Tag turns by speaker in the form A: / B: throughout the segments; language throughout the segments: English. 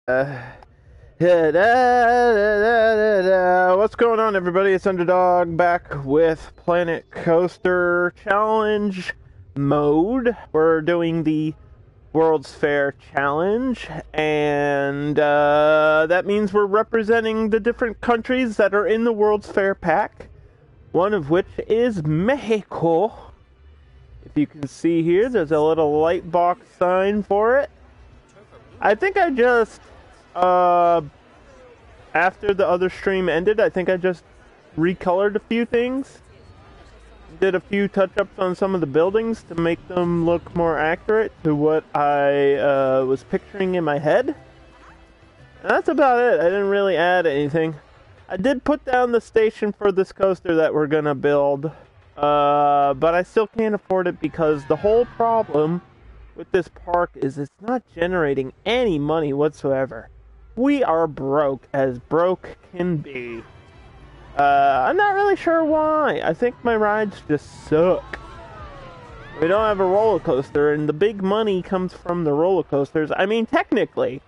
A: What's going on, everybody? It's Underdog back with Planet Coaster Challenge mode. We're doing the World's Fair Challenge, and that means we're representing the different countries that are in the World's Fair pack, one of which is Mexico. If you can see here, there's a little light box sign for it. I think I just, after the other stream ended, I think I just recolored a few things. Did a few touch-ups on some of the buildings to make them look more accurate to what I was picturing in my head. And that's about it. I didn't really add anything. I did put down the station for this coaster that we're gonna build, but I still can't afford it because the whole problem with this park is it's not generating any money whatsoever. We are broke as broke can be. I'm not really sure why. I think my rides just suck. We don't have a roller coaster, and the big money comes from the roller coasters. I mean, technically,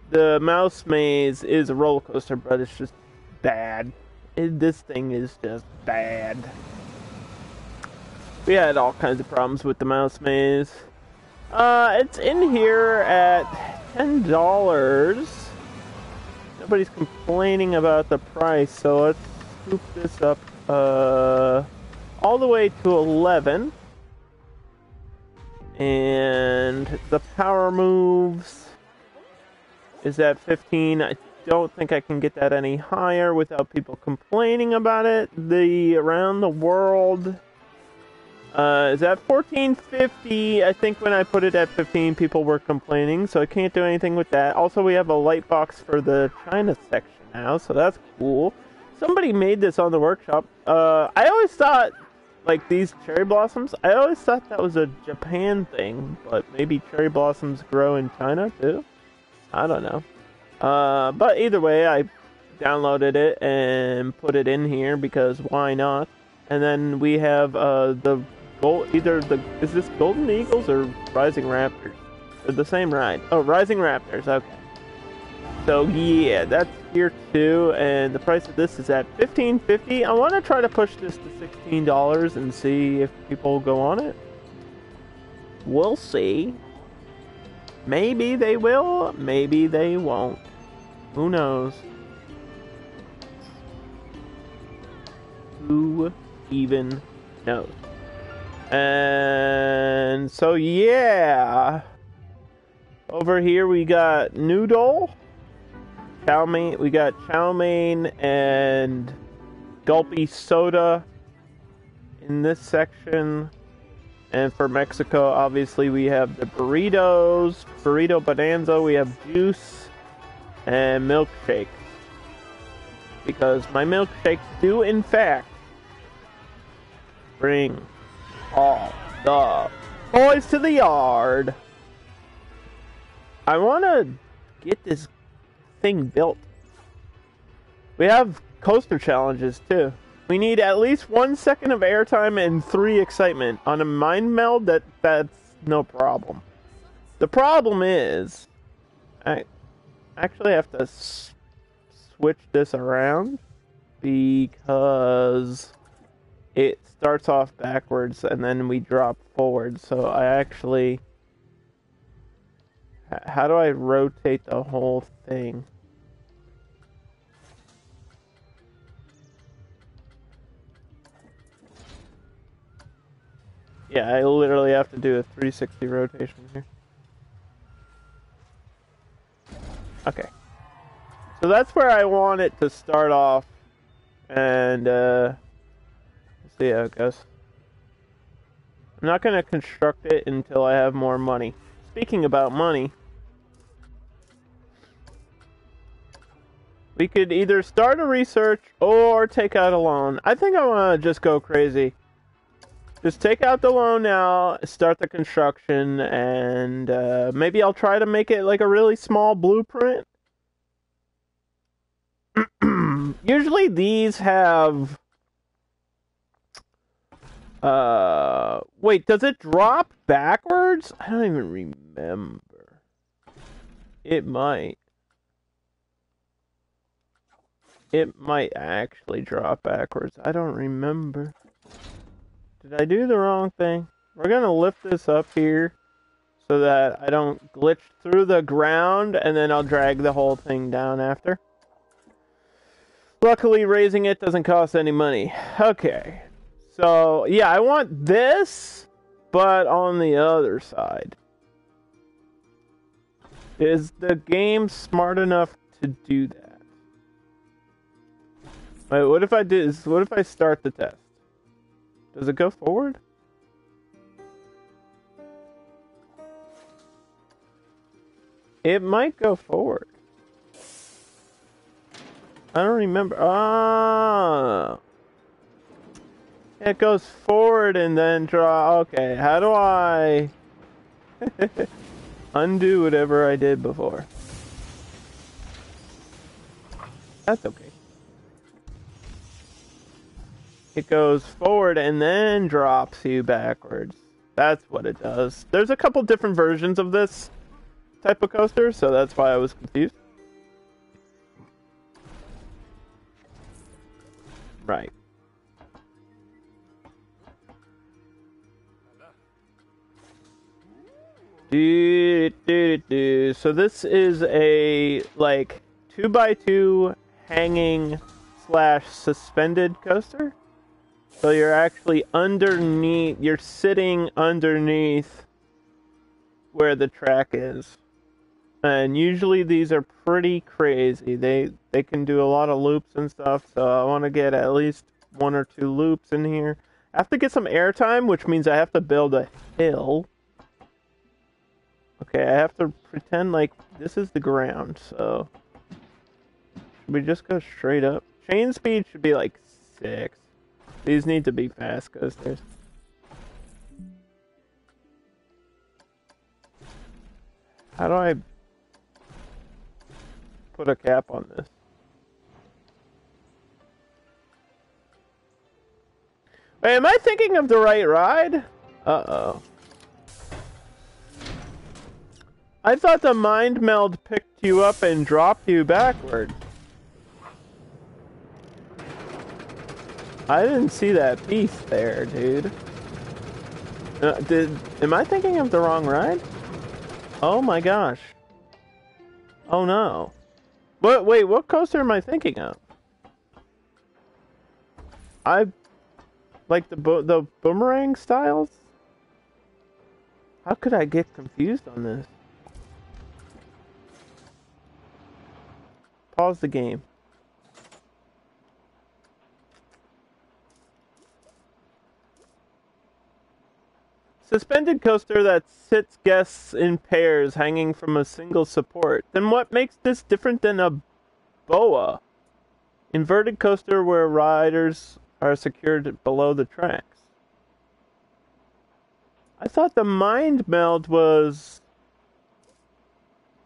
A: the Mouse Maze is a roller coaster, but it's just bad. This thing is just bad. We had all kinds of problems with the Mouse Maze. It's in here at $10. Nobody's complaining about the price, so let's scoop this up all the way to 11. And the power moves is at 15. I don't think I can get that any higher without people complaining about it. The around the world is at $14.50. I think when I put it at 15, people were complaining, so I can't do anything with that. Also, we have a light box for the China section now, so that's cool. Somebody made this on the workshop. I always thought, like these cherry blossoms, I always thought that was a Japan thing, but maybe cherry blossoms grow in China too? I don't know. But either way, I downloaded it and put it in here because why not? And then we have the gold. Is this Golden Eagles or Rising Raptors? They're the same ride. Oh, Rising Raptors. Okay. So yeah, that's here too. And the price of this is at $15.50. I want to try to push this to $16 and see if people go on it. We'll see. Maybe they will. Maybe they won't. Who knows? Who even knows? And so yeah, over here we got Noodle, chow mein. We got chow mein and gulpy soda in this section. And for Mexico, obviously we have the burritos, burrito bonanza. We have juice and milkshakes, because my milkshakes do in fact bring all the boys to the yard. I want to get this thing built. We have coaster challenges too. We need at least 1 second of airtime and 3 excitement. On a mind meld, that's no problem. The problem is, I actually have to switch this around because it starts off backwards and then we drop forward. So I actually... How do I rotate the whole thing? Yeah, I literally have to do a 360 rotation here. Okay. So that's where I want it to start off. And, see how it goes. I'm not going to construct it until I have more money. Speaking about money, we could either start a research or take out a loan. I think I want to just go crazy. Just take out the loan now, start the construction, and maybe I'll try to make it like a really small blueprint. Usually these have... wait, does it drop backwards? I don't even remember. It might. It might actually drop backwards. I don't remember. Did I do the wrong thing? We're gonna lift this up here so that I don't glitch through the ground and then I'll drag the whole thing down after. Luckily, raising it doesn't cost any money. Okay. So, yeah, I want this, but on the other side. Is the game smart enough to do that? Wait, what if I start the test? Does it go forward? It might go forward. I don't remember. Ah. It goes forward and then draw. Okay, how do I undo whatever I did before? That's okay. It goes forward and then drops you backwards. That's what it does. There's a couple different versions of this type of coaster, so that's why I was confused. Right. So this is a like 2x2 hanging / suspended coaster. So you're actually underneath, you're sitting underneath where the track is. And usually these are pretty crazy. They can do a lot of loops and stuff, so I want to get at least 1 or 2 loops in here. I have to get some airtime, which means I have to build a hill. Okay, I have to pretend like this is the ground, so... Should we just go straight up? Chain speed should be like 6. These need to be fast coasters. How do I put a cap on this? Wait, am I thinking of the right ride? Uh-oh. I thought the mind meld picked you up and dropped you backward. I didn't see that piece there, dude. Am I thinking of the wrong ride? Oh my gosh. Oh no. Wait, what coaster am I thinking of? Like the boomerang styles? How could I get confused on this? Pause the game. Suspended coaster that sits guests in pairs hanging from a single support. Then what makes this different than a boa? Inverted coaster where riders are secured below the tracks. I thought the mind meld was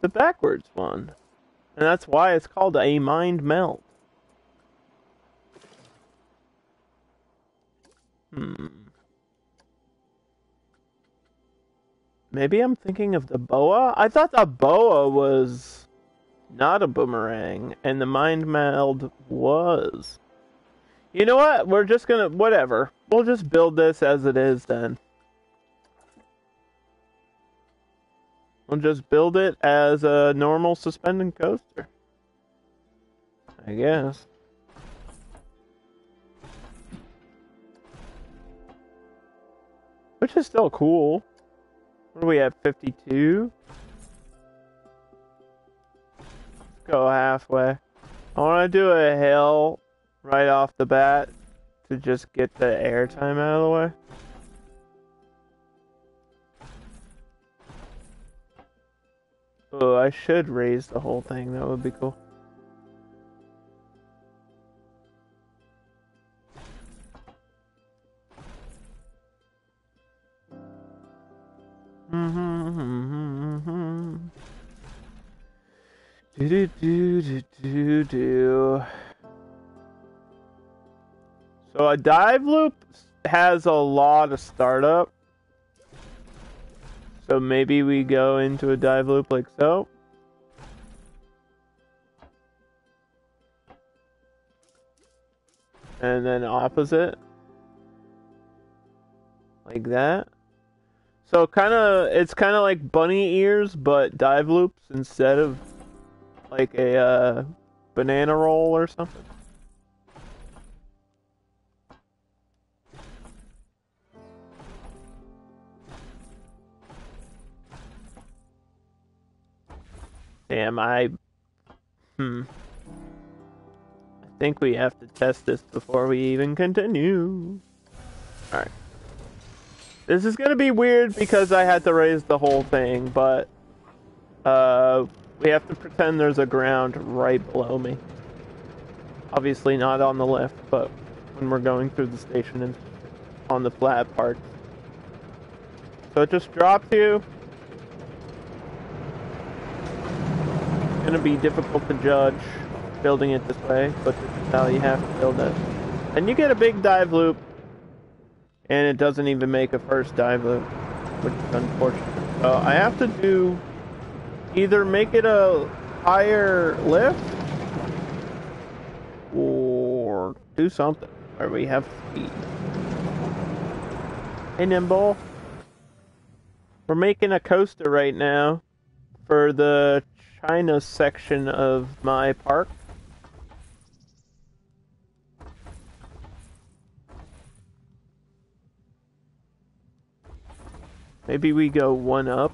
A: the backwards one. And that's why it's called a mind meld. Maybe I'm thinking of the boa? I thought the boa was not a boomerang, and the mind meld was. You know what? We're just gonna... Whatever. We'll just build this as it is then. We'll just build it as a normal suspended coaster. I guess. Which is still cool. What do we have, 52? Let's go halfway. I want to do a hill right off the bat to just get the airtime out of the way. Oh, I should raise the whole thing. That would be cool. So a dive loop has a lot of startup. So maybe we go into a dive loop like so. and then opposite. Like that. So it's kind of like bunny ears, but dive loops instead of like a banana roll or something. Damn, I think we have to test this before we even continue. Alright. This is gonna be weird because I had to raise the whole thing, but we have to pretend there's a ground right below me. Obviously not on the lift, but when we're going through the station and on the flat part. So it just drops you. It's gonna be difficult to judge building it this way, but this is how you have to build it. And you get a big dive loop, and it doesn't even make a first dive loop, which is unfortunate. So I have to do either make it a higher lift or do something where we have speed. Hey, Nimble. We're making a coaster right now for the China section of my park. Maybe we go one up.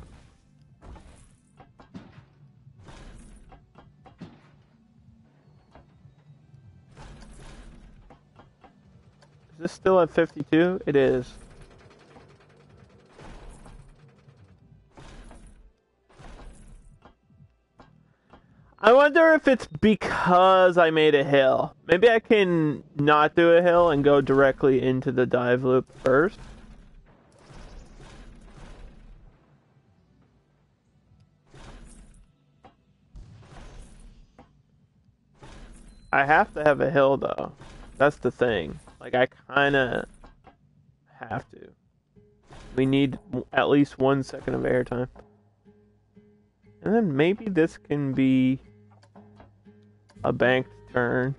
A: Is this still at 52? It is. I wonder if it's because I made a hill. Maybe I can not do a hill and go directly into the dive loop first. I have to have a hill though. That's the thing. Like I kinda have to. We need at least 1 second of airtime. And then maybe this can be a banked turn.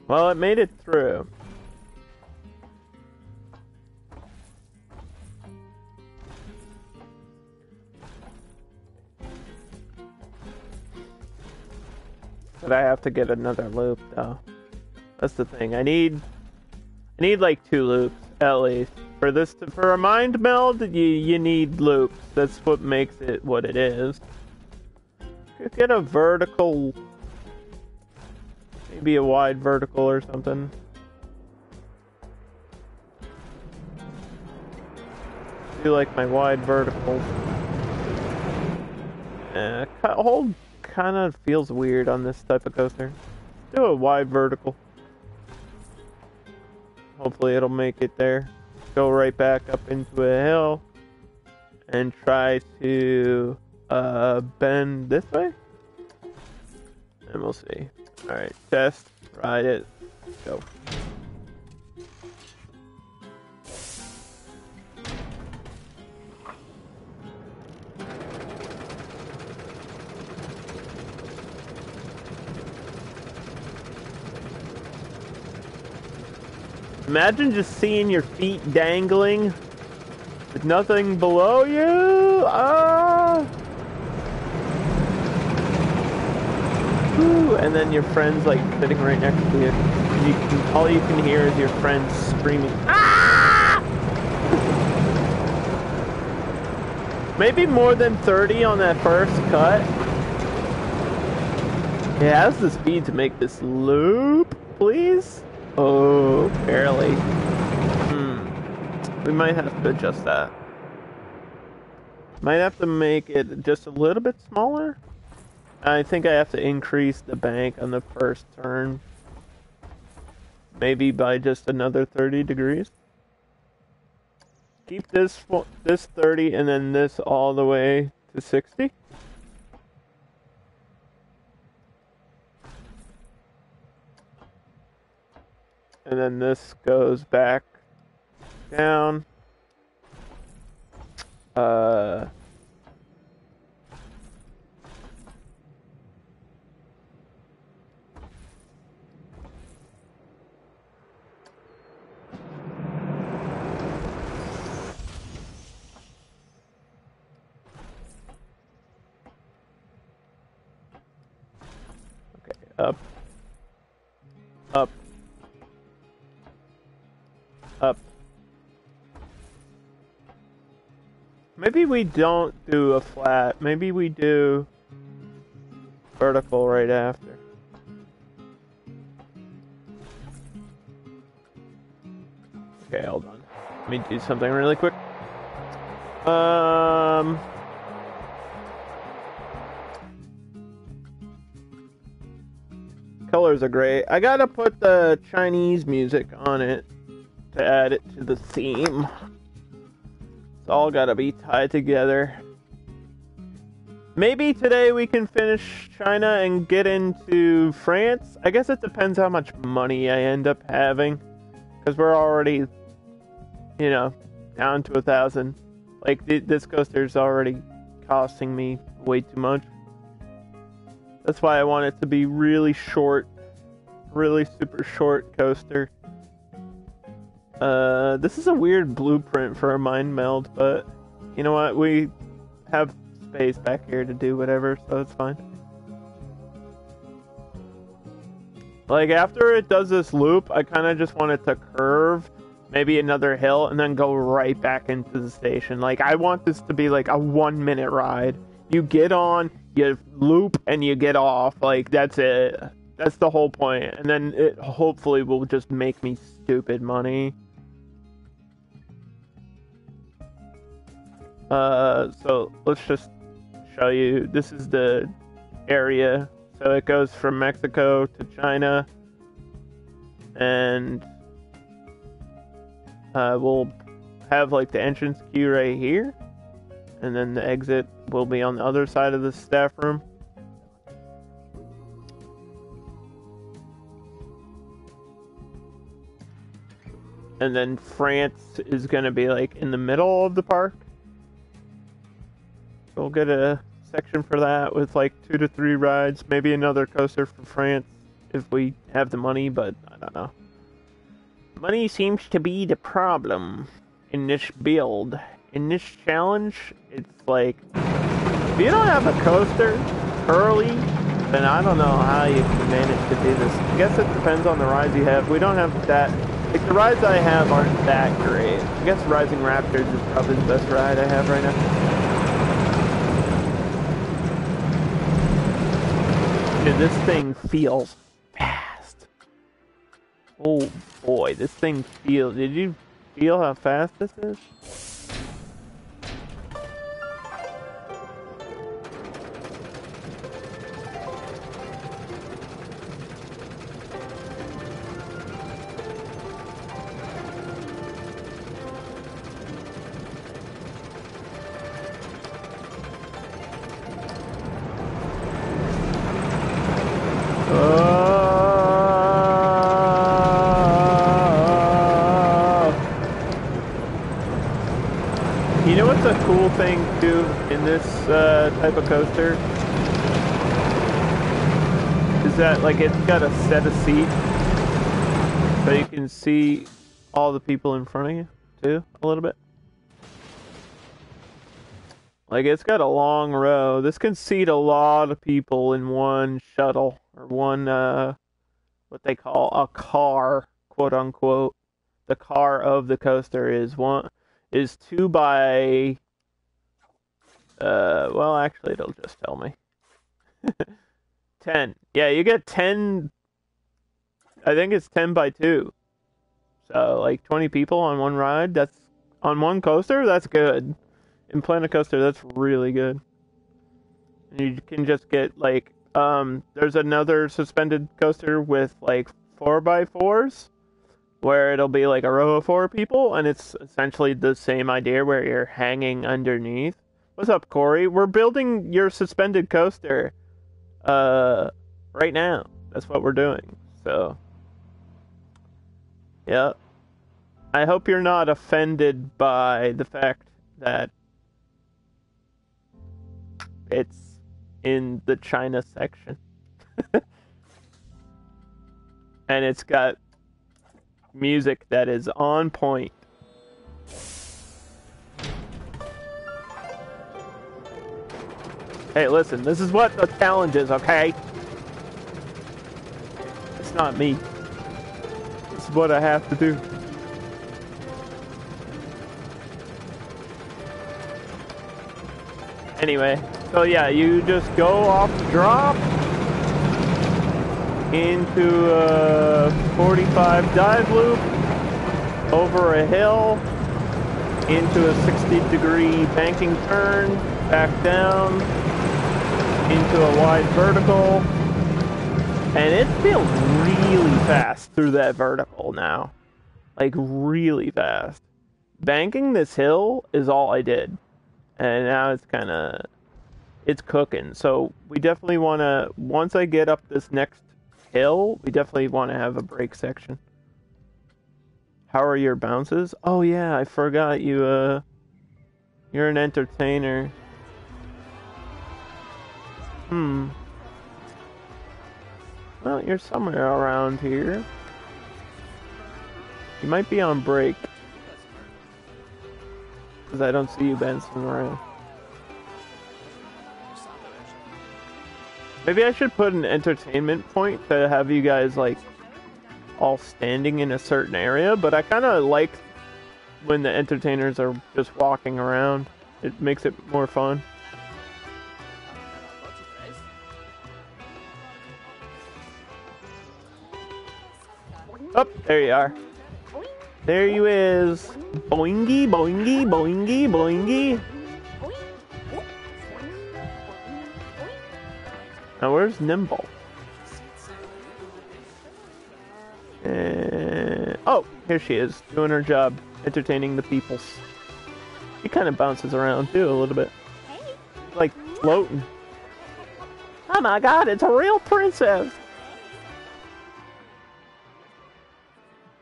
A: Well, it made it through. But I have to get another loop, though. That's the thing. I need like 2 loops at least for this. For a mind meld, you need loops. That's what makes it what it is. Could get a vertical, maybe a wide vertical or something. Do like my wide vertical. Hold kind of feels weird on this type of coaster. Do a wide vertical. Hopefully it'll make it there. Go right back up into a hill and try to bend this way. And we'll see. Alright, test, ride it, go. Imagine just seeing your feet dangling with nothing below you. Woo. And then your friend's like sitting right next to you. All you can hear is your friend screaming. Ah! Maybe more than 30 on that first cut. It has the speed to make this loop, please. Oh, barely. We might have to adjust that. Might have to make it just a little bit smaller. I think I have to increase the bank on the first turn. Maybe by just another 30 degrees. Keep this 30 and then this all the way to 60. And then this goes back down. Up, up, up. Maybe we don't do a flat. Maybe we do vertical right after. Okay, hold on. Let me do something really quick. Colors are great. I gotta put the Chinese music on it to add it to the theme. It's all gotta be tied together. Maybe today we can finish China and get into France. I guess it depends how much money I end up having. Because we're already, you know, down to 1,000. Like, this coaster's already costing me way too much. That's why I want it to be really short. Really super short coaster. This is a weird blueprint for a mind meld, but you know what? We have space back here to do whatever, so it's fine. Like, after it does this loop, I kind of just want it to curve, maybe another hill, and then go right back into the station. Like, I want this to be like a 1-minute ride. You get on, you loop, and you get off. Like, that's it. That's the whole point. And then it hopefully will just make me stupid money. So let's just show you. This is the area. So it goes from Mexico to China. And we'll have like the entrance queue right here. And then the exit will be on the other side of the staff room. And then France is going to be like in the middle of the park. So we'll get a section for that with like 2 to 3 rides. Maybe another coaster for France if we have the money, but I don't know. Money seems to be the problem in this build. In this challenge, it's like, if you don't have a coaster early, then I don't know how you can manage to do this. I guess it depends on the rides you have. We don't have that. Like, the rides I have aren't that great. I guess Rising Raptors is probably the best ride I have right now. Dude, this thing feels fast. Oh boy, this thing feels... Did you feel how fast this is? You know what's a cool thing too in this type of coaster? Is that like it's got a set of seats so you can see all the people in front of you too a little bit. Like it's got a long row. This can seat a lot of people in one shuttle or one what they call a car, quote unquote. The car of the coaster is 2 by well actually it'll just tell me 10. Yeah, you get 10. I think it's 10 by 2, so like 20 people on one ride. That's on one coaster. That's good. In Planet Coaster, that's really good. And you can just get like there's another suspended coaster with like 4x4s where it'll be like a row of 4 people, and it's essentially the same idea where you're hanging underneath. What's up, Corey? We're building your suspended coaster right now. That's what we're doing. So Yeah. I hope you're not offended by the fact that it's in the China section. And it's got music that is on point. Hey, listen, this is what the challenge is, okay? It's not me. This is what I have to do. Anyway, so yeah, you just go off the drop into a 45 dive loop, over a hill, into a 60-degree banking turn, back down, into a wide vertical, and it feels really fast through that vertical now. Like, really fast. Banking this hill is all I did. And now it's cooking. So we definitely want to, once I get up this next hill, we definitely want to have a break section. How are your bounces? Oh yeah, I forgot you're an entertainer. Well, you're somewhere around here. You might be on break. Because I don't see you bouncing around. Maybe I should put an entertainment point to have you guys, like, all standing in a certain area, but I kind of like when the entertainers are just walking around. It makes it more fun. Oh, there you are. There you is. Boingy, boingy, boingy, boingy. Now where's Nimble? Oh, here she is, doing her job, entertaining the peoples. She kind of bounces around too a little bit. Like floating. Oh my god, it's a real princess!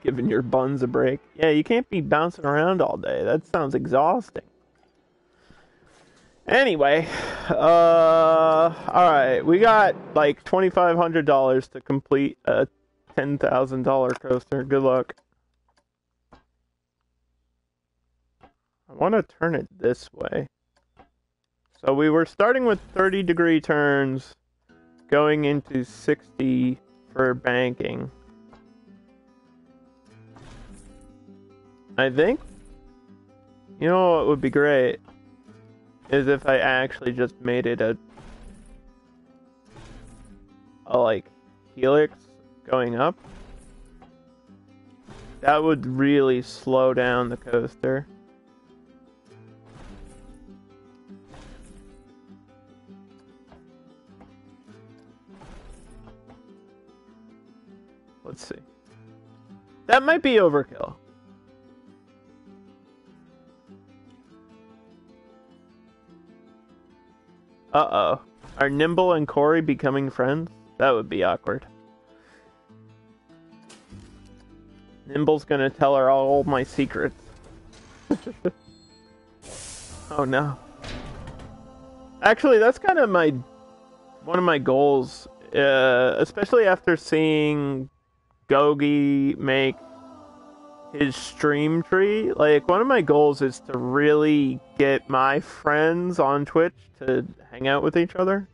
A: Giving your buns a break. Yeah, you can't be bouncing around all day. That sounds exhausting. Anyway, alright, we got like $2,500 to complete a $10,000 coaster. Good luck. I want to turn it this way. So we were starting with 30-degree turns, going into 60 for banking. I think, you know what would be great is if I actually just made it a like helix going up. That would really slow down the coaster. Let's see. That might be overkill. Uh-oh. Are Nimble and Corey becoming friends? That would be awkward. Nimble's gonna tell her all my secrets. Oh no. Actually, that's kind of one of my goals, especially after seeing Gogi make his stream tree. Like, one of my goals is to really get my friends on Twitch to hang out with each other.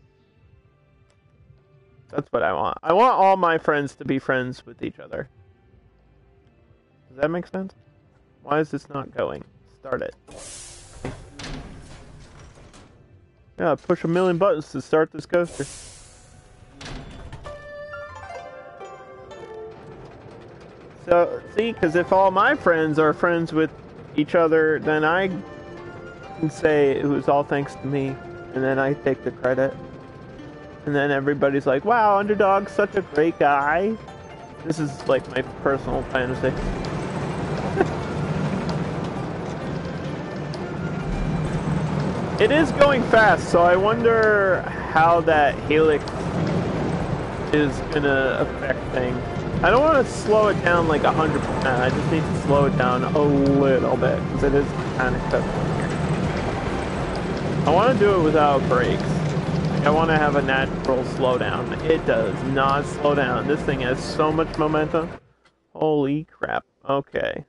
A: That's what I want. I want all my friends to be friends with each other. Does that make sense? Why is this not going? Start it. Yeah, push a million buttons to start this coaster. So, see, because if all my friends are friends with each other, then I can say it was all thanks to me, and then I take the credit. And then everybody's like, wow, Underdog's such a great guy. This is like my personal fantasy. It is going fast, so I wonder how that helix is gonna affect things. I don't want to slow it down like 100%. I just need to slow it down a little bit because it is kind of tough here. I want to do it without brakes. I want to have a natural slowdown. It does not slow down. This thing has so much momentum. Holy crap. Okay.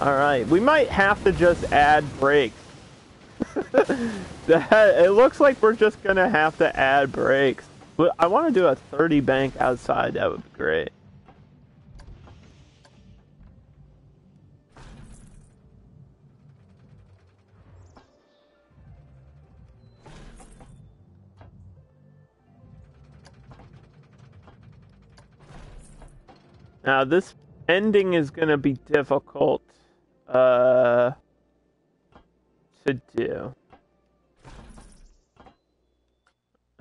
A: Alright, we might have to just add brakes. It looks like we're just gonna have to add brakes. But I want to do a 30 bank outside. That would be great. Now this ending is gonna be difficult to do.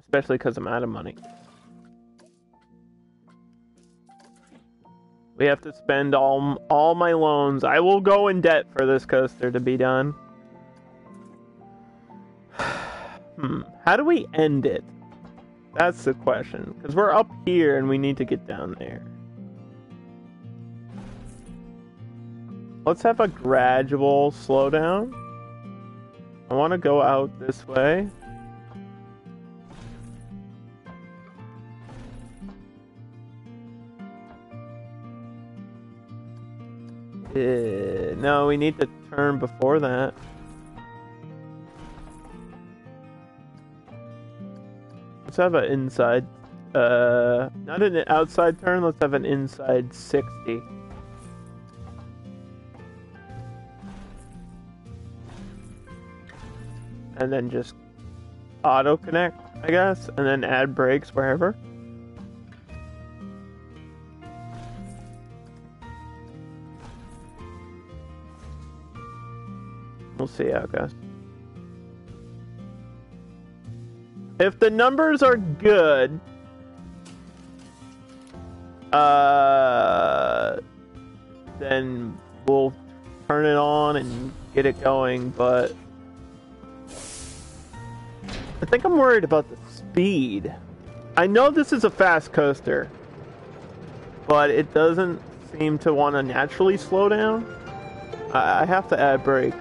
A: Especially because I'm out of money. We have to spend all my loans. I will go in debt for this coaster to be done. How do we end it? That's the question. Because we're up here and we need to get down there. Let's have a gradual slowdown. I want to go out this way. No, we need to turn before that. Let's have an inside, not an outside turn, let's have an inside 60. And then just auto connect, I guess, and then add brakes wherever. We'll see how it goes. If the numbers are good, then we'll turn it on and get it going, but I think I'm worried about the speed. I know this is a fast coaster, but it doesn't seem to want to naturally slow down. I have to add brakes.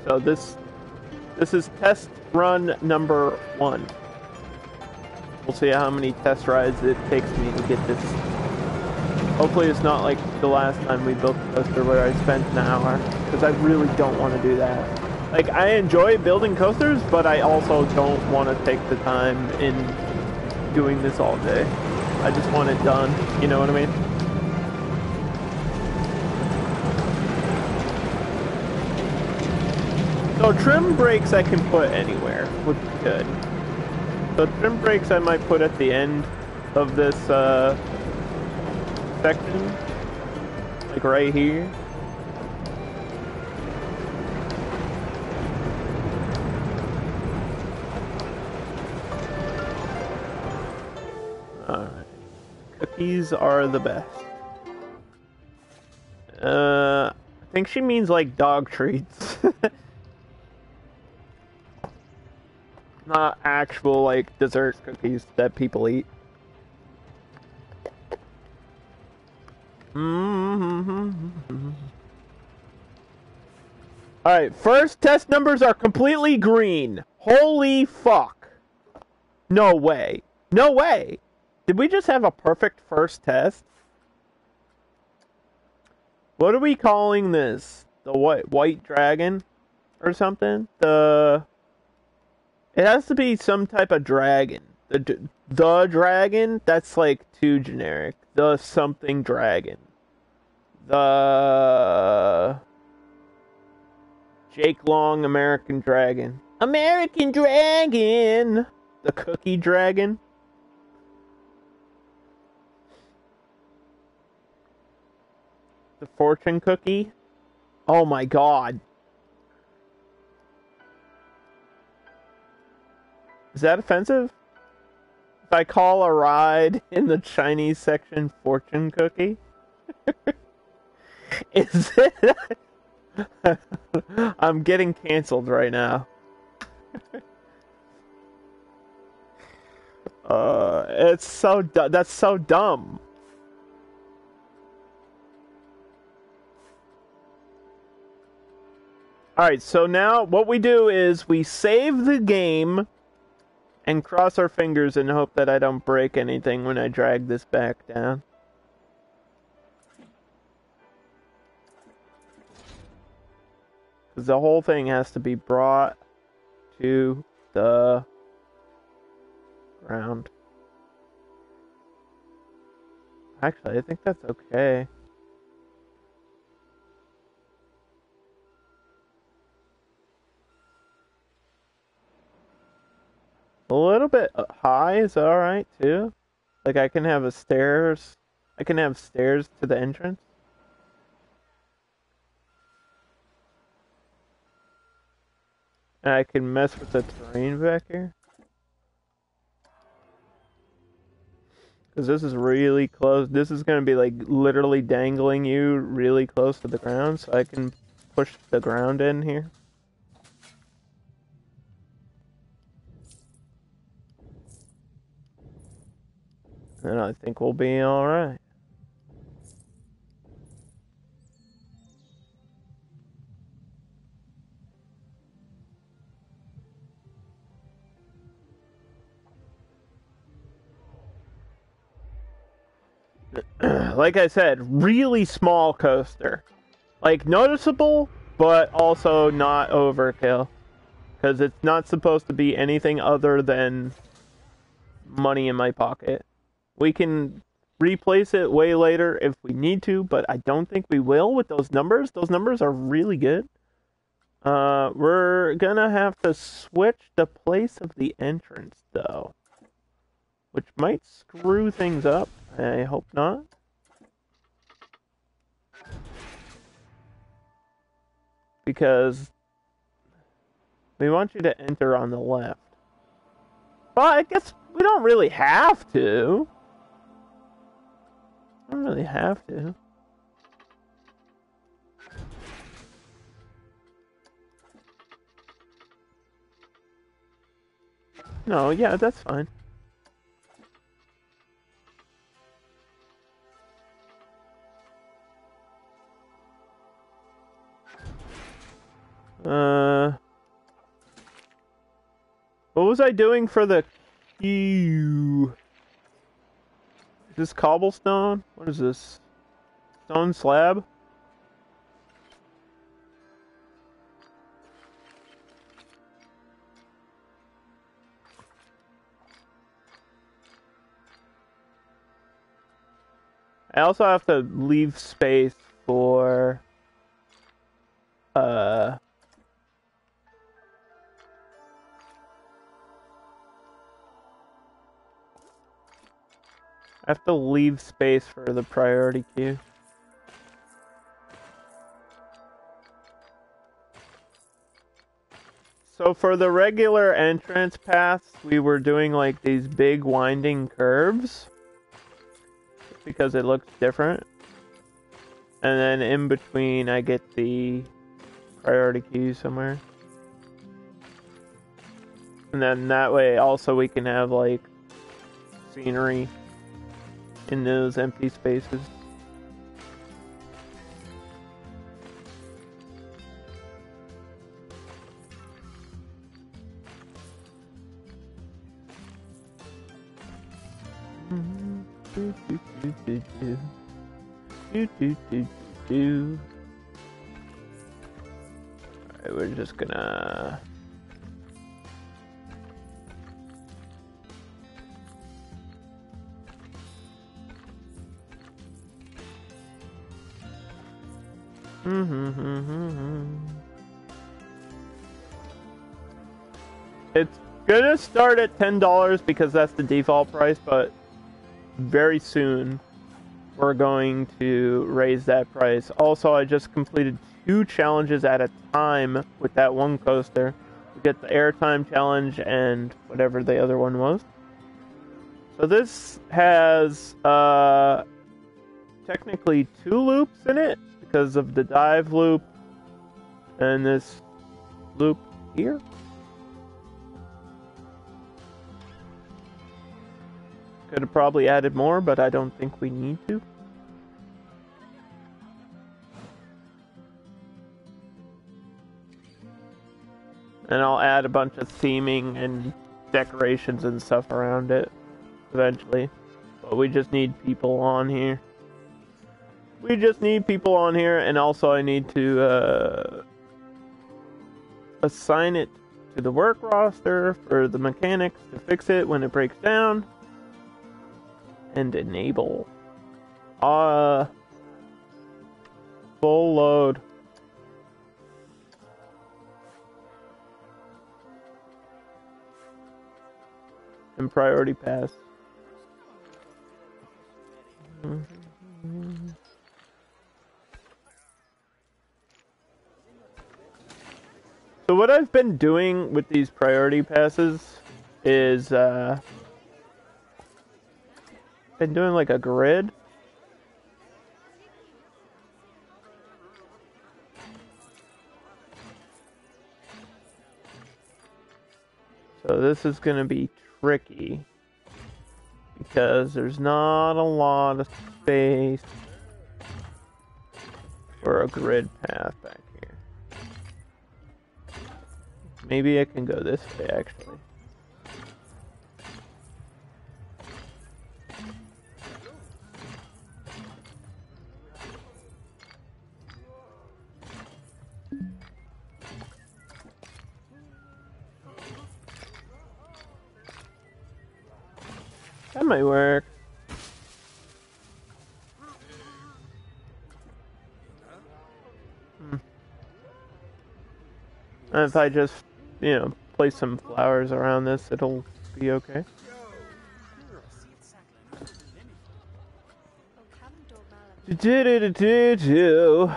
A: So this is test run number 1. We'll see how many test rides it takes me to get this. Hopefully it's not like the last time we built the coaster where I spent an hour, because I really don't want to do that. Like, I enjoy building coasters, but I also don't want to take the time in doing this all day. I just want it done, you know what I mean? So trim brakes I can put anywhere, would be good. So trim brakes I might put at the end of this section, like right here. Alright. Cookies are the best. I think she means like dog treats. Not actual, like, dessert cookies that people eat. Alright, first test numbers are completely green. Holy fuck. No way. No way. Did we just have a perfect first test? What are we calling this? The white dragon? Or something? It has to be some type of dragon. The dragon? That's like too generic. The something dragon. The Jake Long American Dragon. American Dragon! The Cookie Dragon. The Fortune Cookie. Oh my god. Is that offensive? If I call a ride in the Chinese section Fortune Cookie? Is it? I'm getting canceled right now. It's so that's so dumb. Alright, so now what we do is we save the game and cross our fingers and hope that I don't break anything when I drag this back down. Because the whole thing has to be brought to the ground. Actually, I think that's okay. A little bit high is alright too. Like I can have stairs to the entrance. And I can mess with the terrain back here. Because this is really close. This is going to be like literally dangling you really close to the ground. So I can push the ground in here. And I think we'll be alright. Like I said, really small coaster. Like noticeable, but also not overkill. Because it's not supposed to be anything other than money in my pocket. We can replace it way later if we need to, but I don't think we will with those numbers. Those numbers are really good. We're gonna have to switch the place of the entrance, though. Which might screw things up. I hope not. Because we want you to enter on the left. Well, I guess we don't really have to. I don't really have to. No, yeah, that's fine. What was I doing for the queue? Is this cobblestone? What is this? Stone slab? I also have to leave space for I have to leave space for the priority queue. So for the regular entrance paths, we were doing like these big winding curves because it looks different. And then in between, I get the priority queue somewhere. And then that way also we can have like scenery in those empty spaces. Alright, we're just gonna It's gonna start at $10 because that's the default price, but very soon we're going to raise that price. Also, I just completed 2 challenges at a time with that one coaster. We get the airtime challenge and whatever the other one was. So this has technically 2 loops in it because of the dive loop and this loop here. Could have probably added more, but I don't think we need to. And I'll add a bunch of theming and decorations and stuff around it eventually. But we just need people on here. We just need people on here, and also I need to assign it to the work roster for the mechanics to fix it when it breaks down. And enable. Full load. And priority pass. So what I've been doing with these priority passes is been doing like a grid. So this is going to be tricky because there's not a lot of space for a grid path back here. Maybe I can go this way actually. That might work. And if I just, place some flowers around this, it'll be okay. Do-do-do-do-do.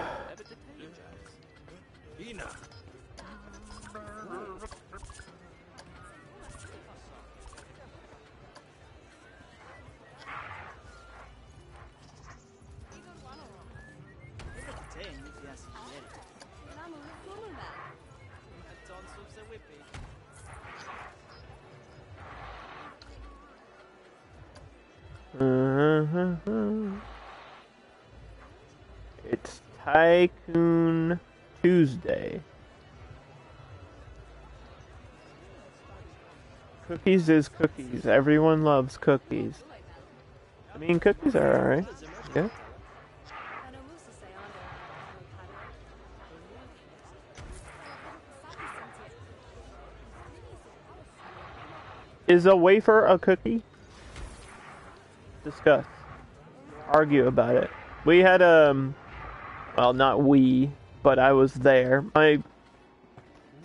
A: It's Tycoon Tuesday. Cookies is cookies. Everyone loves cookies. I mean, cookies are alright. Yeah. Is a wafer a cookie? Discuss. Argue about it. We had well, not we, but I was there. My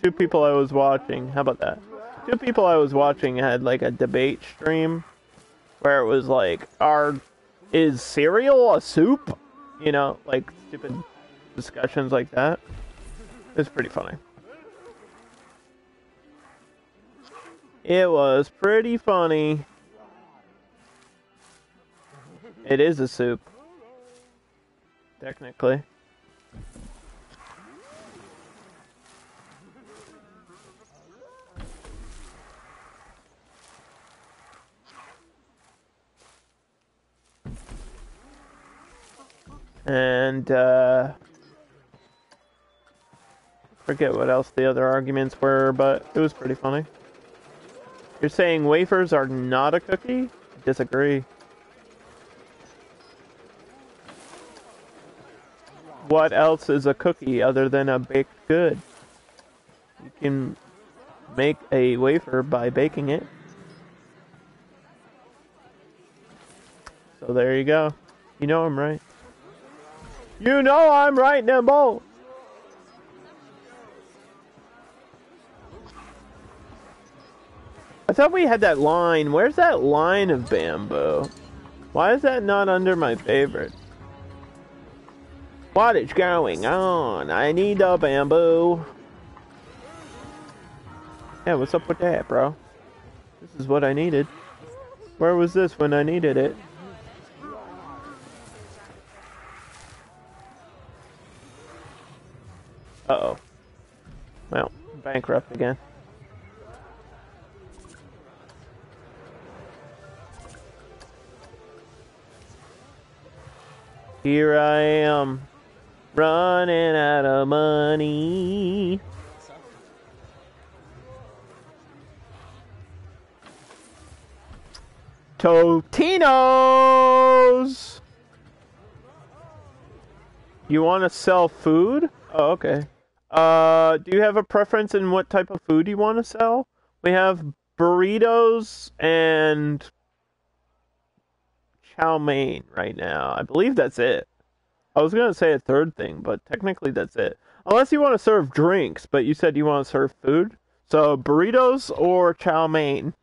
A: two people I was watching, how about that? Two people I was watching had like a debate stream where it was like, is cereal a soup? Like stupid discussions like that. It's pretty funny. It was pretty funny. It is a soup. Technically. And, forget what else the other arguments were, but it was pretty funny. You're saying wafers are not a cookie? Disagree. What else is a cookie other than a baked good? You can make a wafer by baking it. So there you go. You know I'm right. You know I'm right, Nimble! I thought we had that line. Where's that line of bamboo? Why is that not under my favorites? What is going on? I need a bamboo. Yeah, what's up with that, bro? This is what I needed. Where was this when I needed it? Uh-oh. Well, bankrupt again. Here I am, running out of money. Totino's! You want to sell food? Oh, okay. Do you have a preference in what type of food you want to sell? We have burritos and chow mein right now. I believe that's it. I was going to say a third thing, but technically that's it. Unless you want to serve drinks, but you said you want to serve food. So burritos or chow mein?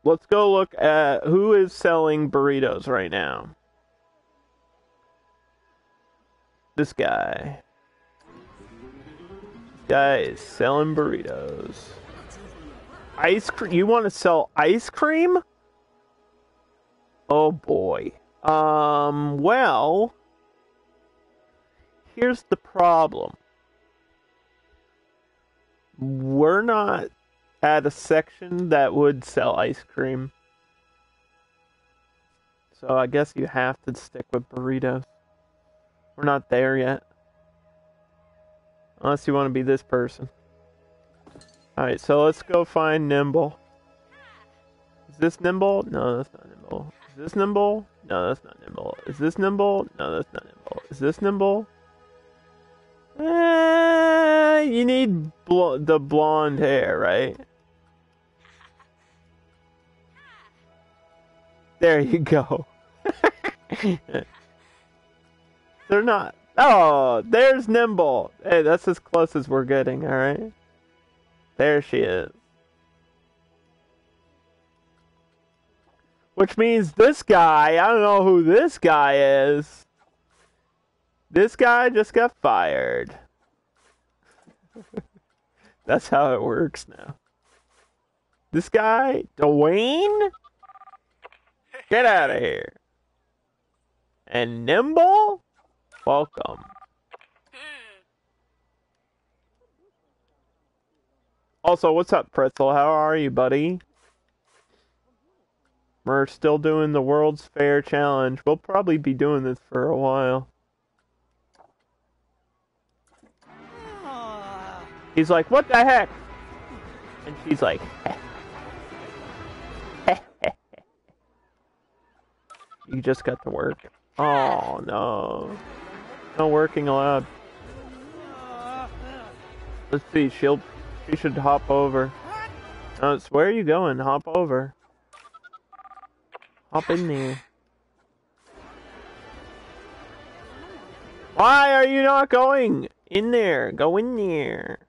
A: Let's go look at who is selling burritos right now. This guy. This guy is selling burritos. Ice cream? You want to sell ice cream? Oh boy. Well, here's the problem. We're not at a section that would sell ice cream. So I guess you have to stick with burritos. We're not there yet. Unless you want to be this person. Alright, so let's go find Nimble. Is this Nimble? No, that's not Nimble. Is this Nimble? No, that's not Nimble. Is this Nimble? No, that's not Nimble. Is this Nimble? You need the blonde hair, right? There you go. They're not. Oh, there's Nimble. Hey, that's as close as we're getting, alright? There she is. Which means this guy, I don't know who this guy is. This guy just got fired. That's how it works now. This guy, Dwayne? Get out of here. And Nimble? Welcome. Also, what's up, Pretzel? How are you, buddy? We're still doing the World's Fair Challenge. We'll probably be doing this for a while. He's like, what the heck? And she's like, you just got to work. Oh, no. No working allowed. Let's see, she should hop over. No, it's, where are you going? Hop over. Hop in there. Why are you not going in there? Go in there.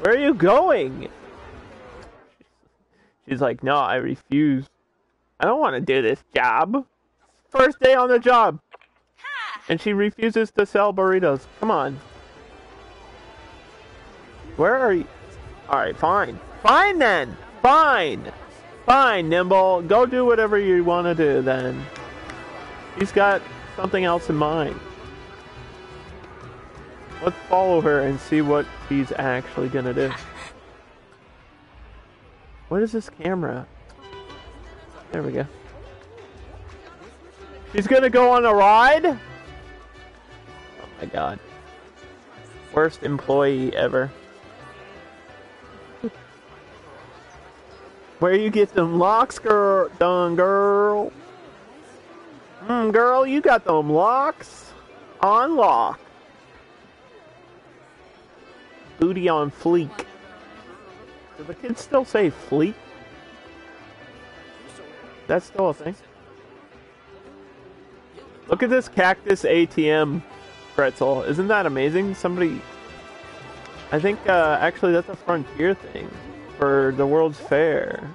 A: Where are you going? She's like, no, I refuse. I don't want to do this job. First day on the job. And she refuses to sell burritos. Come on. Where are you? Alright, fine. Fine then. Fine. Fine, Nimble. Go do whatever you want to do then. He's got something else in mind. Let's follow her and see what she's actually gonna do. What is this camera? There we go. She's gonna go on a ride? Oh my god. Worst employee ever. Where you get them locks, done, girl? Girl, you got them locks on lock. Booty on fleek. Do the kids still say fleek? That's still a thing. Look at this cactus ATM, Pretzel. Isn't that amazing? Somebody... I think, actually that's a Frontier thing for the World's Fair.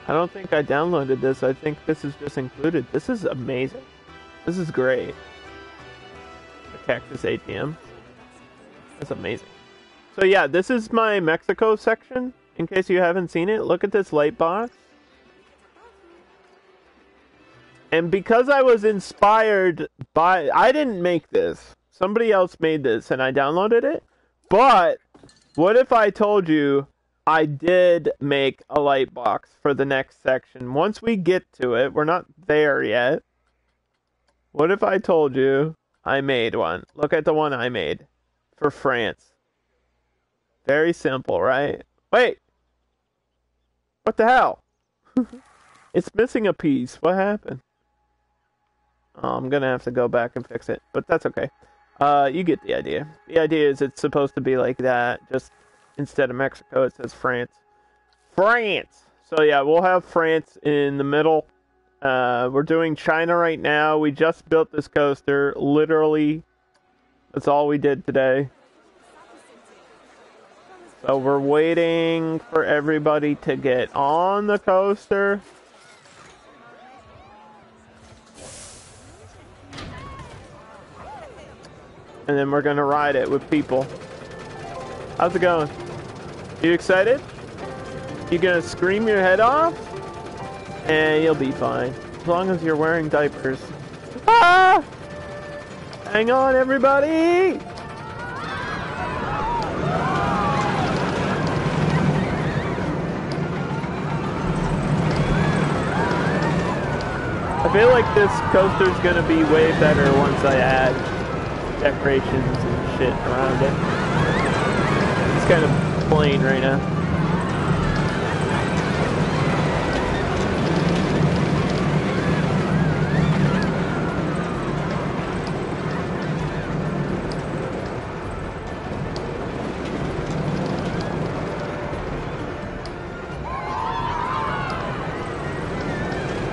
A: I don't think I downloaded this. I think this is just included. This is amazing. This is great. The cactus ATM. That's amazing. So yeah, this is my Mexico section. In case you haven't seen it, look at this light box. And because I was inspired by... I didn't make this. Somebody else made this and I downloaded it. But What if I told you I did make a light box for the next section? Once we get to it, we're not there yet. What if I told you I made one? Look at the one I made for France. Very simple, right? Wait! What the hell? It's missing a piece. What happened? Oh, I'm gonna have to go back and fix it, but that's okay. You get the idea. The idea is it's supposed to be like that, just instead of Mexico, it says France. France! So yeah, we'll have France in the middle. We're doing China right now. We just built this coaster. Literally, that's all we did today. So we're waiting for everybody to get on the coaster. And then we're gonna ride it with people. How's it going? You excited? You gonna scream your head off? And you'll be fine. As long as you're wearing diapers. Ah! Hang on, everybody! I feel like this coaster's gonna be way better once I add decorations and shit around it. It's kind of plain right now.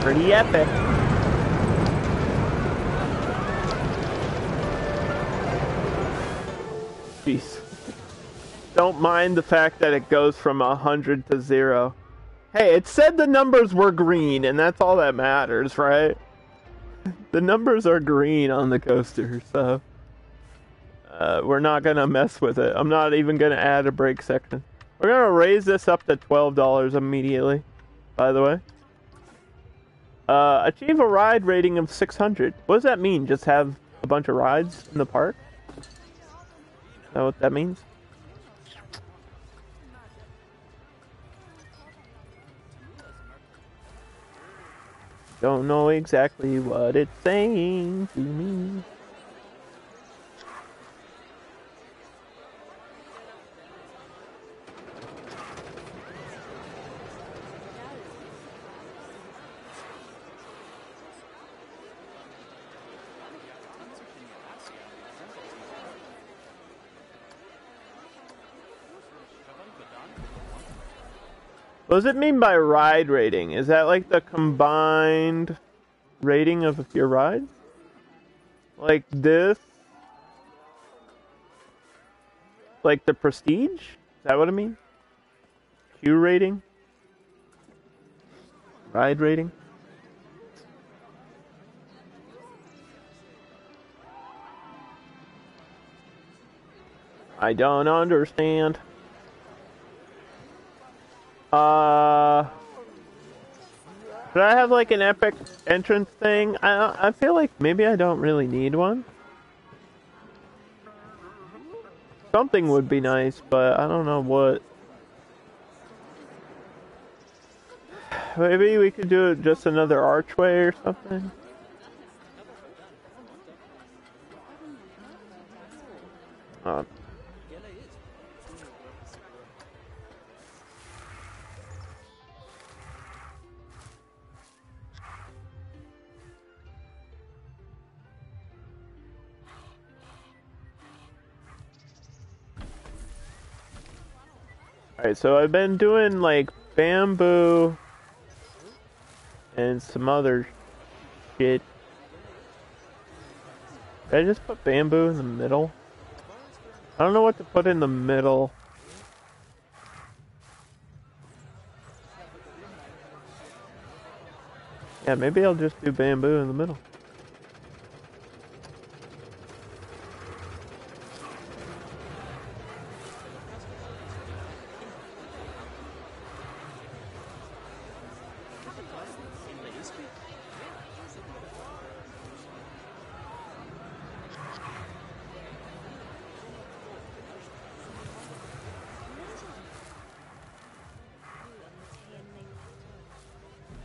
A: Pretty epic. Jeez. Don't mind the fact that it goes from 100 to 0. Hey, it said the numbers were green, and that's all that matters, right? The numbers are green on the coaster, so we're not gonna mess with it. I'm not even gonna add a brake section. We're gonna raise this up to $12 immediately, by the way. Achieve a ride rating of 600. What does that mean? Just have a bunch of rides in the park? Is that what that means? Don't know exactly what it's saying to me. What does it mean by ride rating? Is that like the combined rating of your rides? Like this? Like the prestige? Is that what it means? Q rating? Ride rating? I don't understand. Should I have like an epic entrance thing? I feel like maybe I don't really need one. Something would be nice, but I don't know what. Maybe we could do just another archway or something. Alright, so I've been doing like bamboo and some other shit. Did I just put bamboo in the middle? I don't know what to put in the middle. Yeah, maybe I'll just do bamboo in the middle.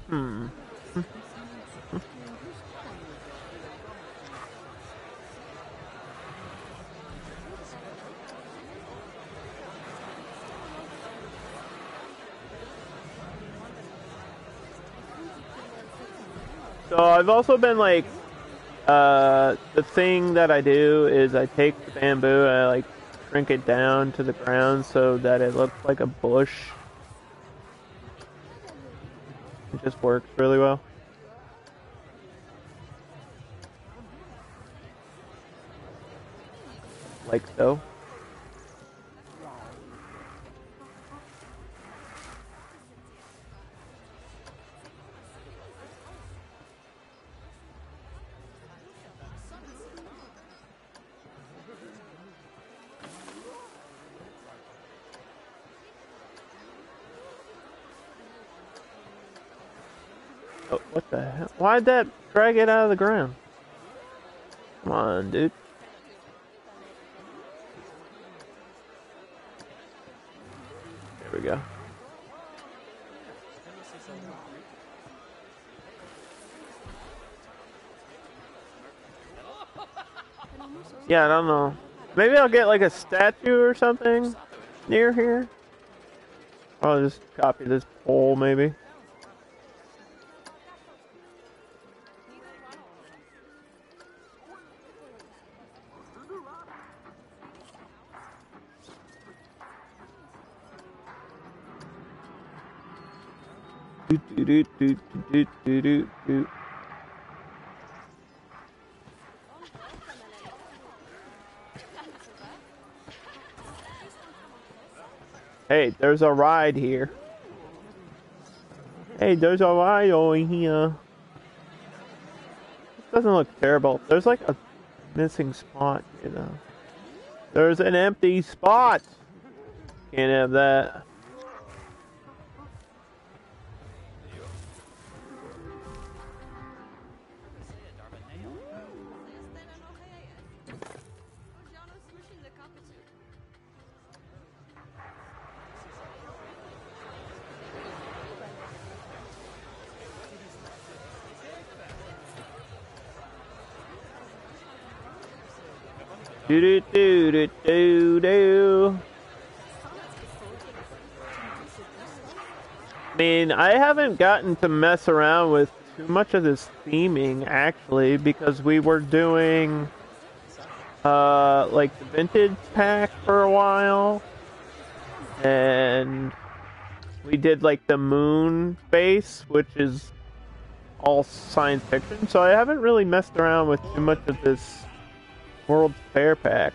A: Hmm. So I've also been like, the thing that I do is I take the bamboo and I like shrink it down to the ground so that it looks like a bush. It just works really well. Like so. Oh, what the hell? Why'd that drag it out of the ground? Come on, dude. There we go. Yeah, I don't know. Maybe I'll get like a statue or something near here. I'll just copy this pole, maybe. Do do do do do do do do. Hey, there's a ride here. Hey, there's a ride over here. This doesn't look terrible. There's like a missing spot, you know. There's an empty spot. Can't have that. Do do do do do do. I mean, I haven't gotten to mess around with too much of this theming actually because we were doing like the vintage pack for a while, and we did like the moon base, which is all science fiction. So I haven't really messed around with too much of this World's Fair pack,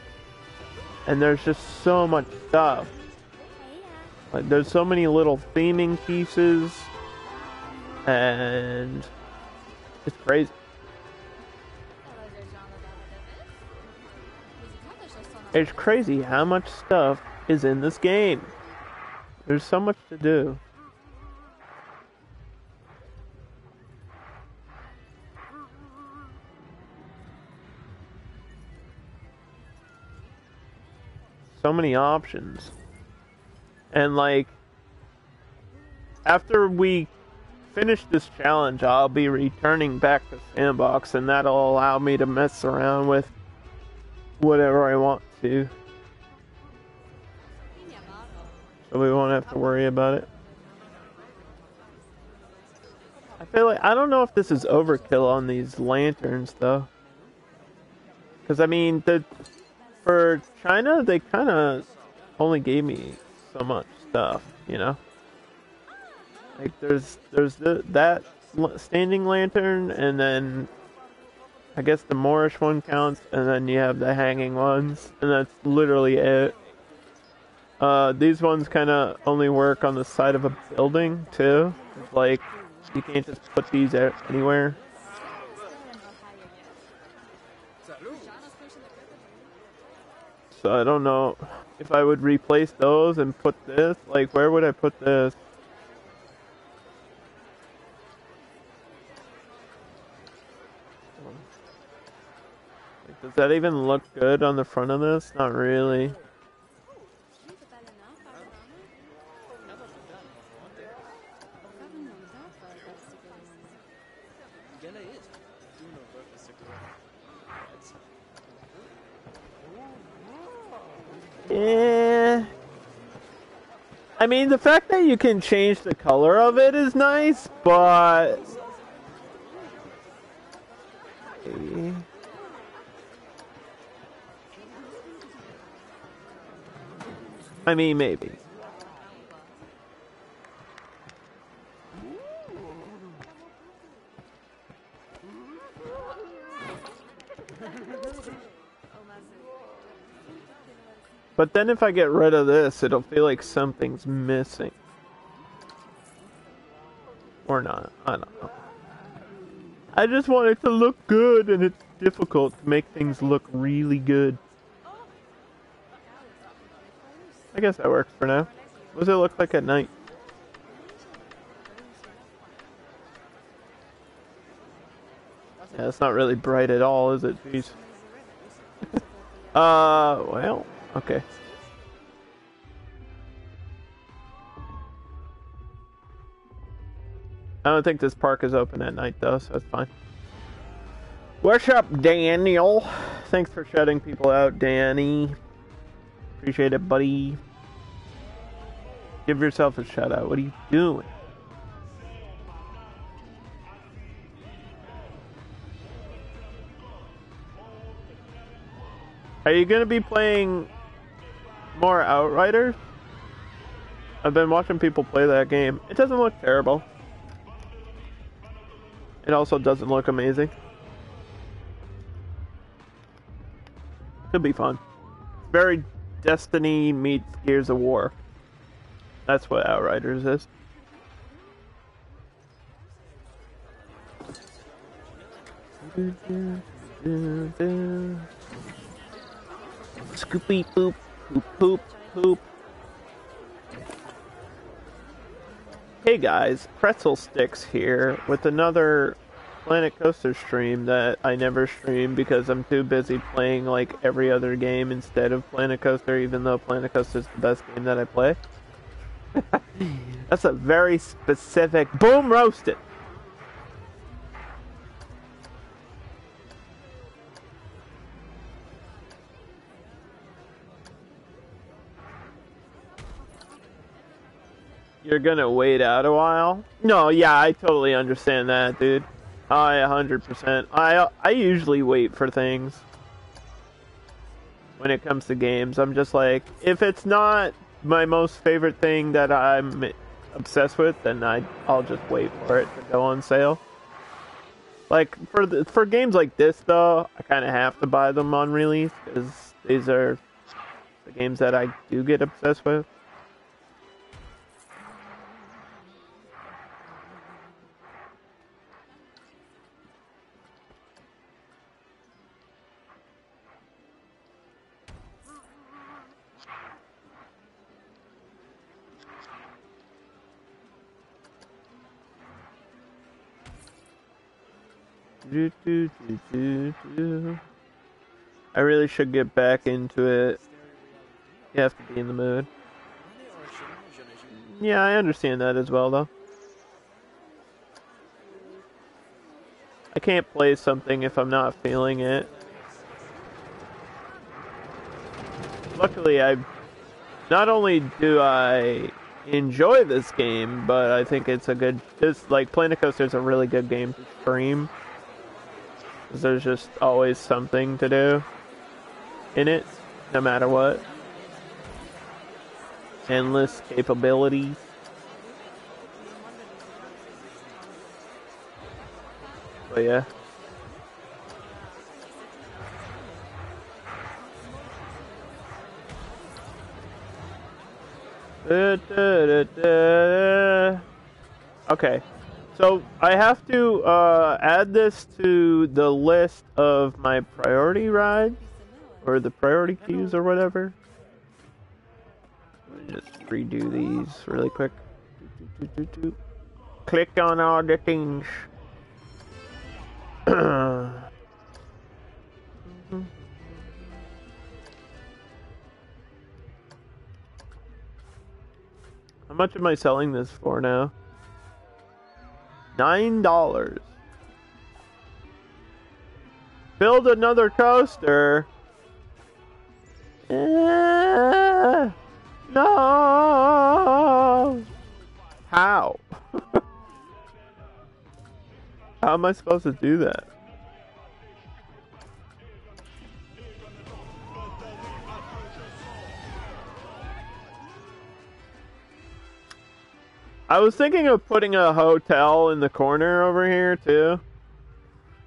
A: and there's just so much stuff. Like there's so many little theming pieces, and it's crazy. It's crazy how much stuff is in this game. There's so much to do. So many options. And like, after we finish this challenge, I'll be returning back to Sandbox, and that'll allow me to mess around with whatever I want to. So we won't have to worry about it. I feel like, I don't know if this is overkill on these lanterns though. Because I mean, for China, they kind of only gave me so much stuff, you know? Like there's that standing lantern, and then I guess the Moorish one counts, and then you have the hanging ones, and that's literally it. These ones kind of only work on the side of a building too. It's like you can't just put these anywhere. So I don't know if I would replace those and put this. Like, where would I put this? Like, does that even look good on the front of this? Not really. Yeah. I mean, the fact that you can change the color of it is nice, but... I mean, maybe. But then if I get rid of this, it'll feel like something's missing. Or not. I don't know. I just want it to look good, and it's difficult to make things look really good. I guess that works for now. What does it look like at night? Yeah, it's not really bright at all, is it? Jeez. Well, okay. I don't think this park is open at night, though, so that's fine. What's up, Daniel? Thanks for shutting people out, Danny. Appreciate it, buddy. Give yourself a shout out. What are you doing? Are you gonna be playing more Outriders? I've been watching people play that game. It doesn't look terrible. It also doesn't look amazing. Could be fun. Very Destiny meets Gears of War. That's what Outriders is. Scoopy poop, poop, poop, poop. Hey guys, Pretzel Sticks here with another Planet Coaster stream that I never stream because I'm too busy playing like every other game instead of Planet Coaster, even though Planet Coaster is the best game that I play. That's a very specific... Boom, roasted! You're gonna wait out a while? No, yeah, I totally understand that, dude. I 100%. I usually wait for things when it comes to games. I'm just like, if it's not my most favorite thing that I'm obsessed with, then I'll just wait for it to go on sale. Like for games like this though, I kind of have to buy them on release because these are the games that I do get obsessed with. I really should get back into it. You have to be in the mood. Yeah, I understand that as well, though. I can't play something if I'm not feeling it. Luckily, not only do I enjoy this game, but I think it's a good... like, Planet Coaster is a really good game to stream. There's just always something to do in it, no matter what. Endless capabilities. But yeah. Okay. So I have to add this to the list of my priority rides, or the priority queues, or whatever. Let me just redo these really quick. Click on all the things. How much am I selling this for now? $9. build another coaster. No. How? How am I supposed to do that? I was thinking of putting a hotel in the corner over here too.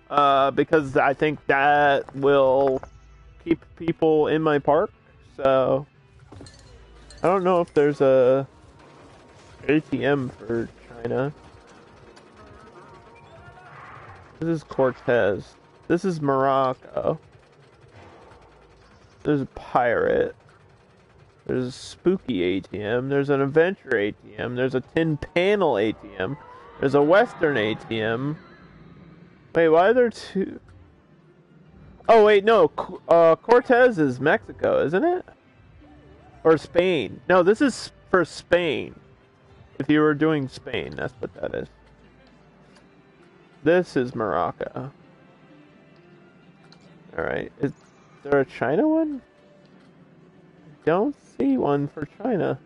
A: Because I think that will keep people in my park. So I don't know if there's a ATM for China. This is Cortez. This is Morocco. There's a pirate. There's a spooky ATM. There's an adventure ATM. There's a tin panel ATM. There's a Western ATM. Wait, why are there two? Oh, wait, no. Cortez is Mexico, isn't it? Or Spain. No, this is for Spain. If you were doing Spain, that's what that is. This is Morocco. Alright. Is there a China one? Don't see one for China.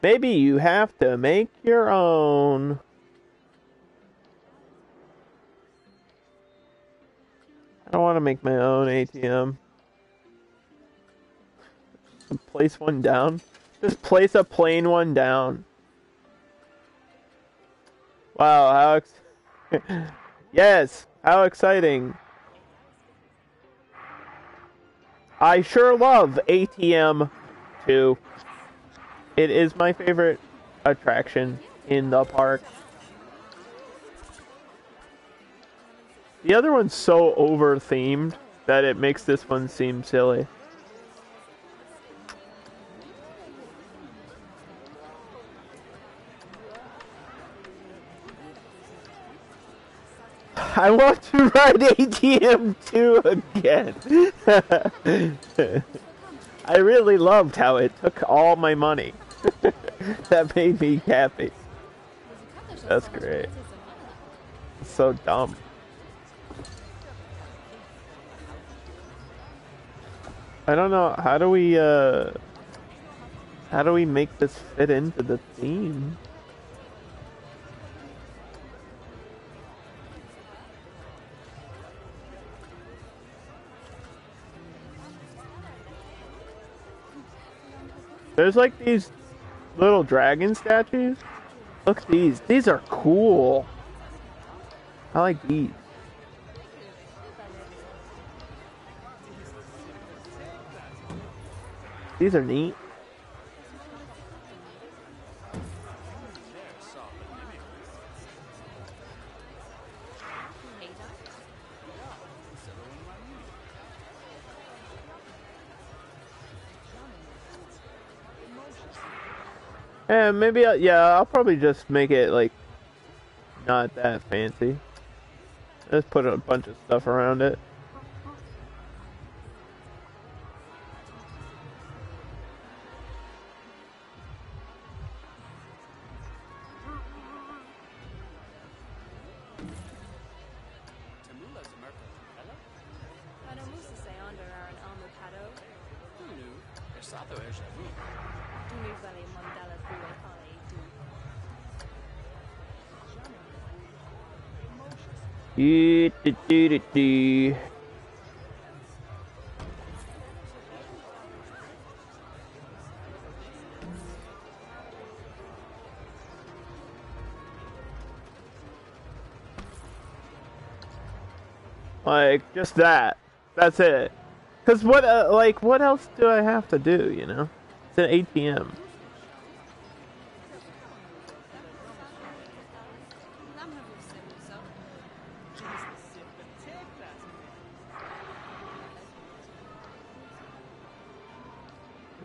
A: Maybe you have to make your own. I don't want to make my own ATM. Place one down. Just place a plain one down. Wow, how yes, how exciting. I sure love ATM 2. It is my favorite attraction in the park. The other one's so over-themed that it makes this one seem silly. I want to ride ATM 2 again. I really loved how it took all my money. That made me happy. That's great. It's so dumb. I don't know, how do we make this fit into the theme? There's like these little dragon statues. Look at these. These are cool. I like these. These are neat. And maybe, I'll probably just make it, like, not that fancy. Just put a bunch of stuff around it. Like, just that. That's it. Cause what, like, what else do I have to do, you know? It's an ATM.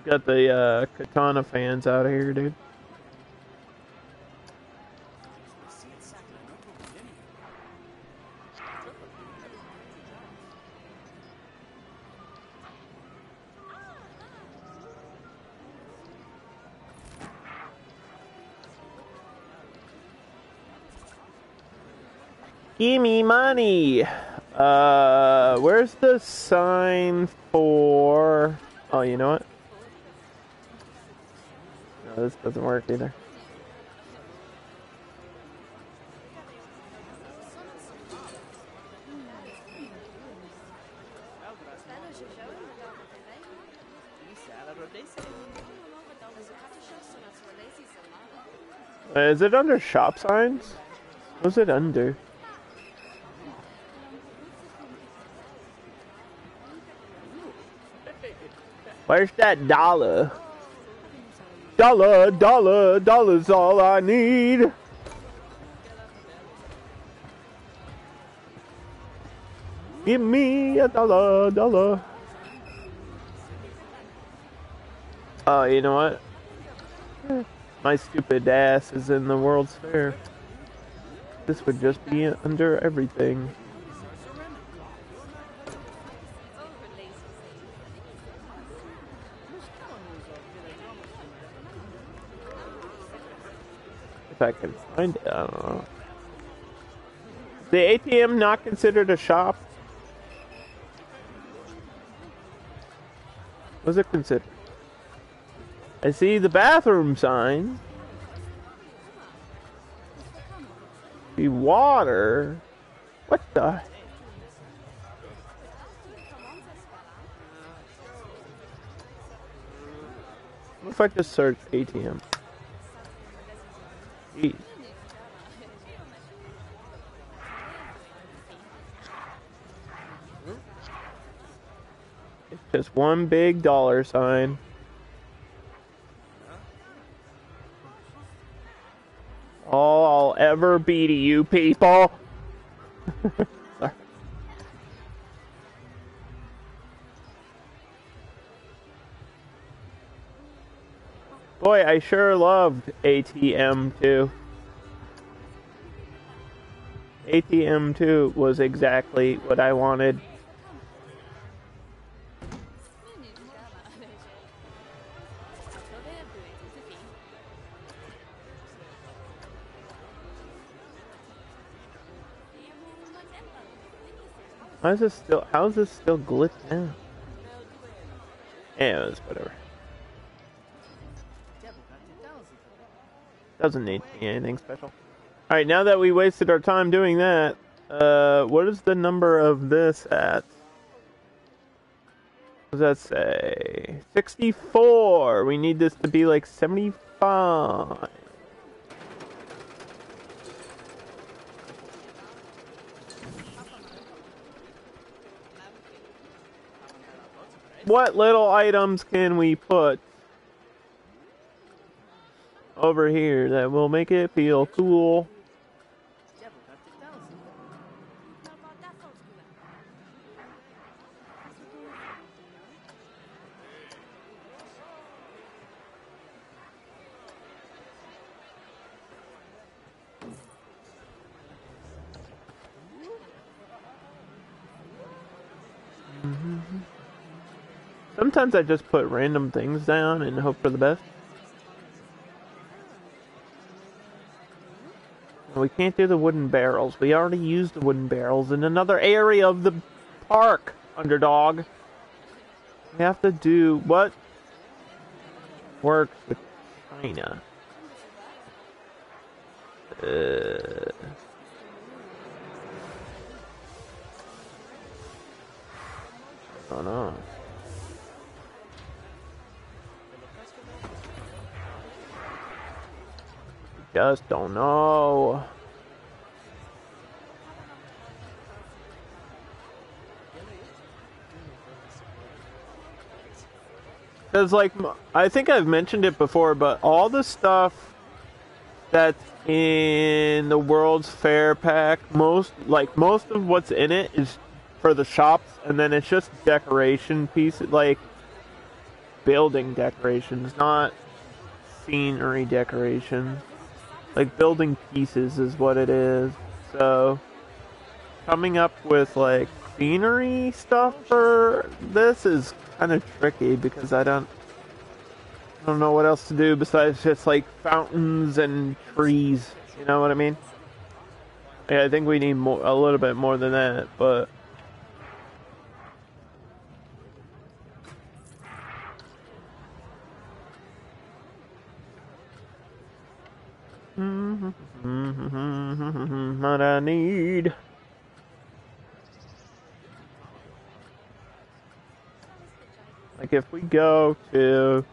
A: Got the Katana fans out here, dude. Gimme money! Where's the sign for... Oh, you know what? No, this doesn't work either. Is it under shop signs? What's it under? Where's that dollar? Dollar, dollar, dollar's all I need. Give me a dollar, dollar. Oh, you know what? My stupid ass is in the World's Fair. This would just be under everything. If I can find it, I don't know. The ATM not considered a shop? Was it considered? I see the bathroom sign. The water. What the? What if I just search ATM? Jeez. It's just one big dollar sign. All I'll ever be to you people. Sorry. Boy, I sure loved ATM 2. ATM 2 was exactly what I wanted. How is this still glitched now? Anyways, whatever. Doesn't need anything special. Alright, now that we wasted our time doing that, what is the number of this at? What does that say? 64! We need this to be like 75. What little items can we put over here that will make it feel cool? Sometimes I just put random things down and hope for the best. We can't do the wooden barrels. We already used the wooden barrels in another area of the park, underdog. We have to do what works with China. I don't know. Just don't know. Because, like, I think I've mentioned it before, but all the stuff that's in the World's Fair pack, most of what's in it is for the shops, and then it's just decoration pieces, like building decorations, not scenery decorations. Like, building pieces is what it is. So, coming up with, like, scenery stuff for this is kind of tricky because I don't know what else to do besides just, like, fountains and trees. You know what I mean? Yeah, I think we need more, a little bit more than that, but... What I need. Like, if we go to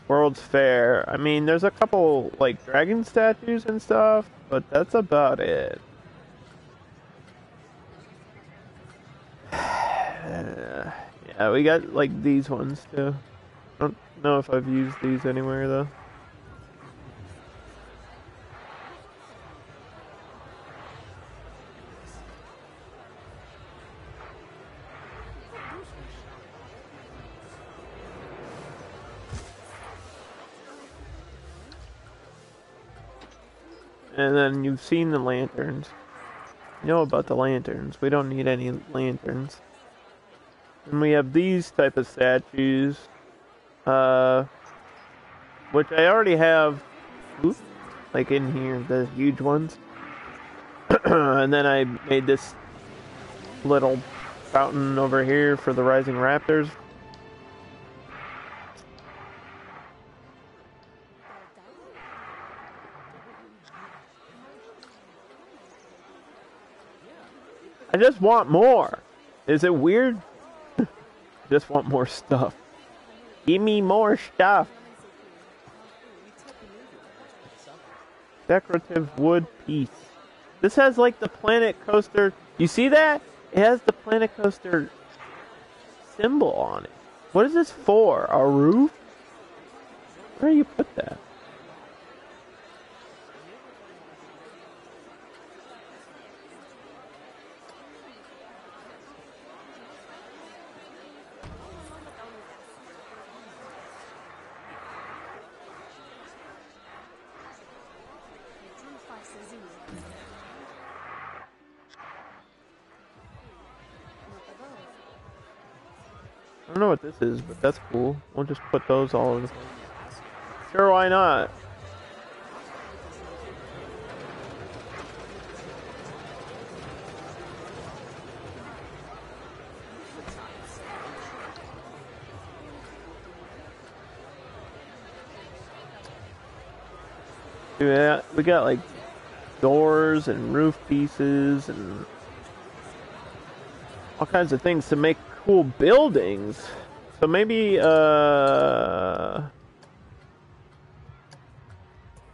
A: World's Fair, I mean, there's a couple, like, dragon statues and stuff, but that's about it. Yeah, we got, like, these ones, too. I don't know if I've used these anywhere, though. And then you've seen the lanterns. You know about the lanterns. We don't need any lanterns. And we have these type of statues. Which I already have. Oops, like in here, the huge ones. And then I made this little fountain over here for the rising raptors. I just want more. Is it weird? Just want more stuff. Give me more stuff. Decorative wood piece. This has like the Planet Coaster. You see that? It has the Planet Coaster symbol on it. What is this for? A roof? Where do you put that? I don't know what this is, but that's cool. We'll just put those all in the place. Sure, why not? Yeah, we got like doors and roof pieces and all kinds of things to make cool buildings. So maybe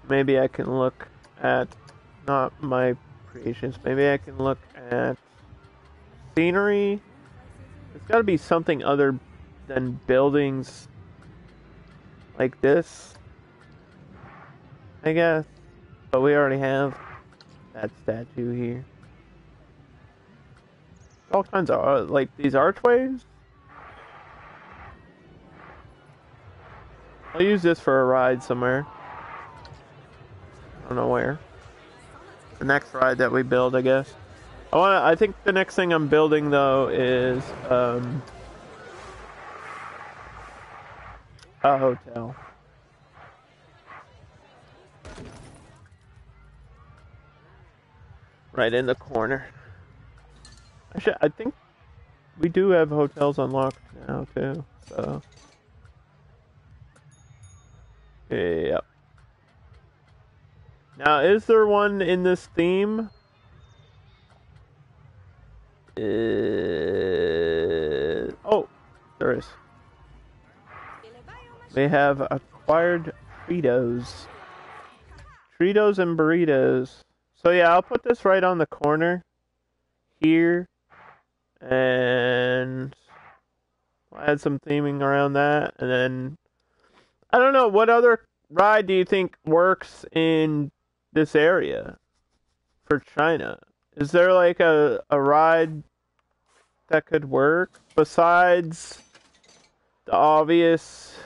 A: maybe I can look at not my creations. Maybe I can look at scenery. There's got to be something other than buildings like this, I guess. But we already have that statue here. All kinds of, like, these archways. I'll use this for a ride somewhere. I don't know where. The next ride that we build, I guess. I think the next thing I'm building, though, is, a hotel. Right in the corner. Actually, I think we do have hotels unlocked now, too, so. Yep. Now, is there one in this theme? Oh, there is. We have acquired Fritos. Fritos and burritos. So yeah, I'll put this right on the corner here. And I'll add some theming around that. And then, I don't know, what other ride do you think works in this area for China? Is there like a ride that could work besides the obvious,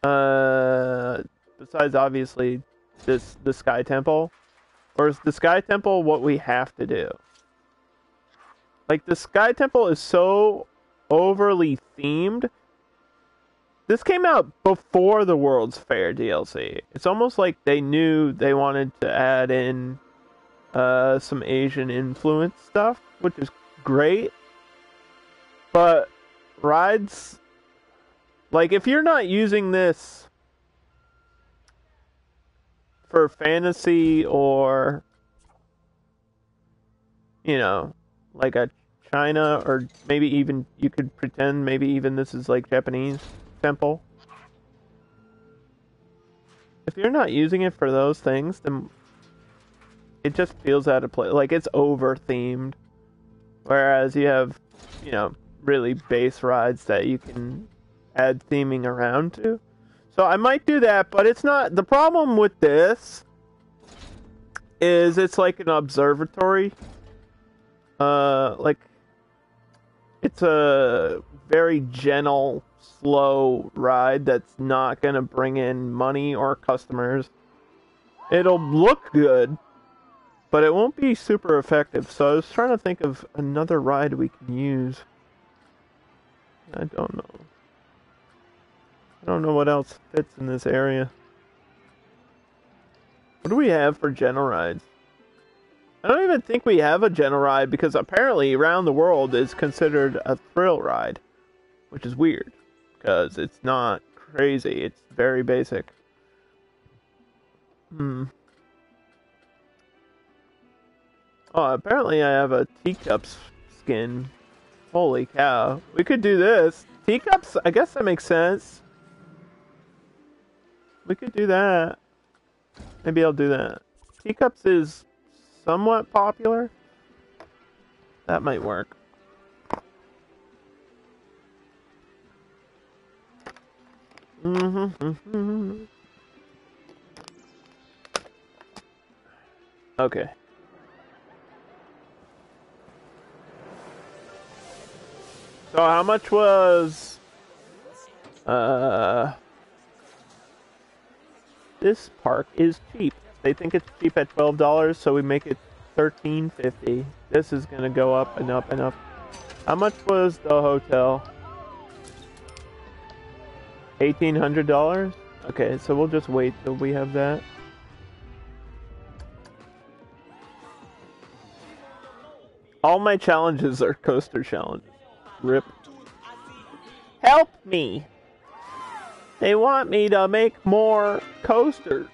A: besides obviously the Sky Temple? Or is the Sky Temple what we have to do? Like, the Sky Temple is so overly themed. This came out before the World's Fair DLC. It's almost like they knew they wanted to add in some Asian influence stuff, which is great. But rides, like if you're not using this for fantasy or, you know, like a China, or maybe even you could pretend maybe even this is like Japanese temple. If you're not using it for those things, then it just feels out of place. Like it's over themed. Whereas you have, you know, really base rides that you can add theming around to. So I might do that, but it's not. The problem with this is it's like an observatory. Like it's a very gentle, slow ride that's not going to bring in money or customers. It'll look good, but it won't be super effective. So I was trying to think of another ride we can use. I don't know. I don't know what else fits in this area. What do we have for gentle rides? I don't even think we have a gentle ride because apparently Around the World is considered a thrill ride, which is weird because it's not crazy. It's very basic. Oh, apparently I have a teacups skin. Holy cow. We could do this. Teacups, I guess that makes sense. We could do that. Maybe I'll do that. Teacups is somewhat popular. That might work. Okay. So how much was this park is cheap. They think it's cheap at $12, so we make it $13.50. This is gonna go up and up and up. How much was the hotel? $1,800? Okay, so we'll just wait till we have that. All my challenges are coaster challenges. Rip. Help me! They want me to make more coasters.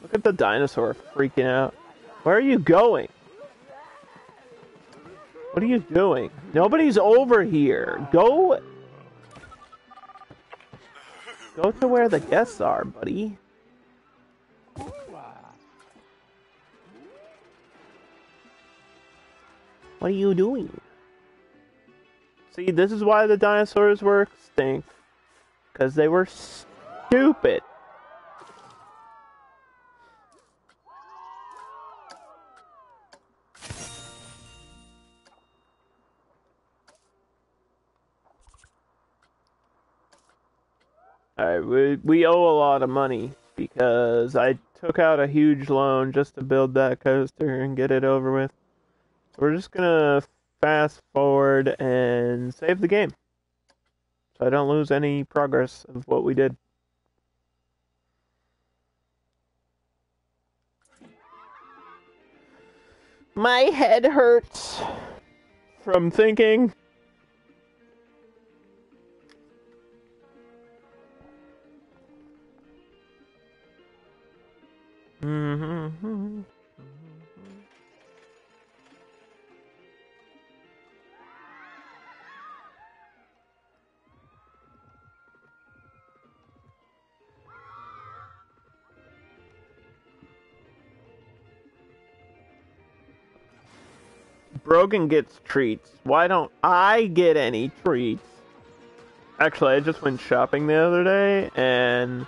A: Look at the dinosaur freaking out. Where are you going? What are you doing? Nobody's over here. Go to where the guests are, buddy. What are you doing? See, this is why the dinosaurs were extinct. Because they were stupid. Alright, we owe a lot of money because I took out a huge loan just to build that coaster and get it over with. We're just gonna fast forward and save the game so I don't lose any progress of what we did. My head hurts from thinking. Brogan gets treats. Why don't I get any treats? Actually, I just went shopping the other day, and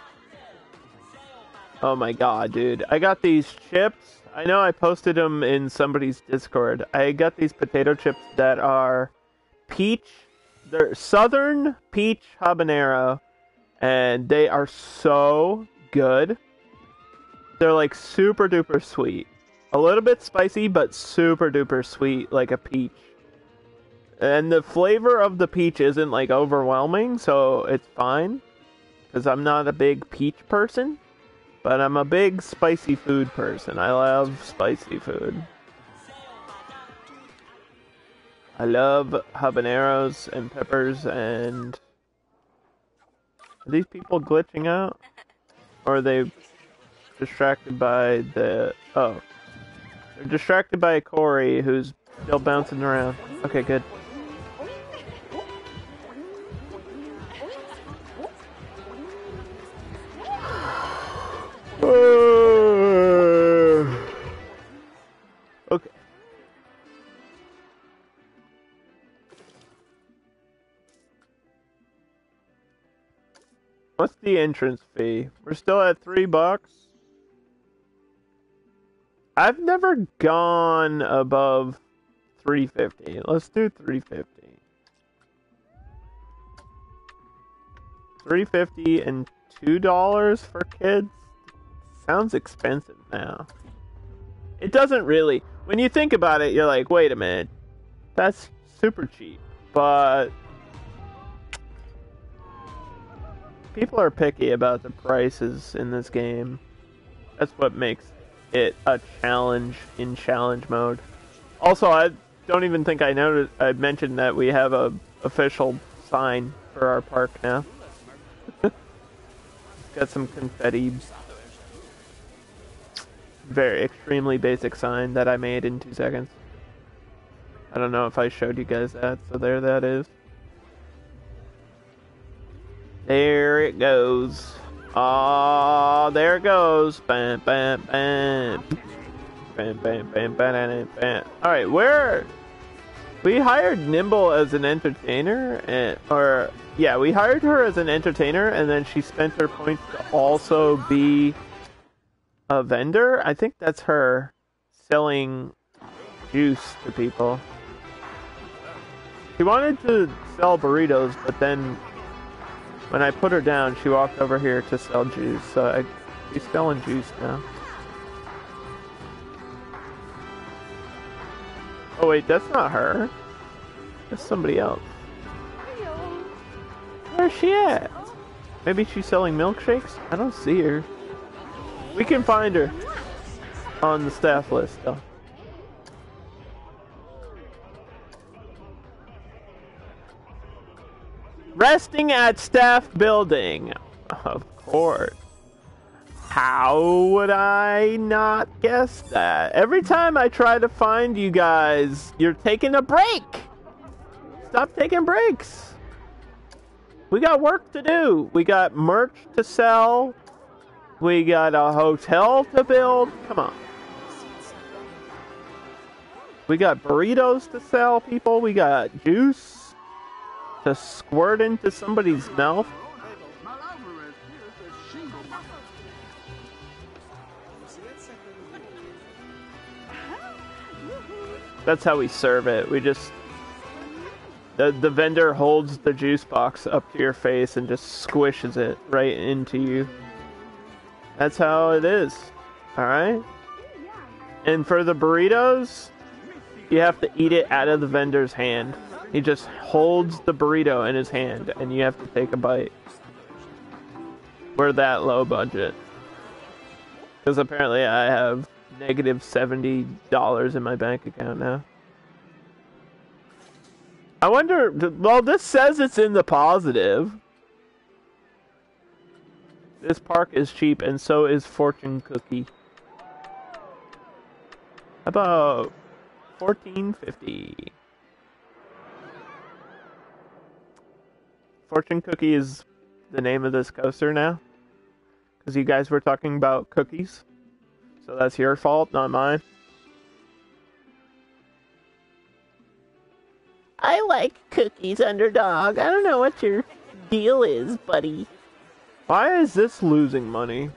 A: oh my god, dude. I got these chips. I know I posted them in somebody's Discord. I got these potato chips that are peach. They're southern peach habanero, and they are so good. They're like super duper sweet. A little bit spicy, but super duper sweet, like a peach. And the flavor of the peach isn't like overwhelming, so it's fine. because I'm not a big peach person, but I'm a big spicy food person. I love spicy food. I love habaneros and peppers and... Are these people glitching out? Or are they distracted by the... Oh. They're distracted by Corey, who's still bouncing around. Okay, good. Okay. What's the entrance fee? We're still at $3. I've never gone above $3.50. Let's do $3.50. $3.50 and $2 for kids? Sounds expensive now. It doesn't really. When you think about it, you're like, wait a minute. That's super cheap. But people are picky about the prices in this game. That's what makes it a challenge in challenge mode. Also, I don't even think I mentioned that we have a official sign for our park now. Got some confetti. Very extremely basic sign that I made in 2 seconds. I don't know if I showed you guys that, so there that is. There it goes. Oh, there it goes. Bam, bam, bam. Bam, bam, bam, bam, bam. Alright, where... We hired Nimble as an entertainer, we hired her as an entertainer, and then she spent her points to also be a vendor. I think that's her selling juice to people. She wanted to sell burritos, but then when I put her down, she walked over here to sell juice. So she's selling juice now. Oh wait, that's not her. That's somebody else. Where's she at? Maybe she's selling milkshakes? I don't see her. We can find her on the staff list though. Resting at staff building. Of course. How would I not guess that? Every time I try to find you guys, you're taking a break. Stop taking breaks. We got work to do. We got merch to sell. We got a hotel to build. Come on. We got burritos to sell, people. We got juice to squirt into somebody's mouth. That's how we serve it. We just... The vendor holds the juice box up to your face and just squishes it right into you. That's how it is. Alright? And for the burritos, you have to eat it out of the vendor's hand. He just holds the burrito in his hand and you have to take a bite. We're that low budget. Because apparently I have negative $70 in my bank account now. I wonder, well, this says it's in the positive. This park is cheap and so is Fortune Cookie. About $14.50. Fortune Cookie is the name of this coaster now. Because you guys were talking about cookies. So that's your fault, not mine. I like cookies, Underdog. I don't know what your deal is, buddy. Why is this losing money?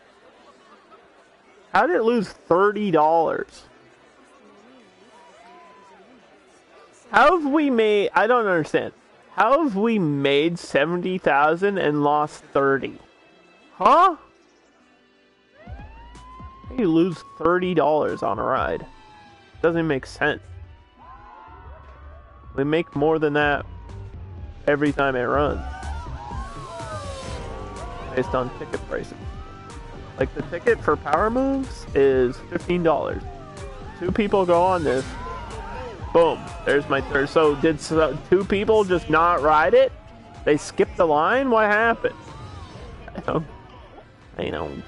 A: How did it lose $30? How have we made... I don't understand. How have we made $70,000 and lost $30? Huh? How do you lose $30 on a ride? Doesn't make sense. We make more than that every time it runs. based on ticket prices. Like the ticket for power moves is $15. 2 people go on this. Boom. There's my third. So did 2 people just not ride it? They skipped the line? What happened? I don't get it.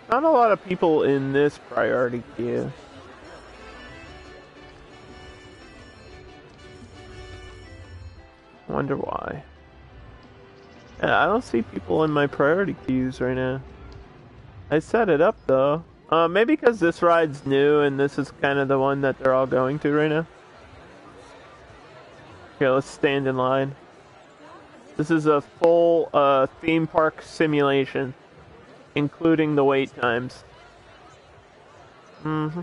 A: Not a lot of people in this priority queue. Wonder why. Yeah, I don't see people in my priority queues right now. I set it up though. Maybe because this ride's new and this is kind of the one that they're all going to right now. Okay, let's stand in line. This is a full theme park simulation, including the wait times. Mm-hmm.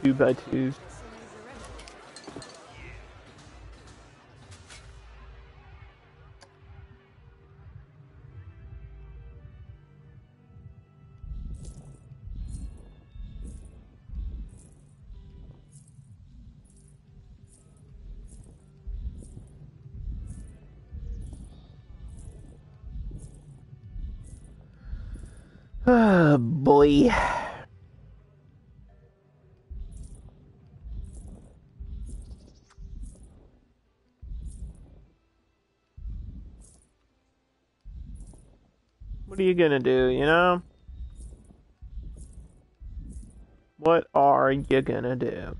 A: 2x2s. Ah, boy. What are you gonna do, you know? What are you gonna do?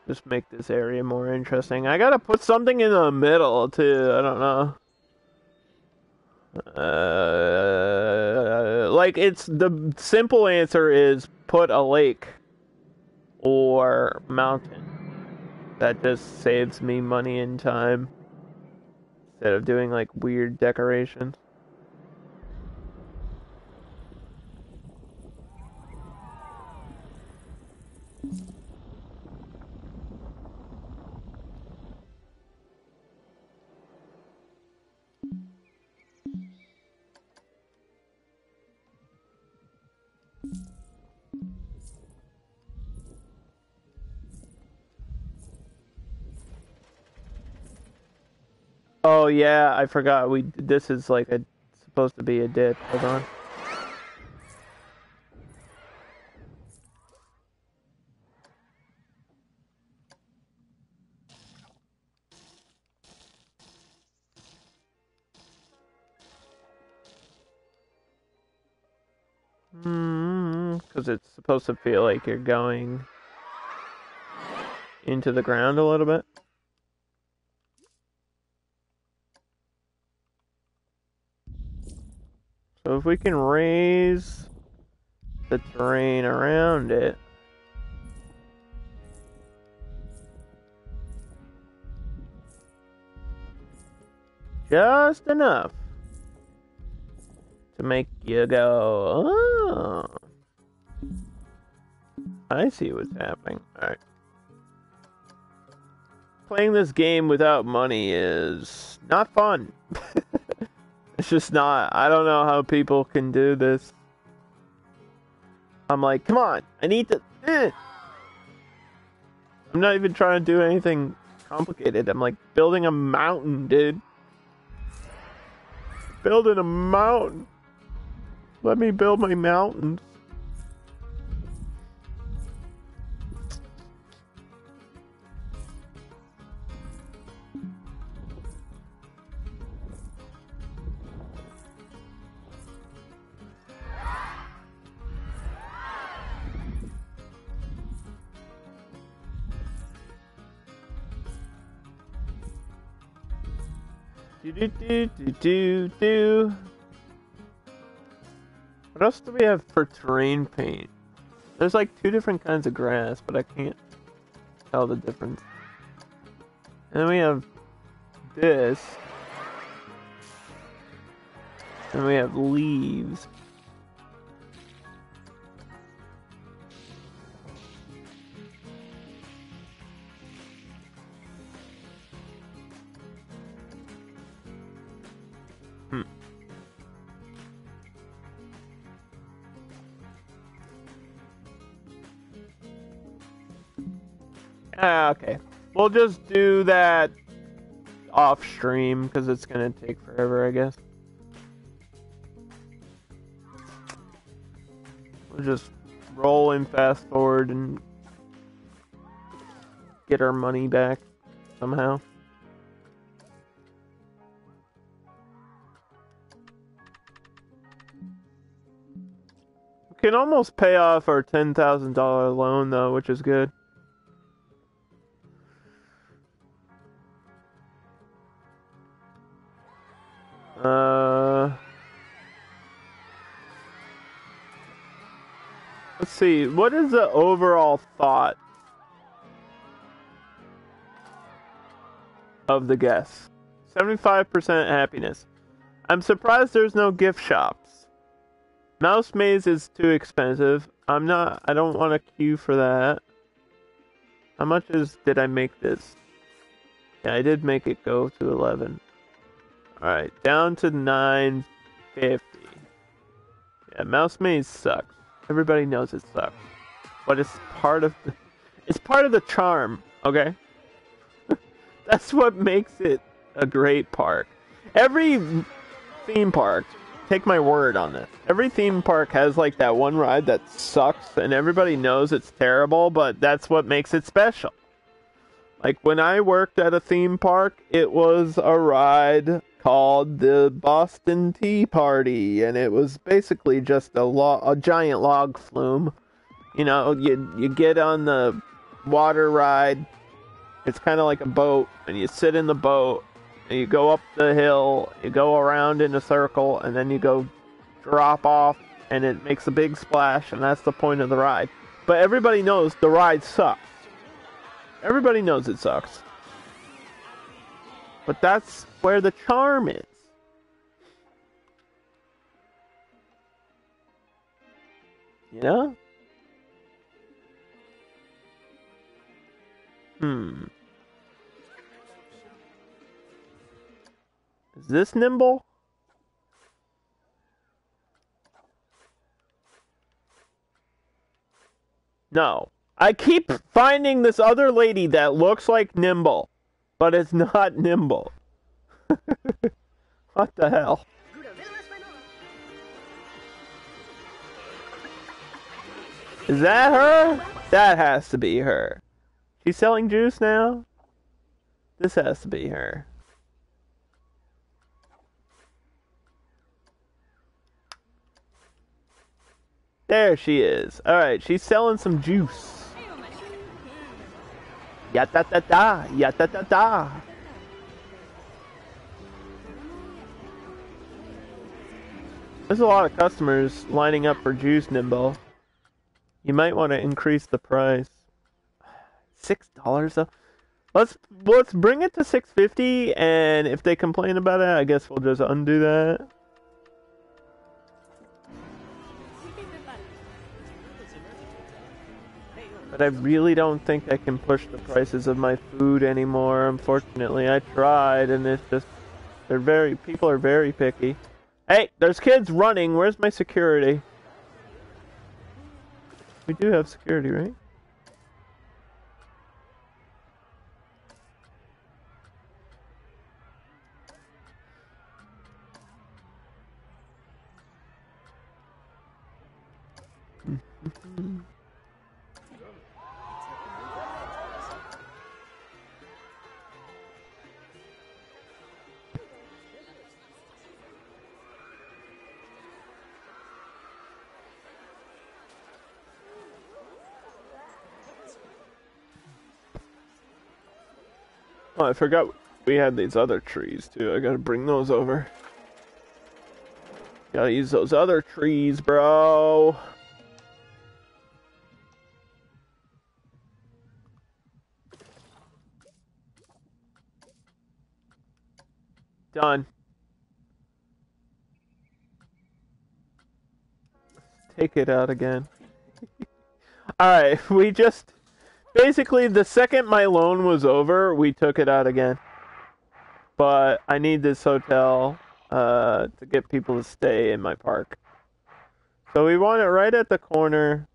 A: Just make this area more interesting. I gotta put something in the middle too. I don't know. Like it's the simple answer is put a lake or mountain. That just saves me money and time instead of doing like weird decorations. Oh yeah, I forgot. This is like supposed to be a dip. Hold on. Because it's supposed to feel like you're going into the ground a little bit. So if we can raise the terrain around it. Just enough to make you go, oh. I see what's happening. Alright. Playing this game without money is not fun. It's just not. I don't know how people can do this. I'm like, come on, I need to. I'm not even trying to do anything complicated. I'm like building a mountain, dude. Building a mountain. Let me build my mountains. Do. What else do we have for terrain paint? There's like 2 different kinds of grass, but I can't tell the difference. And then we have this. And we have leaves. Okay. We'll just do that off stream because it's gonna take forever, I guess. We'll just roll and fast forward and get our money back somehow. We can almost pay off our $10,000 loan though, which is good. Let's see, what is the overall thought of the guests? 75% happiness. I'm surprised there's no gift shops. Mouse Maze is too expensive. I don't want to queue for that. How much did I make this? Yeah, I did make it go to 11. Alright, down to 950. Yeah, Mouse Maze sucks. Everybody knows it sucks. But it's part of the charm, okay? That's what makes it a great park. Every theme park, take my word on this. Every theme park has like that one ride that sucks and everybody knows it's terrible, but that's what makes it special. Like when I worked at a theme park, it was a ride called the Boston Tea Party, and it was basically just a giant log flume. You know, you get on the water ride. It's kind of like a boat, and you sit in the boat, and you go up the hill, you go around in a circle, and then you go drop off, and it makes a big splash, and that's the point of the ride. But everybody knows the ride sucks. Everybody knows it sucks. But that's where the charm is. You know? Is this nimble? No. I keep finding this other lady that looks like Nimble, but it's not Nimble. What the hell? Is that her? That has to be her. She's selling juice now? This has to be her. There she is. Alright, she's selling some juice. Ya-da-da-da, ya-da-da-da. There's a lot of customers lining up for juice, Nimble. You might want to increase the price. $6 though. Let's bring it to $6.50, and if they complain about it, I guess we'll just undo that. But I really don't think I can push the prices of my food anymore. Unfortunately, I tried, and it's just people are very picky. Hey, there's kids running. Where's my security? We do have security, right? Oh, I forgot we had these other trees too. I gotta bring those over. Gotta use those other trees, bro. Done. take it out again. Alright, we just... Basically, the second my loan was over, we took it out again. But I need this hotel to get people to stay in my park. So we want it right at the corner.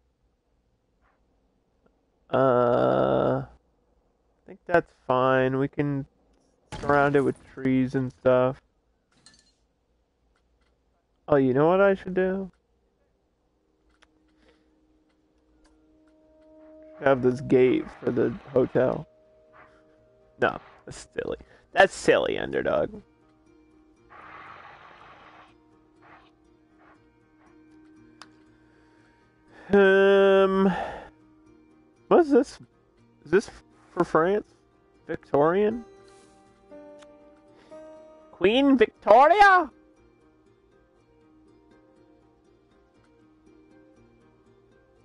A: I think that's fine. We can surround it with trees and stuff. Oh, you know what I should do? Have this gate for the hotel. No, that's silly. That's silly, underdog. What's this? Is this for France? Victorian? Queen Victoria?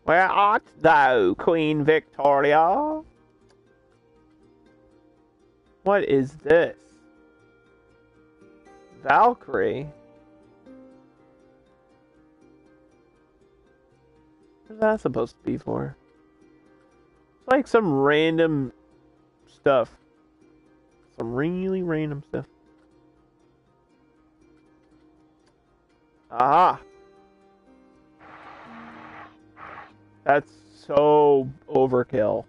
A: Where art thou, Queen Victoria? What is this? Valkyrie? What's that supposed to be for? It's like some random stuff. Some really random stuff. Ah! That's so overkill.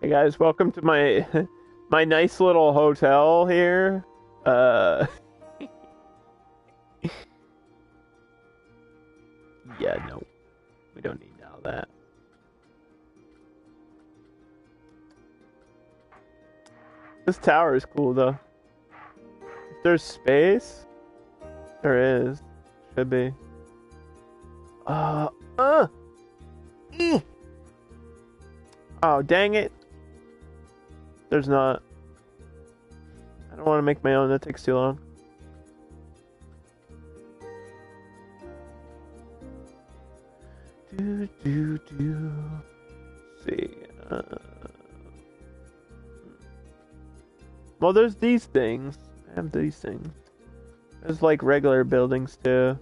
A: Hey guys, welcome to my my nice little hotel here. Yeah, no. We don't need all that. This tower is cool though. If there's space, there is. Should be. Oh, dang it. There's not. I don't want to make my own. That takes too long. See. Well, there's these things. I have these things. There's like regular buildings too.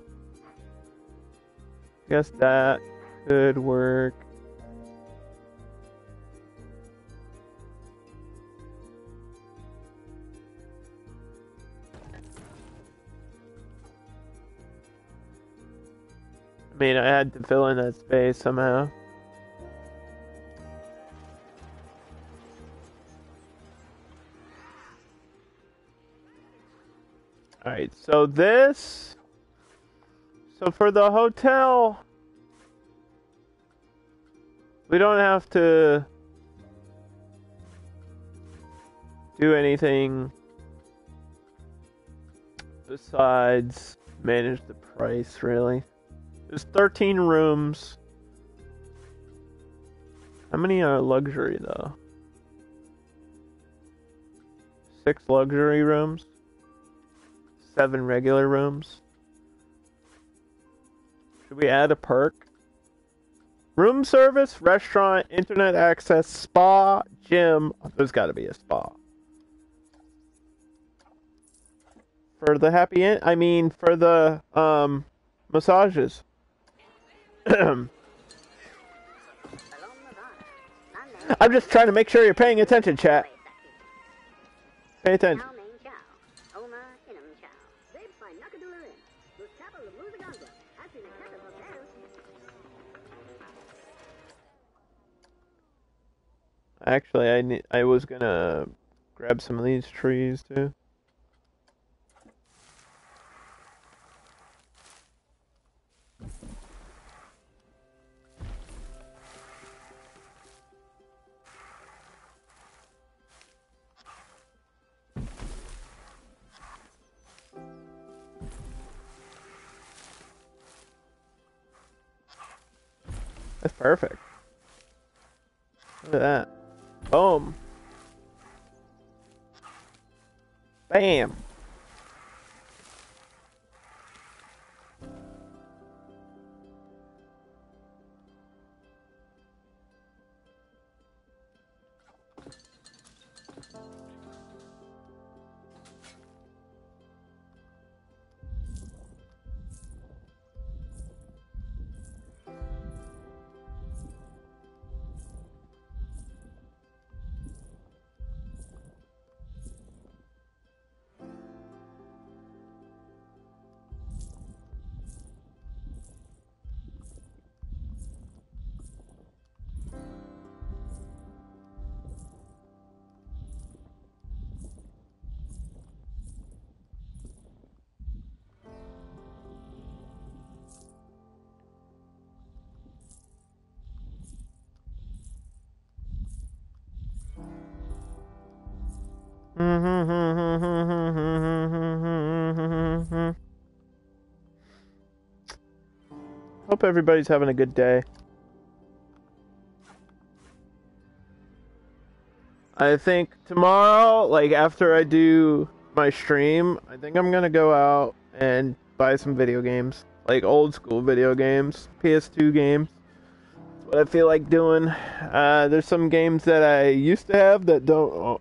A: Guess that could work. I mean, I had to fill in that space somehow. Alright, so this... So for the hotel... We don't have to... do anything... besides manage the price, really. There's 13 rooms. How many are luxury, though? 6 luxury rooms? 7 regular rooms? Should we add a perk? Room service, restaurant, internet access, spa, gym. Oh, there's gotta be a spa. For the happy end? I mean, for the, massages. I'm just trying to make sure you're paying attention, chat. Pay attention. Actually, I was gonna grab some of these trees too. That's perfect. Look at that. Boom. Bam. Hope everybody's having a good day. I think tomorrow, like after I do my stream, I think I'm gonna go out and buy some video games. Like old school video games, PS2 games. What I feel like doing. There's some games that I used to have that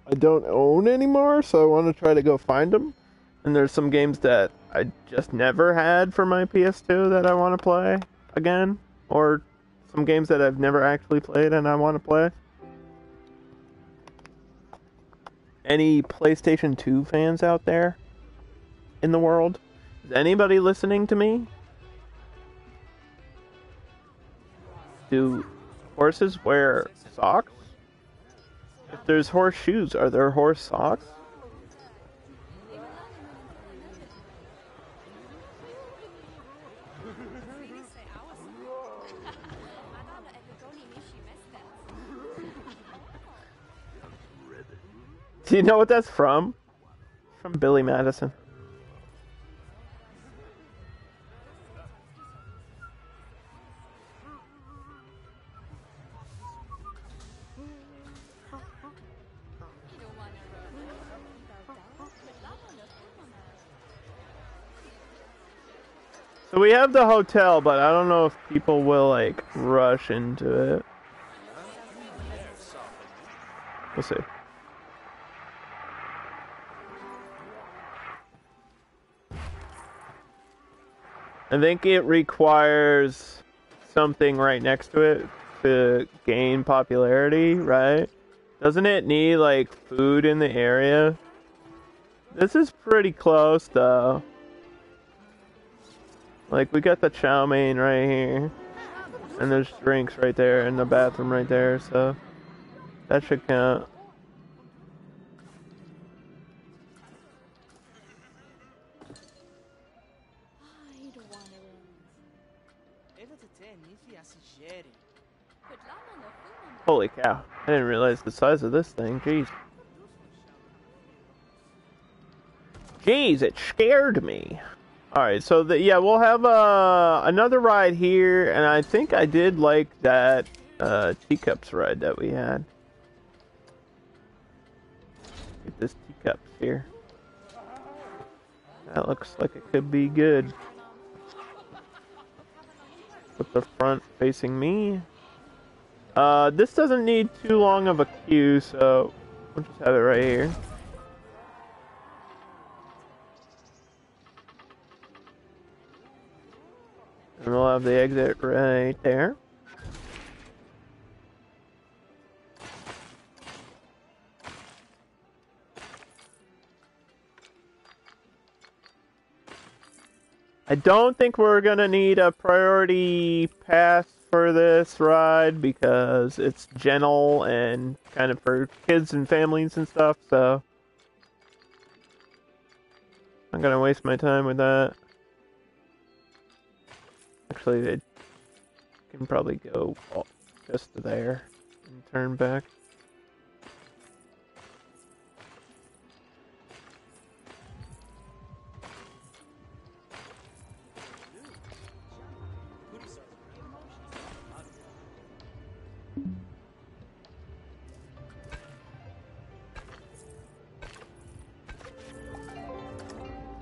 A: I don't own anymore, so I want to try to go find them. And there's some games that I just never had for my PS2 that I want to play again, or some games that I've never actually played and I want to play. Any PlayStation 2 fans out there in the world? Is anybody listening to me? Do horses wear socks? If there's horseshoes, are there horse socks? Do you know what that's from? From Billy Madison. So we have the hotel, but I don't know if people will, like, rush into it. We'll see. I think it requires something right next to it to gain popularity, right? Doesn't it need, like, food in the area? This is pretty close, though. Like, we got the chow mein right here. And there's drinks right there and the bathroom right there, so that should count. Holy cow. I didn't realize the size of this thing. Jeez. Jeez, it scared me. Alright, so yeah, we'll have another ride here, and I think I did like that teacups ride that we had. Get this teacups here. That looks like it could be good. With the front facing me. This doesn't need too long of a queue, so we'll just have it right here. And we'll have the exit right there. I don't think we're gonna need a priority pass for this ride because it's gentle and kind of for kids and families and stuff, so I'm gonna waste my time with that. Actually, they can probably go just there and turn back.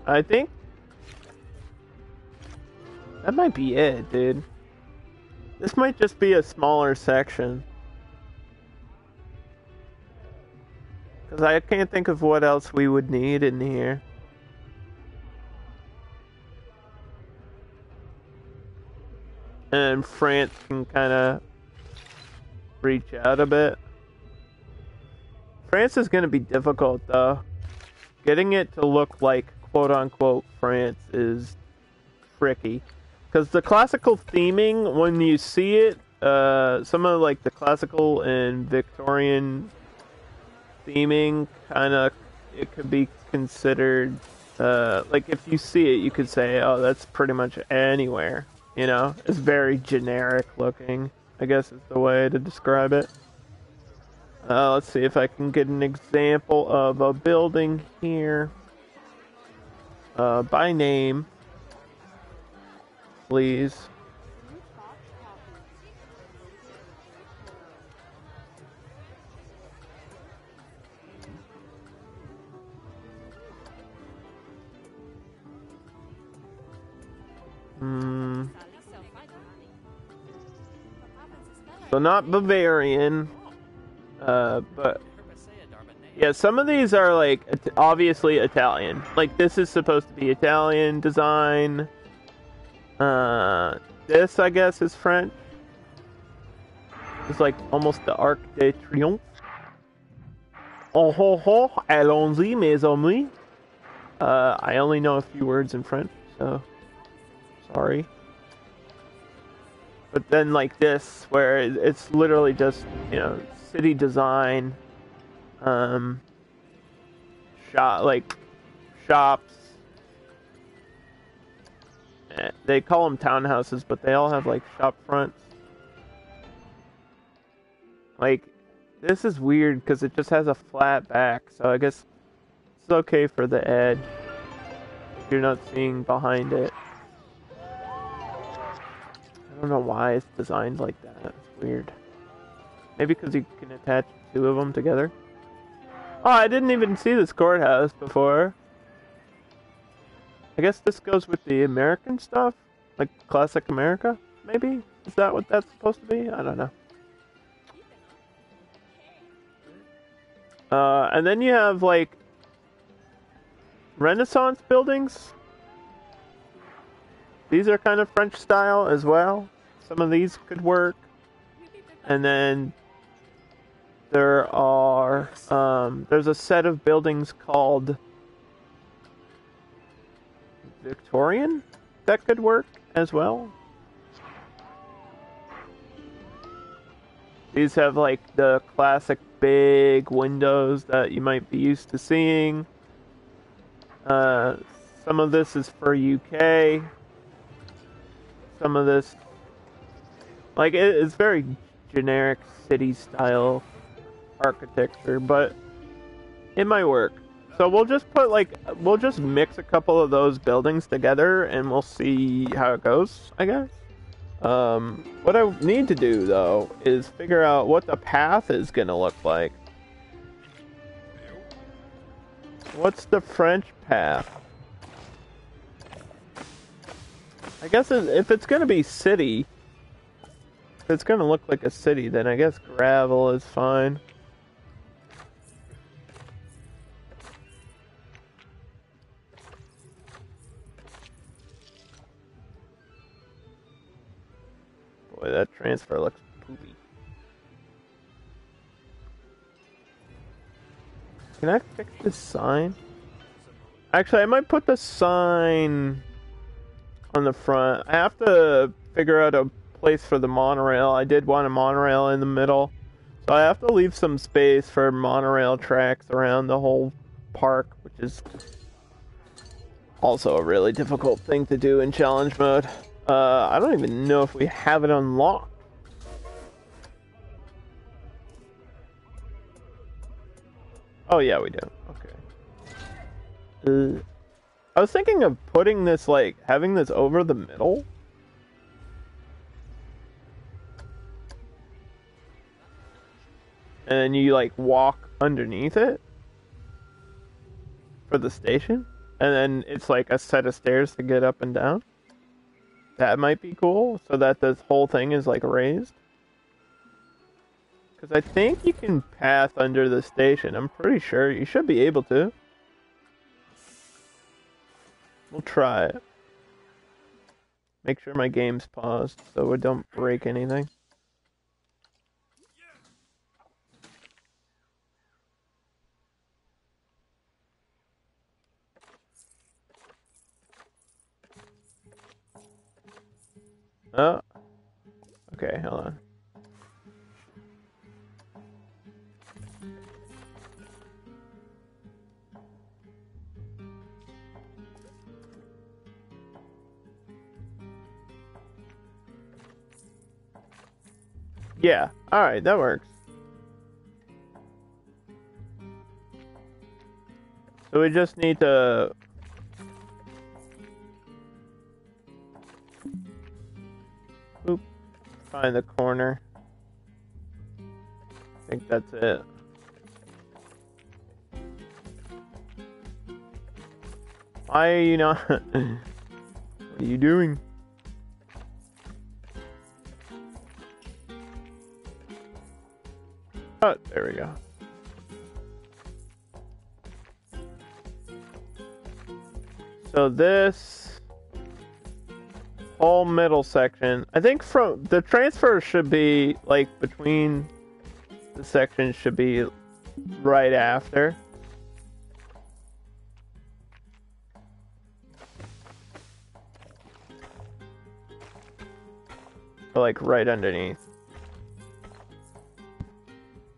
A: I think that might be it, dude. This might just be a smaller section. Because I can't think of what else we would need in here. And France can kind of reach out a bit. France is going to be difficult, though. Getting it to look like quote-unquote France is tricky. Because the classical theming, when you see it, some of like the classical and Victorian theming, kind of, it could be considered, like if you see it, you could say, oh, that's pretty much anywhere, you know? It's very generic looking, I guess is the way to describe it. Let's see if I can get an example of a building here. By name, please. So not Bavarian, but yeah, some of these are like obviously Italian. Like this is supposed to be Italian design. This I guess is French. It's like almost the Arc de Triomphe. Oh ho ho, allons-y mes amis. I only know a few words in French, so sorry. But then like this, where it's literally just, you know, city design, shops. They call them townhouses, but they all have like shop fronts. Like, this is weird because it just has a flat back, so I guess it's okay for the edge if you're not seeing behind it. I don't know why it's designed like that. It's weird. Maybe because you can attach two of them together. Oh, I didn't even see this courthouse before. I guess this goes with the American stuff? Like classic America, maybe? Is that what that's supposed to be? I don't know. And then you have, like, Renaissance buildings. These are kind of French style as well. Some of these could work. And then there are, there's a set of buildings called Victorian that could work as well. These have like the classic big windows that you might be used to seeing. Some of this is for UK. Some of this, like, it's very generic city style architecture, but it might work. So we'll just we'll just mix a couple of those buildings together and we'll see how it goes, I guess. What I need to do though is figure out what the path is gonna look like. What's the French path? I guess if it's gonna be city, if it's gonna look like a city, then I guess gravel is fine. Boy, that transfer looks poopy. Can I fix this sign? Actually, I might put the sign on the front. I have to figure out a place for the monorail. I did want a monorail in the middle. So I have to leave some space for monorail tracks around the whole park, which is also a really difficult thing to do in challenge mode. I don't even know if we have it unlocked. Oh yeah, we do. Okay. I was thinking of putting this, like, having this over the middle. And then you, like, walk underneath it for the station. And then it's like a set of stairs to get up and down. That might be cool, so that this whole thing is, like, raised. Because I think you can path under the station. I'm pretty sure you should be able to. We'll try it. Make sure my game's paused so we don't break anything. Oh. Okay, hold on. Yeah, alright, that works. So we just need to... Oop. Find the corner. I think that's it. Why are you not... What are you doing? Oh, there we go. So this whole middle section, I think from the transfer should be like between the sections should be right after. Or like right underneath.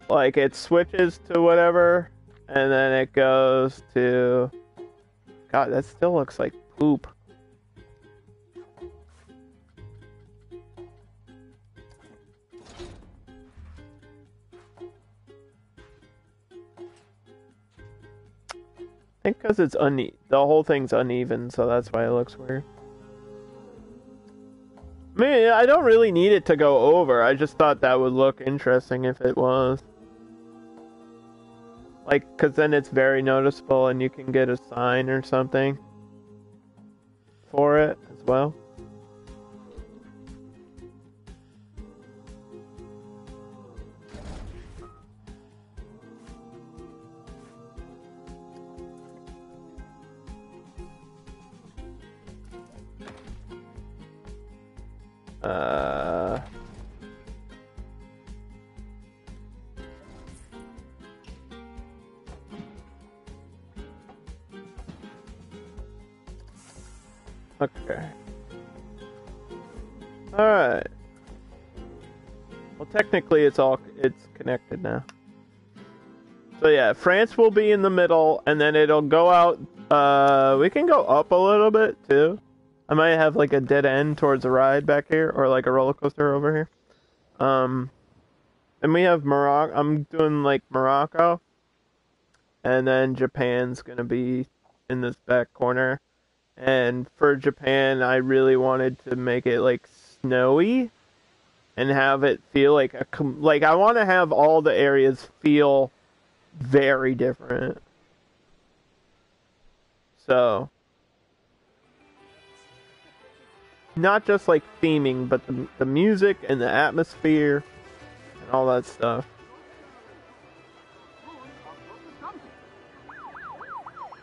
A: Like it switches to whatever and then it goes to... God, that still looks like poop. I think because it's the whole thing's uneven, so that's why it looks weird. I mean, I don't really need it to go over. I just thought that would look interesting if it was. Like, because then it's very noticeable and you can get a sign or something for it as well. Okay. Alright. Well, technically it's connected now. So yeah, France will be in the middle, and then it'll go out, we can go up a little bit, too. I might have, like, a dead end towards a ride back here, or, like, a roller coaster over here. And we have Morocco, I'm doing, like, Morocco. And then Japan's gonna be in this back corner. And for Japan, I really wanted to make it, like, snowy. And have it feel like I want to have all the areas feel very different. So, not just like theming, but the music and the atmosphere and all that stuff.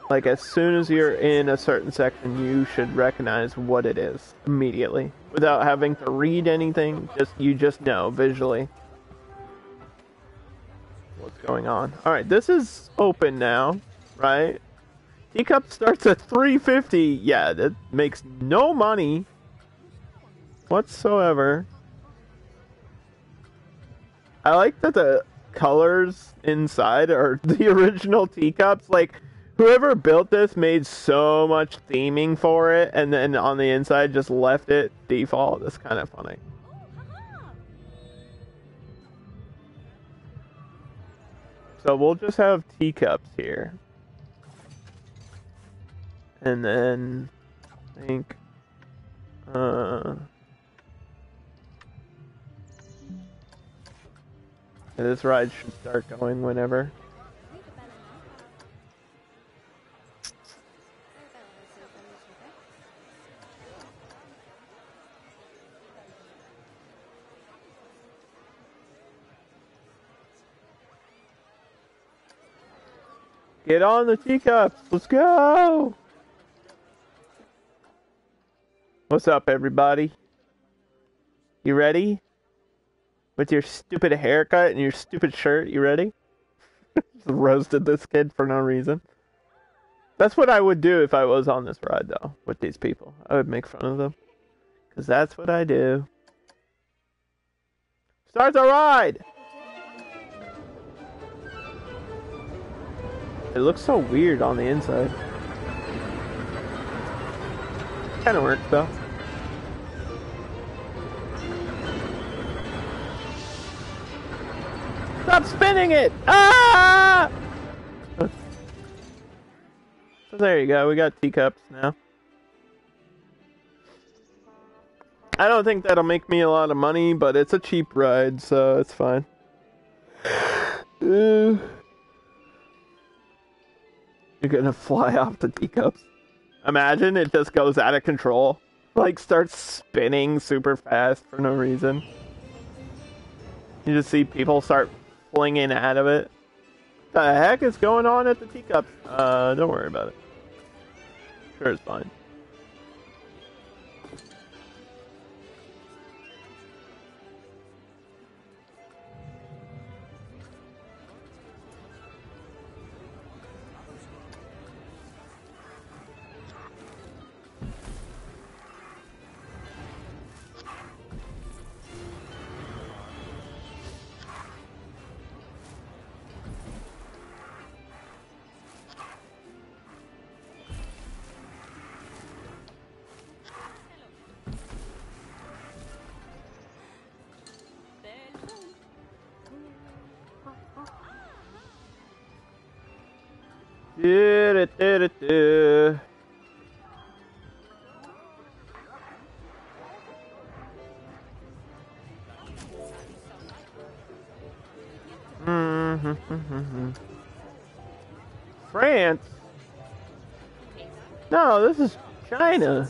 A: Like, as soon as you're in a certain section, you should recognize what it is immediately without having to read anything. You just know visually what's going on. All right, this is open now, right? Teacup starts at $3.50. Yeah, that makes no money whatsoever. I like that the colors inside are the original teacups. Like, whoever built this made so much theming for it, and then on the inside just left it default. That's kind of funny. So we'll just have teacups here. And then, I think, this ride should start going whenever. Get on the teacups! Let's go! What's up, everybody? You ready? With your stupid haircut and your stupid shirt, you ready? Just roasted this kid for no reason. That's what I would do if I was on this ride, though, with these people. I would make fun of them. Because that's what I do. Start the ride! It looks so weird on the inside. Kinda works, though. Stop spinning it! Ah! So there you go, we got teacups now. I don't think that'll make me a lot of money, but it's a cheap ride, so it's fine. You're gonna fly off the teacups. Imagine it just goes out of control. Like, starts spinning super fast for no reason. You just see people start flinging out of it. What the heck is going on at the teacups? Don't worry about it. Sure, it's fine. Do-do-do-do-do. France? No, this is China.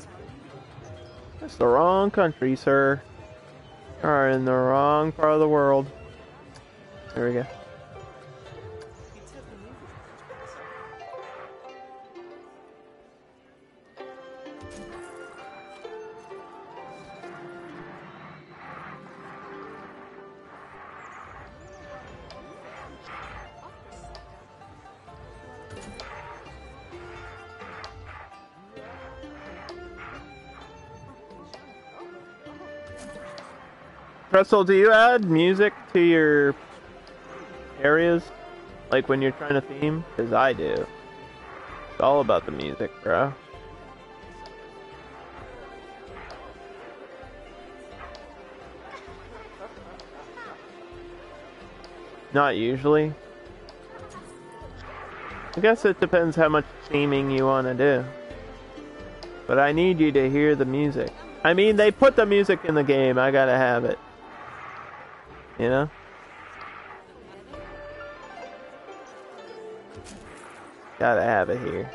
A: That's the wrong country, sir. You are in the wrong part of the world. There we go. Russell, do you add music to your areas? Like when you're trying to theme? Because I do. It's all about the music, bro. Not usually. I guess it depends how much theming you want to do. But I need you to hear the music. I mean, they put the music in the game. I gotta have it. You know? Gotta have it here.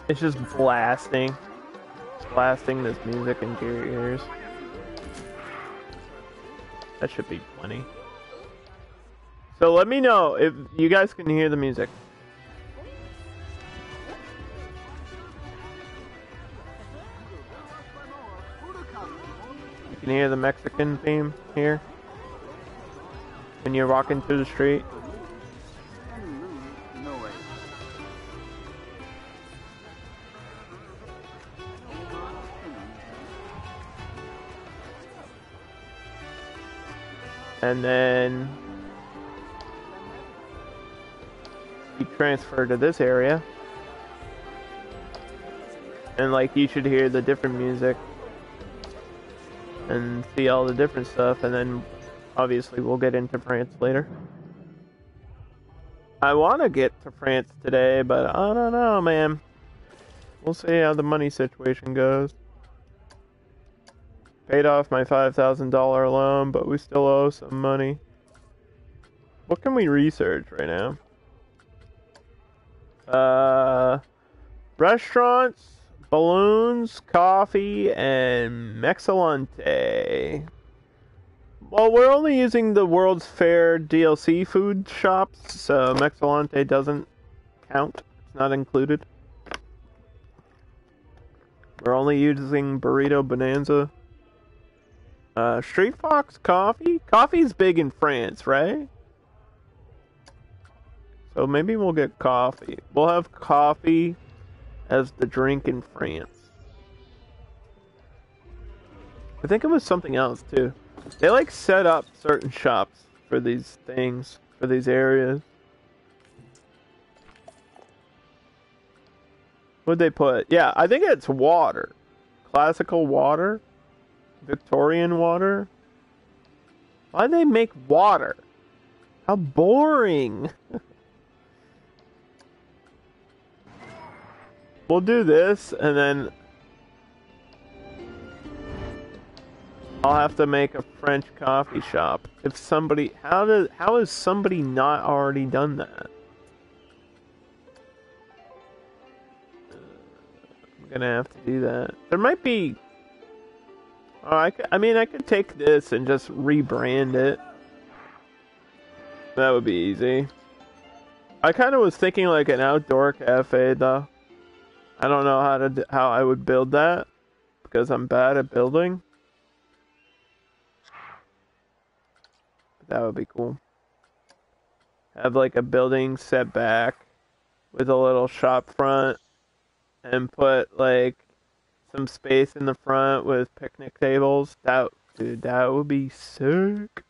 A: It's just blasting this music into your ears. That should be plenty. So let me know if you guys can hear the music. You can hear the Mexican theme here when you're walking through the street. And then you transfer to this area. And like you should hear the different music and see all the different stuff, and then obviously we'll get into France later. I want to get to France today, but I don't know, man. We'll see how the money situation goes. Paid off my $5,000 loan, but we still owe some money. What can we research right now? Restaurants, balloons, coffee, and Mexilante. Well, we're only using the World's Fair DLC food shops, so Mexilante doesn't count. It's not included. We're only using Burrito Bonanza. Street Fox coffee? Coffee's big in France, right? So maybe we'll get coffee. We'll have coffee as the drink in France. I think it was something else, too. They like set up certain shops for these things, for these areas. What'd they put? Yeah, I think it's water. Classical water? Victorian water? Why'd they make water? How boring! We'll do this, and then I'll have to make a French coffee shop. If somebody... How has somebody not already done that? I'm gonna have to do that. There might be... Oh, I mean, I could take this and just rebrand it. That would be easy. I kind of was thinking like an outdoor cafe, though. I don't know how I would build that, because I'm bad at building. But that would be cool. Have like a building set back with a little shop front, and put like some space in the front with picnic tables. Dude, that would be sick.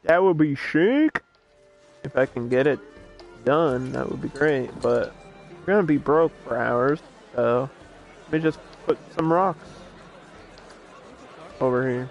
A: That would be chic. If I can get it done, that would be great. But we're gonna be broke for hours, so let me just put some rocks over here.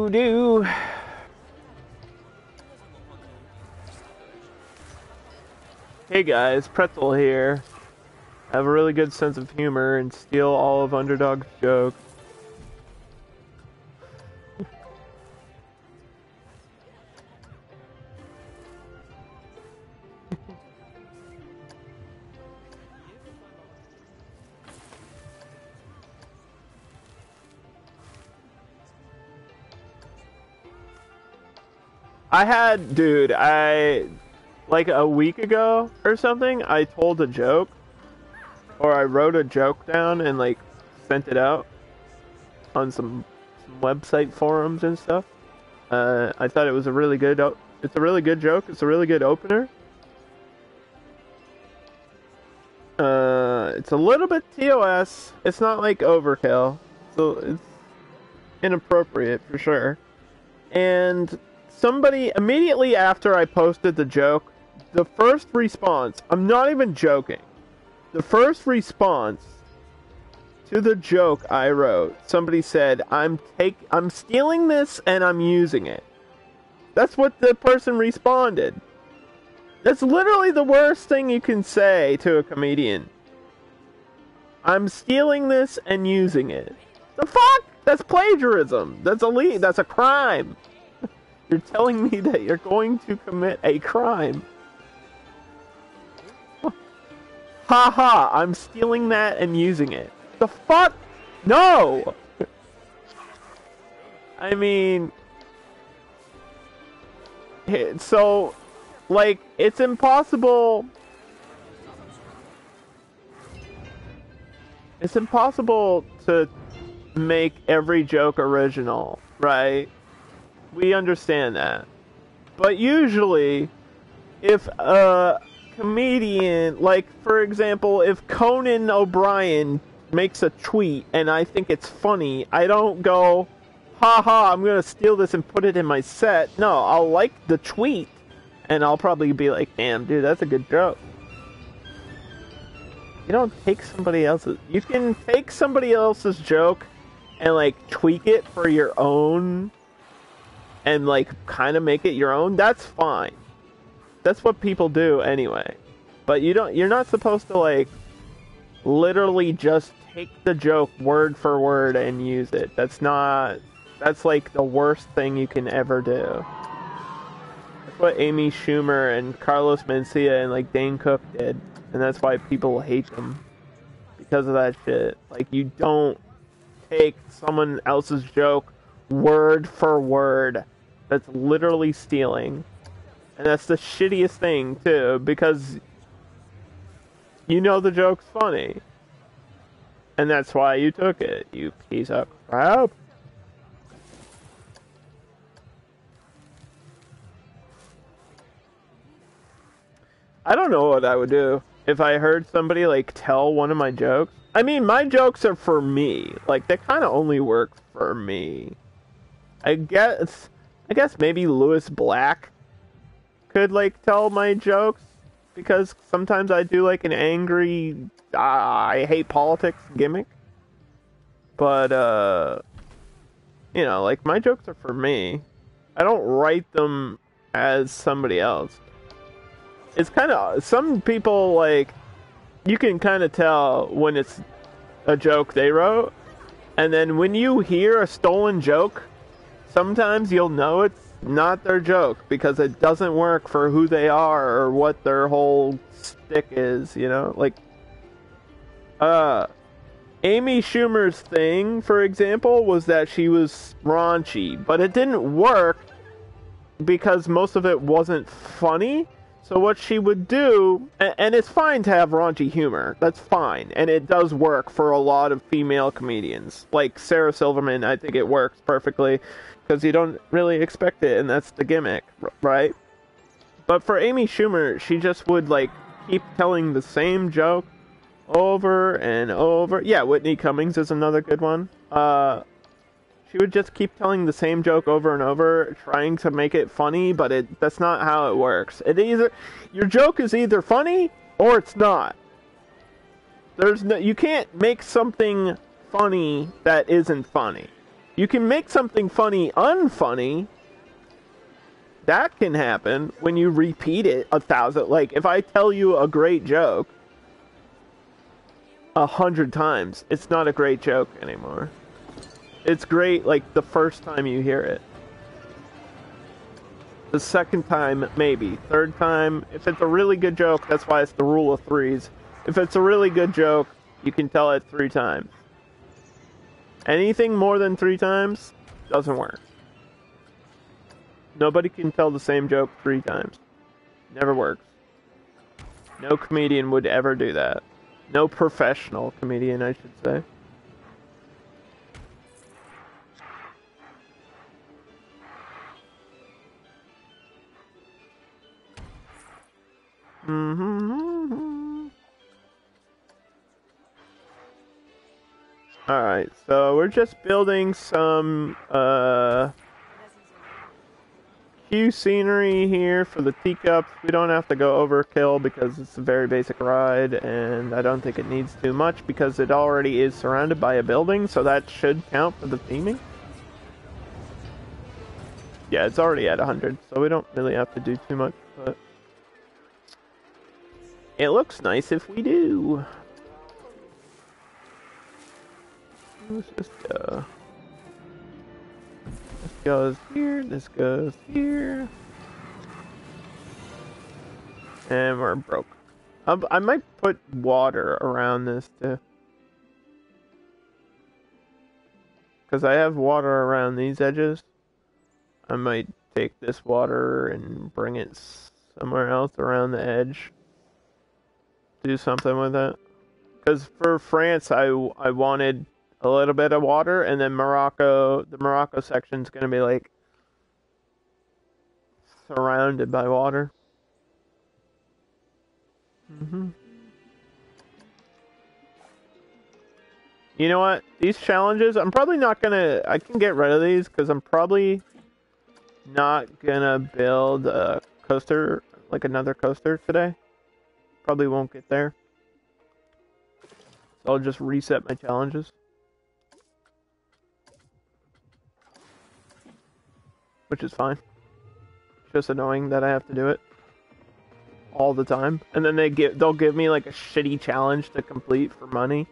A: Do. Hey guys, Pretzel here. I have a really good sense of humor and steal all of Underdog's jokes. Like a week ago or something, I told a joke, or I wrote a joke down and like sent it out on some website forums and stuff. I thought it was a really good, it's a really good joke, it's a really good opener. It's a little bit TOS, it's not like overkill, so it's inappropriate for sure. And somebody, immediately after I posted the joke, the first response, I'm not even joking, the first response to the joke I wrote, somebody said, I'm stealing this and I'm using it. That's what the person responded. That's literally the worst thing you can say to a comedian. I'm stealing this and using it. The fuck? That's plagiarism. That's a crime. You're telling me that you're going to commit a crime. Haha, I'm stealing that and using it. The fuck? No! I mean... So, like, it's impossible... It's impossible to make every joke original, right? We understand that. But usually, if a comedian, like, for example, if Conan O'Brien makes a tweet and I think it's funny, I don't go, haha, I'm gonna steal this and put it in my set. No, I'll like the tweet, and I'll probably be like, damn, dude, that's a good joke. You don't take somebody else's... You can take somebody else's joke and, like, tweak it for your own... and like kind of make it your own. That's fine. That's what people do anyway. But you're not supposed to like literally just take the joke word for word and use it. That's like the worst thing you can ever do. That's what Amy Schumer and Carlos Mencia and like Dane Cook did, and that's why people hate them because of that shit. Like, you don't take someone else's joke word for word. That's literally stealing. And that's the shittiest thing, too, because you know the joke's funny. And that's why you took it, you piece of crap. I don't know what I would do if I heard somebody, like, tell one of my jokes. I mean, my jokes are for me. Like, they kind of only work for me. I guess maybe Lewis Black could, like, tell my jokes, because sometimes I do, like, an angry, I hate politics gimmick. But, you know, like, my jokes are for me. I don't write them as somebody else. It's kind of, some people, like, you can kind of tell when it's a joke they wrote, and then when you hear a stolen joke, sometimes you'll know it's not their joke because it doesn't work for who they are or what their whole stick is, you know? Like, Amy Schumer's thing, for example, was that she was raunchy, but it didn't work because most of it wasn't funny. So what she would do, and it's fine to have raunchy humor, that's fine, and it does work for a lot of female comedians. Like Sarah Silverman, I think it works perfectly, because you don't really expect it, and that's the gimmick, right? But for Amy Schumer, she just would, like, keep telling the same joke over and over. Yeah, Whitney Cummings is another good one. She would just keep telling the same joke over and over, trying to make it funny, but that's not how it works. Your joke is either funny or it's not. You can't make something funny that isn't funny. You can make something funny unfunny. That can happen when you repeat it 1,000. Like, if I tell you a great joke 100 times, it's not a great joke anymore. It's great, like, the first time you hear it. The second time, maybe. Third time, if it's a really good joke, that's why it's the rule of threes. If it's a really good joke, you can tell it 3 times. Anything more than 3 times doesn't work. Nobody can tell the same joke 3 times. Never works. No comedian would ever do that. No professional comedian, I should say. Alright, so we're just building some cute scenery here for the teacups. We don't have to go overkill because it's a very basic ride, and I don't think it needs too much because it already is surrounded by a building, so that should count for the theming. Yeah, it's already at 100, so we don't really have to do too much, but it looks nice if we do. Let's just go. This goes here, this goes here. And we're broke. I might put water around this too. Because I have water around these edges. I might take this water and bring it somewhere else around the edge. Do something with it. Because for France, I wanted a little bit of water, and then Morocco, the Morocco section's gonna be like surrounded by water. You know what? These challenges, I'm probably not gonna, I can get rid of these because I'm probably not gonna build a coaster, like another coaster today. Probably won't get there. So I'll just reset my challenges. Which is fine. It's just annoying that I have to do it all the time, and then they'll give me like a shitty challenge to complete for money.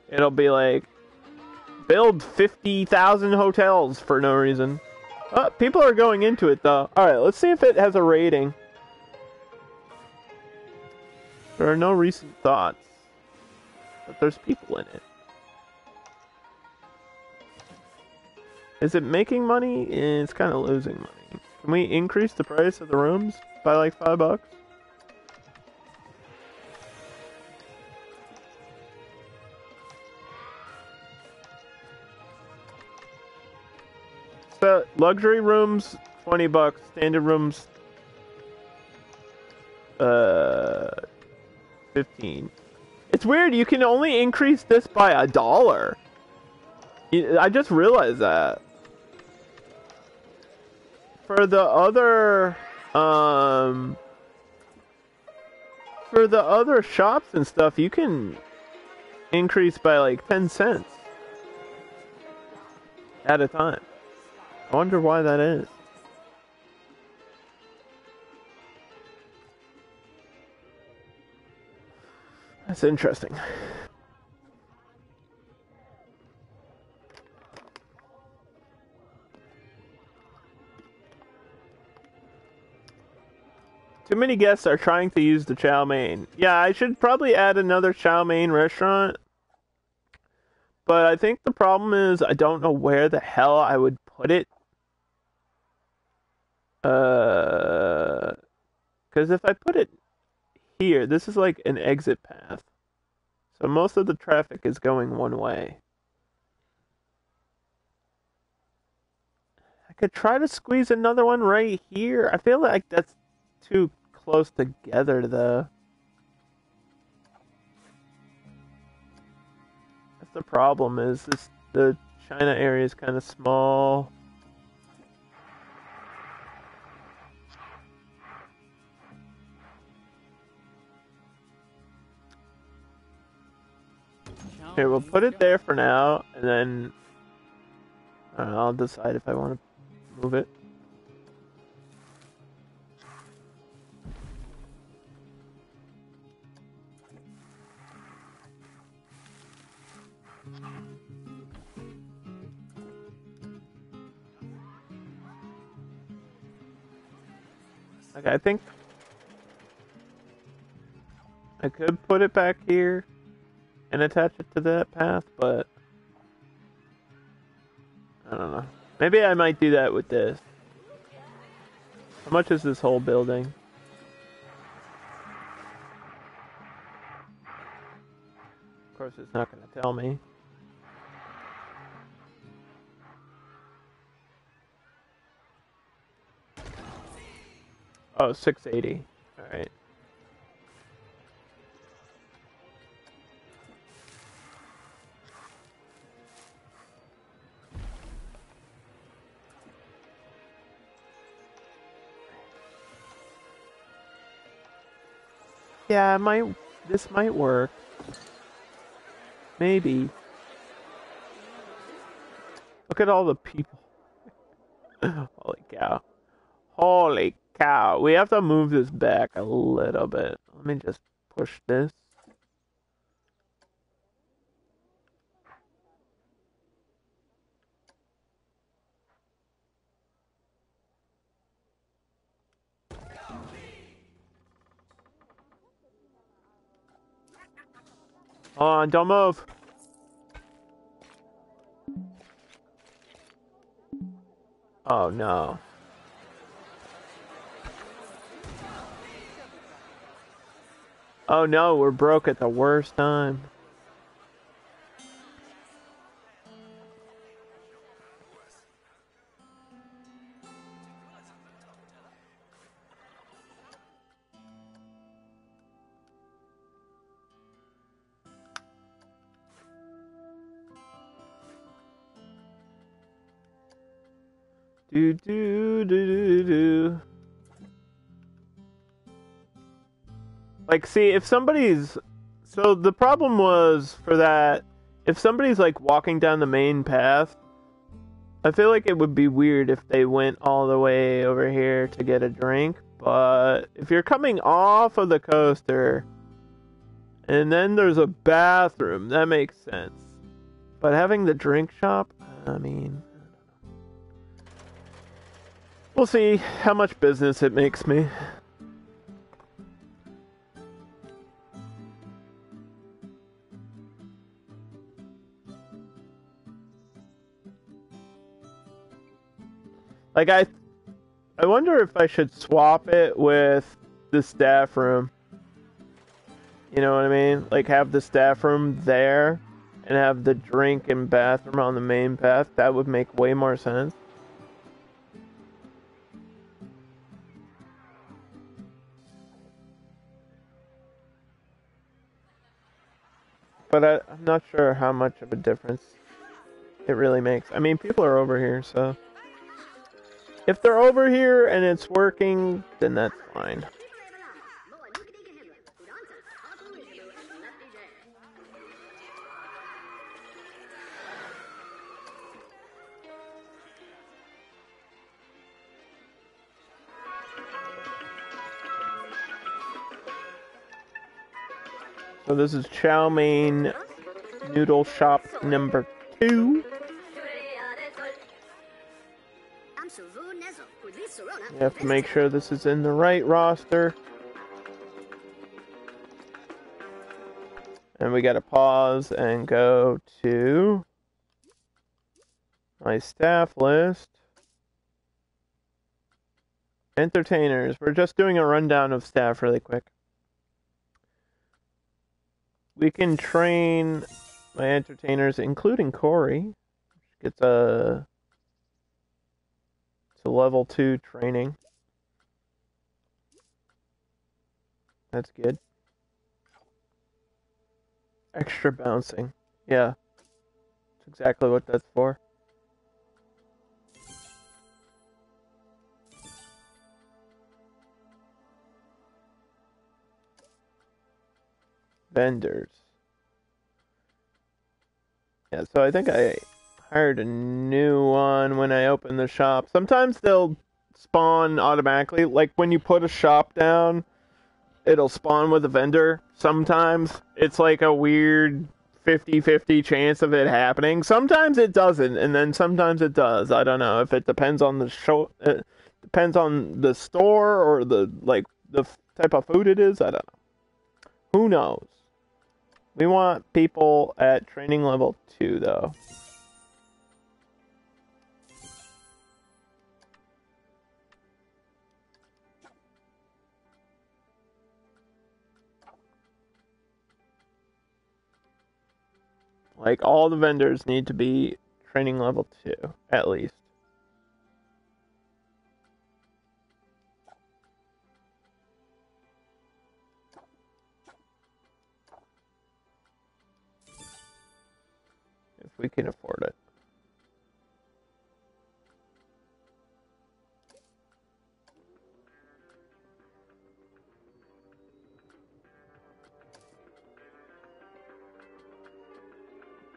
A: It'll be like, build 50,000 hotels for no reason. People are going into it though. All right, let's see if it has a rating. There are no recent thoughts, but there's people in it. Is it making money? It's kind of losing money. Can we increase the price of the rooms by like $5? So luxury rooms, $20. Standard rooms, 15. It's weird. You can only increase this by $1. I just realized that. For the other shops and stuff, you can increase by like 10 cents at a time. I wonder why that is. That's interesting. Too many guests are trying to use the chow mein. Yeah, I should probably add another chow mein restaurant. But I think the problem is I don't know where the hell I would put it. Because if I put it here, this is like an exit path. So most of the traffic is going one way. I could try to squeeze another one right here. I feel like that's too close together though. That's the problem, is the China area is kind of small. Here, we'll put it there for now, and then I don't know, I'll decide if I want to move it. Okay, I think I could put it back here and attach it to that path, but I don't know. Maybe I might do that with this. How much is this whole building? Of course, it's not going to tell me. Oh, 680. All right. Yeah, this might work. Maybe. Look at all the people. Holy cow. Holy cow. We have to move this back a little bit. Let me just push this. Hold on, don't move. Oh no. Oh no, we're broke at the worst time. Do do do do do. Like, see, if somebody's... So the problem was, for that, if somebody's, like, walking down the main path, I feel like it would be weird if they went all the way over here to get a drink. but if you're coming off of the coaster and then there's a bathroom, that makes sense. But having the drink shop, I mean, we'll see how much business it makes me. Like, I wonder if I should swap it with the staff room. You know what I mean? Like, have the staff room there and have the drink and bathroom on the main path. That would make way more sense. But I'm not sure how much of a difference it really makes. I mean, people are over here, so if they're over here and it's working, then that's fine. So this is Chow Mein Noodle Shop number 2. You have to make sure this is in the right roster. And we gotta pause and go to my staff list. Entertainers. We're just doing a rundown of staff really quick. We can train my entertainers, including Corey. Gets a level 2 training. That's good. Extra bouncing. Yeah. That's exactly what that's for. Vendors. Yeah, so I think I hired a new one when I opened the shop. Sometimes they'll spawn automatically. Like when you put a shop down, it'll spawn with a vendor. Sometimes it's like a weird 50-50 chance of it happening. Sometimes it doesn't, and then sometimes it does. I don't know if it depends on the show. It depends on the store or the type of food it is. I don't know. Who knows? We want people at training level 2, though. Like, all the vendors need to be training level 2, at least. If we can afford it.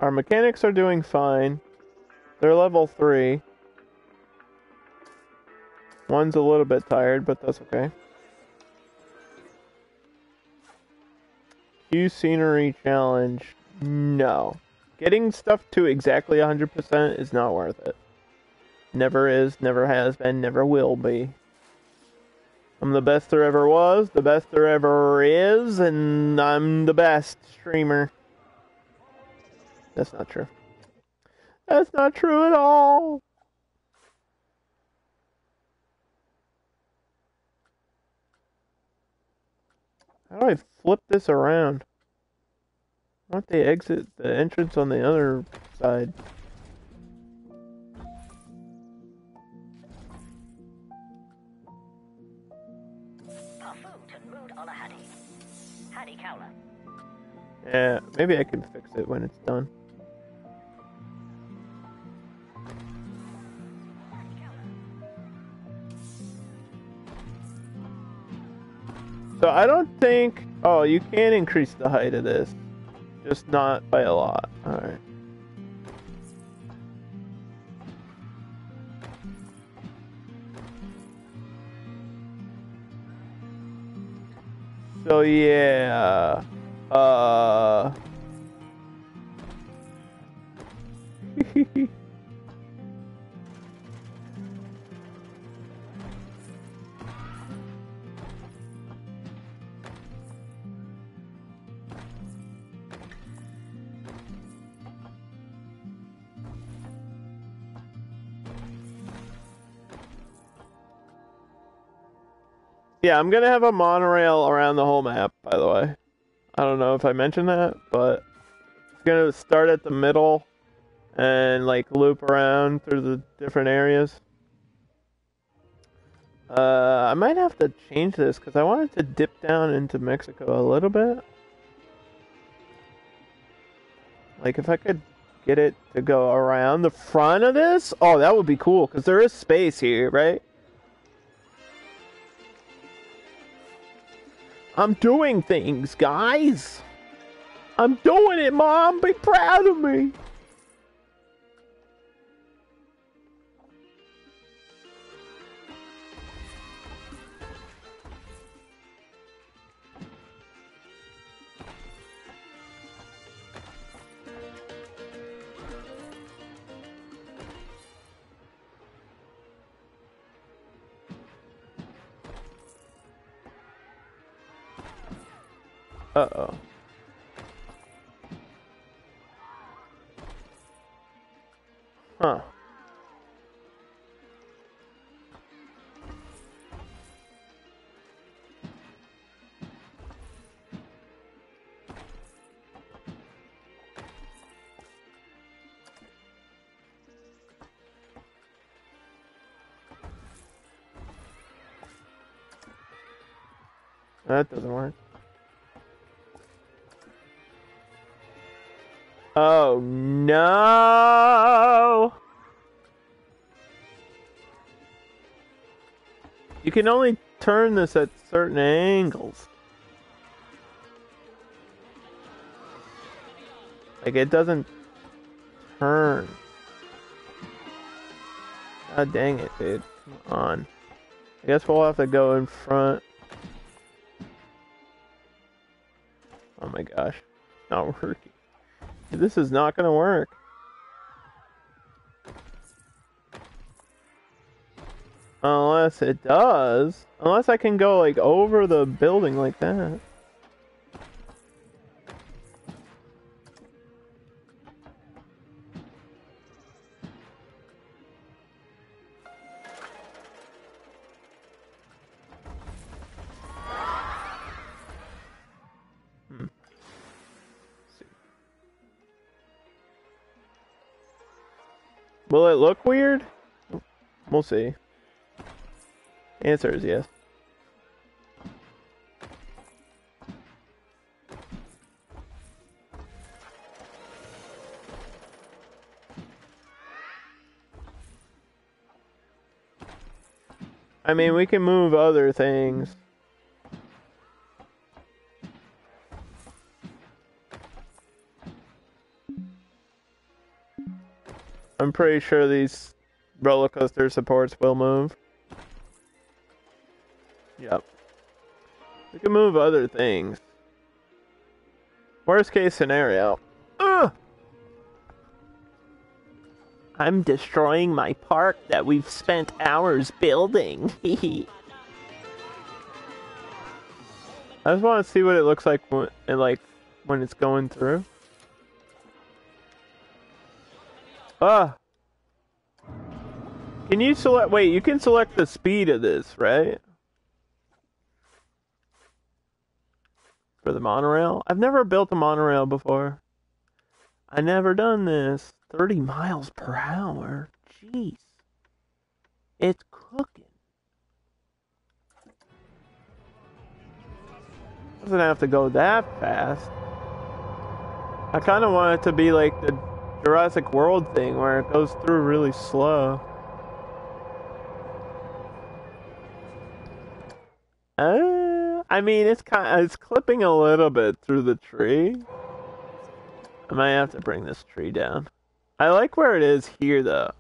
A: Our mechanics are doing fine. They're level 3. One's a little bit tired, but that's okay. Q scenery challenge. No. Getting stuff to exactly 100% is not worth it. Never is, never has been, never will be. I'm the best there ever was, the best there ever is, and I'm the best streamer. That's not true. That's not true at all. How do I flip this around? Why don't they exit the entrance on the other side? Yeah, maybe I can fix it when it's done. So I don't think... Oh, you can increase the height of this. Just not by a lot. Alright. So yeah, yeah, I'm gonna have a monorail around the whole map, by the way. I don't know if I mentioned that, but it's gonna start at the middle and like loop around through the different areas. I might have to change this because I wanted to dip down into Mexico a little bit. Like if I could get it to go around the front of this, oh, that would be cool because there is space here, right? I'm doing things, guys. I'm doing it, Mom. Be proud of me. Uh-oh. Huh. That doesn't work. Oh, no! You can only turn this at certain angles. Like, it doesn't turn. God dang it, dude. Come on. I guess we'll have to go in front. Oh my gosh. Not working. This is not gonna work. Unless it does. Unless I can go, like, over the building like that. Will it look weird? We'll see. Answer is yes. I mean, we can move other things. I'm pretty sure these roller coaster supports will move. Yep. We can move other things. Worst case scenario. Ugh! I'm destroying my park that we've spent hours building. I just want to see what it looks like when it's going through. Ah. Can you select? Wait, you can select the speed of this, right? For the monorail? I've never built a monorail before. I never done this. 30 miles per hour. Jeez. It's cooking. Doesn't have to go that fast. I kind of want it to be like the Jurassic World thing where it goes through really slow. I mean, it's clipping a little bit through the tree. I might have to bring this tree down. I like where it is here, though.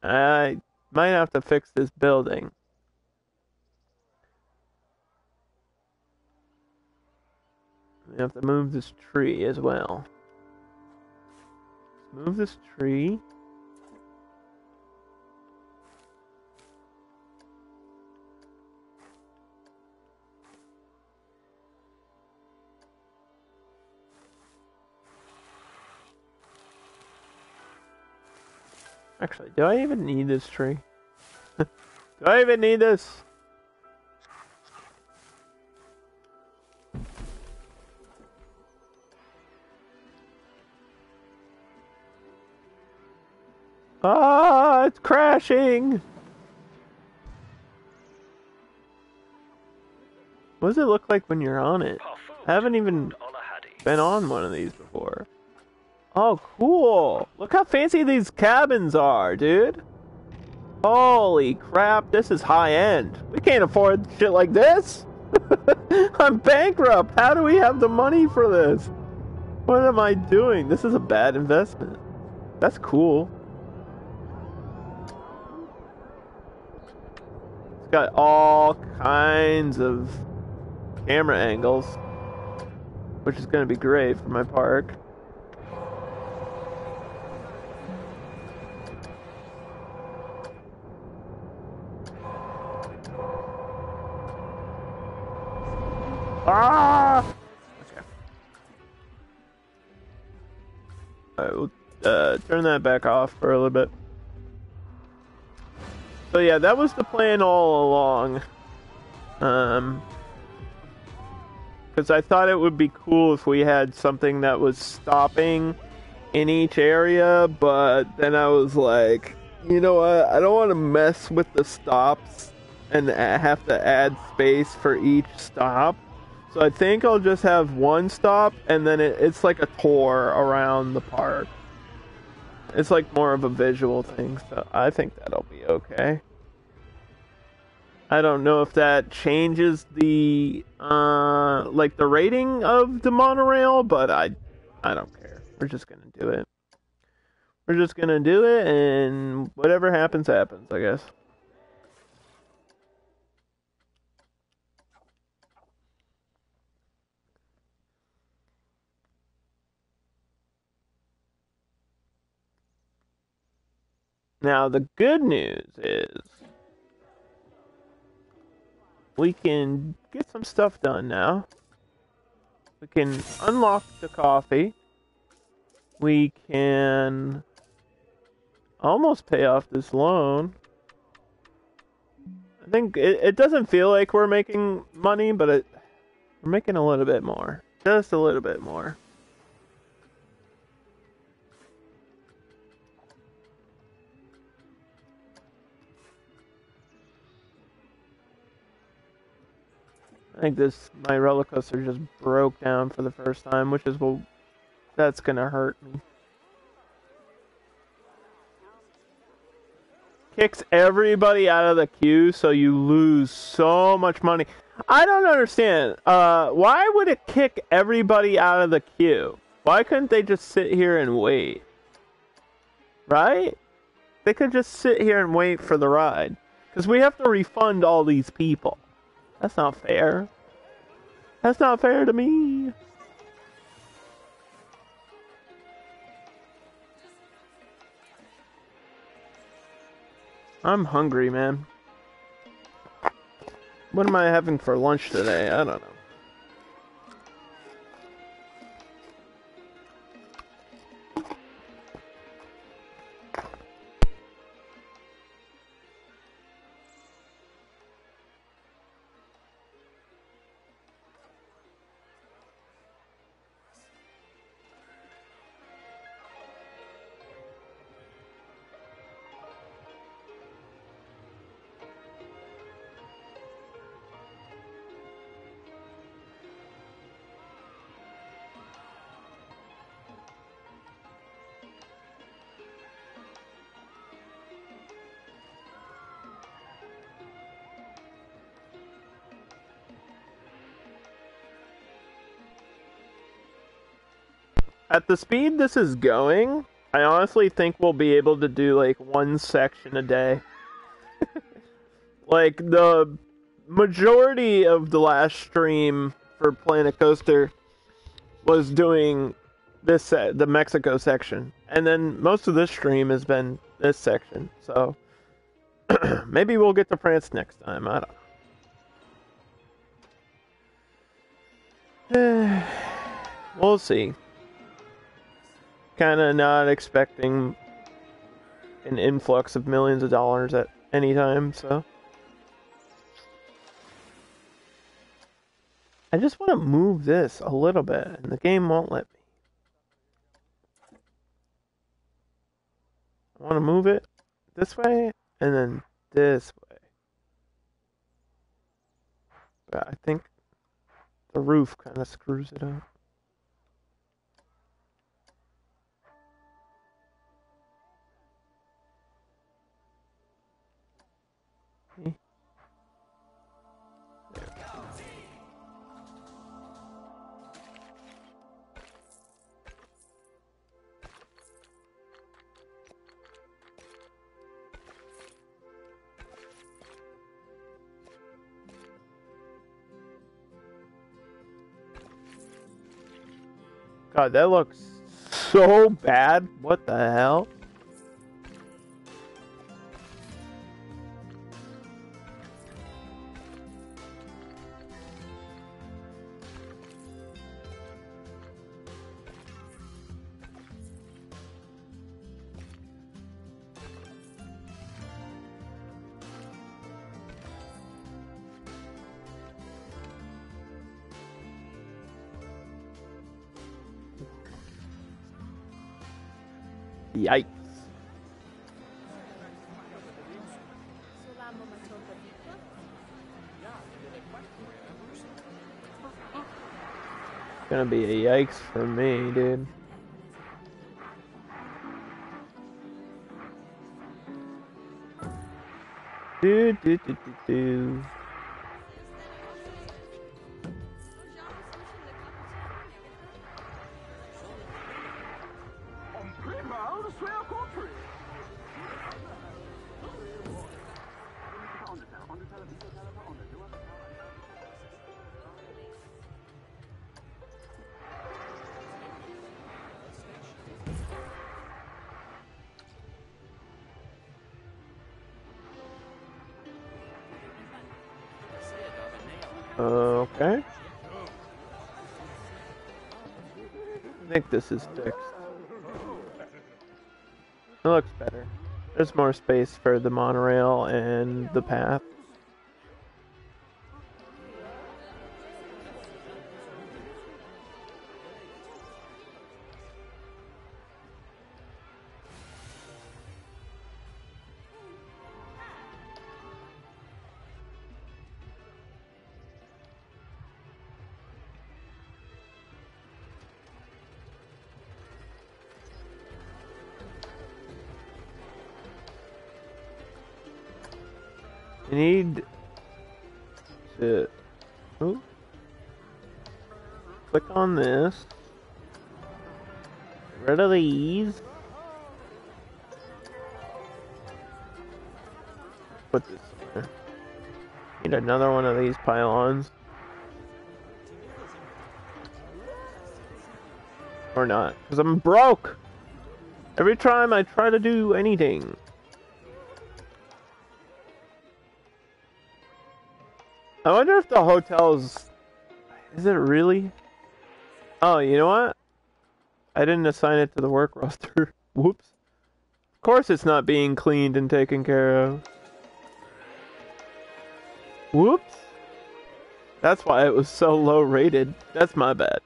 A: I might have to fix this building. We have to move this tree as well. Let's move this tree. Actually, do I even need this tree? Do I even need this? Ah, it's crashing! What does it look like when you're on it? I haven't even been on one of these before. Oh, cool! Look how fancy these cabins are, dude! Holy crap, this is high-end. We can't afford shit like this! I'm bankrupt! How do we have the money for this? What am I doing? This is a bad investment. That's cool. It's got all kinds of camera angles, which is going to be great for my park. Ah! Okay. Alright, we'll turn that back off for a little bit. So yeah, that was the plan all along. Because I thought it would be cool if we had something that was stopping in each area, but then I was like, you know what, I don't want to mess with the stops and have to add space for each stop. So I think I'll just have one stop, and then it's like a tour around the park. It's like more of a visual thing, so I think that'll be okay. I don't know if that changes the like the rating of the monorail, but I don't care. We're just gonna do it. We're just gonna do it, and whatever happens, happens, I guess. Now, the good news is we can get some stuff done now. We can unlock the coffee. We can almost pay off this loan. I think it doesn't feel like we're making money, but we're making a little bit more. Just a little bit more. I think my roller coaster just broke down for the first time, which is, well, that's gonna hurt me. Kicks everybody out of the queue, so you lose so much money. I don't understand. Why would it kick everybody out of the queue? Why couldn't they just sit here and wait? Right? They could just sit here and wait for the ride. Because we have to refund all these people. That's not fair. That's not fair to me. I'm hungry, man. What am I having for lunch today? I don't know. At the speed this is going, I honestly think we'll be able to do like one section a day. Like the majority of the last stream for Planet Coaster, was doing this the Mexico section, and then most of this stream has been this section. So maybe we'll get to France next time. I don't know. We'll see. Kind of not expecting an influx of millions of dollars at any time, so. I just want to move this a little bit, and the game won't let me. I want to move it this way, and then this way. But I think the roof kind of screws it up. See? God, that looks so bad. What the hell? Yikes. It's gonna be a yikes for me, dude. Do. Okay. I think this is fixed. It looks better. There's more space for the monorail and the path. You need to click on this, get rid of these, put this there. Need another one of these pylons. Or not, because I'm broke! Every time I try to do anything. I wonder if the hotel's... Is it really? Oh, you know what? I didn't assign it to the work roster. Whoops. Of course it's not being cleaned and taken care of. Whoops. That's why it was so low rated. That's my bad.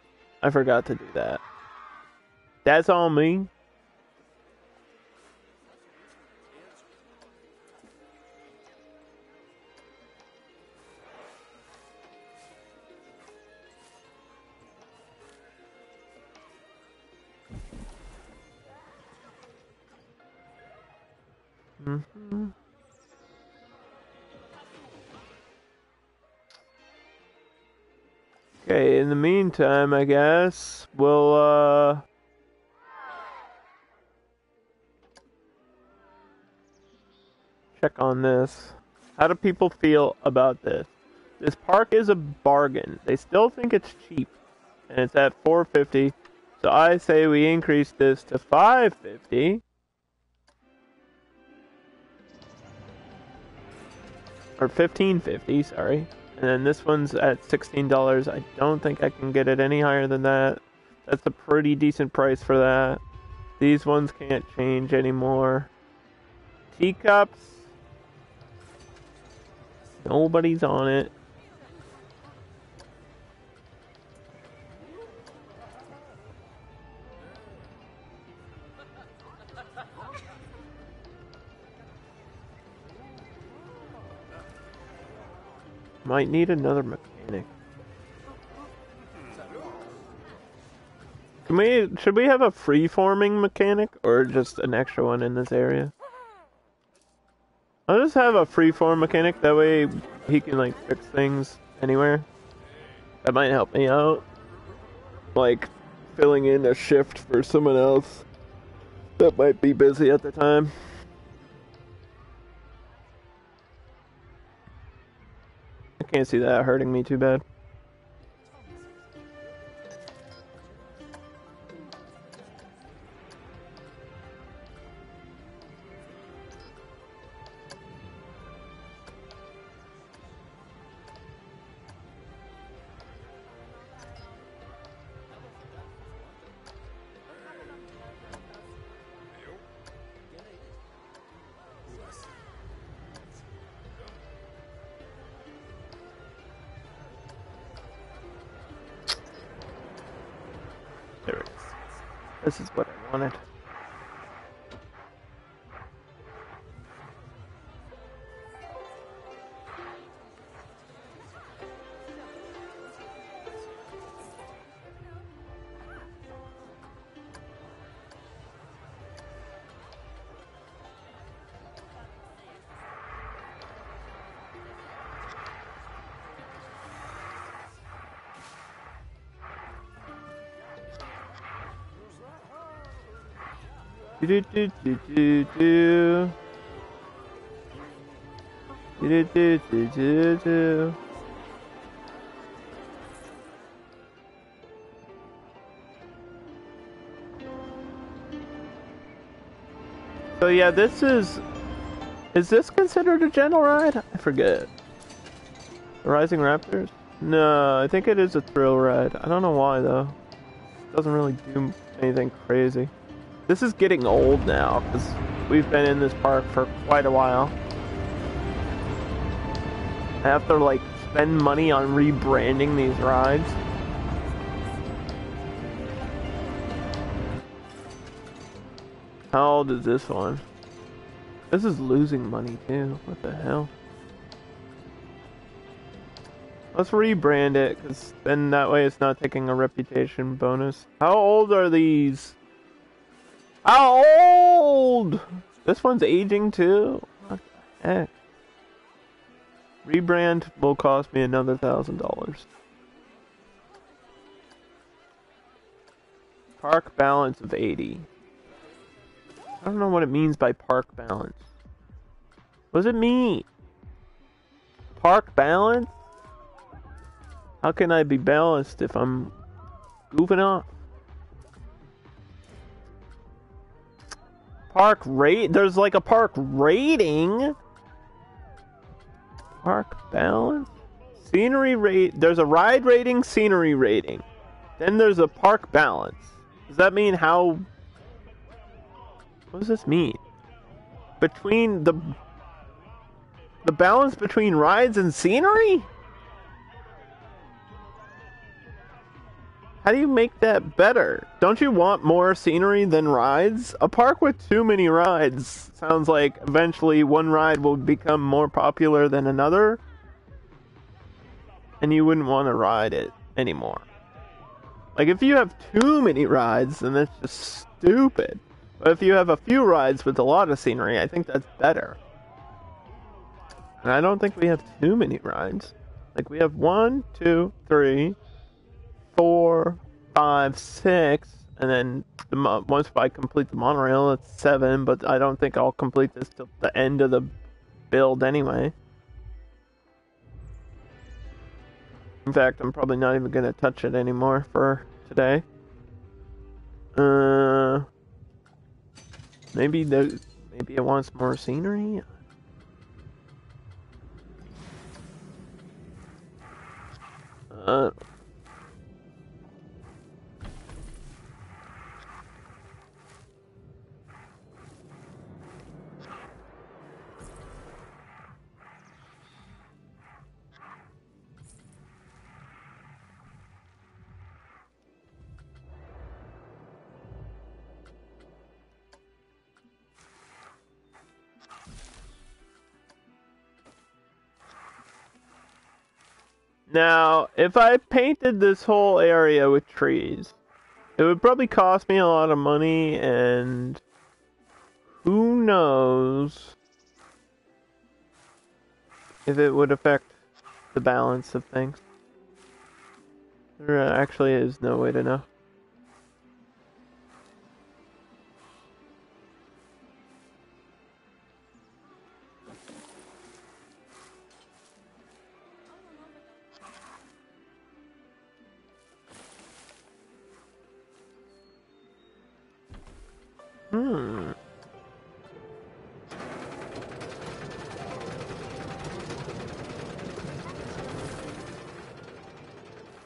A: I forgot to do that. That's on me. Mm-hmm. Okay, in the meantime, I guess we'll check on this. How do people feel about this? This park is a bargain. They still think it's cheap. and it's at 450. So I say we increase this to 550. Or 1550, sorry. And then this one's at $16. I don't think I can get it any higher than that. That's a pretty decent price for that. These ones can't change anymore. Teacups. Nobody's on it. Might need another mechanic. Should we have a free-forming mechanic or just an extra one in this area? I'll just have a free-form mechanic, that way he can like fix things anywhere. That might help me out. Like filling in a shift for someone else that might be busy at the time. I can't see that hurting me too bad. There it is. This is what I wanted. Do do do do do do do do do do. So yeah, this is this considered a gentle ride? I forget. The Rising Raptors? No, I think it is a thrill ride. I don't know why though. It doesn't really do anything crazy. This is getting old now, because we've been in this park for quite a while. I have to, like, spend money on rebranding these rides. How old is this one? This is losing money, too. What the hell? Let's rebrand it, because then that way it's not taking a reputation bonus. How old are these? How old? This one's aging too? What the heck? Rebrand will cost me another $1,000. Park balance of 80. I don't know what it means by park balance. What does it mean? Park balance? How can I be balanced if I'm goofing off? Park rate? There's like a park rating. Park balance? Scenery rate. There's a ride rating, scenery rating. Then there's a park balance. Does that mean how... What does this mean? Between the balance between rides and scenery? How do you make that better? Don't you want more scenery than rides? A park with too many rides sounds like eventually one ride will become more popular than another, and you wouldn't want to ride it anymore. Like, if you have too many rides, then that's just stupid. But if you have a few rides with a lot of scenery, I think that's better. And I don't think we have too many rides. Like, we have 1, 2, 3... 4, 5, 6, and then once I complete the monorail, it's 7, but I don't think I'll complete this till the end of the build anyway. In fact, I'm probably not even gonna touch it anymore for today. Maybe it wants more scenery. Now, if I painted this whole area with trees, it would probably cost me a lot of money, and who knows if it would affect the balance of things. There actually is no way to know.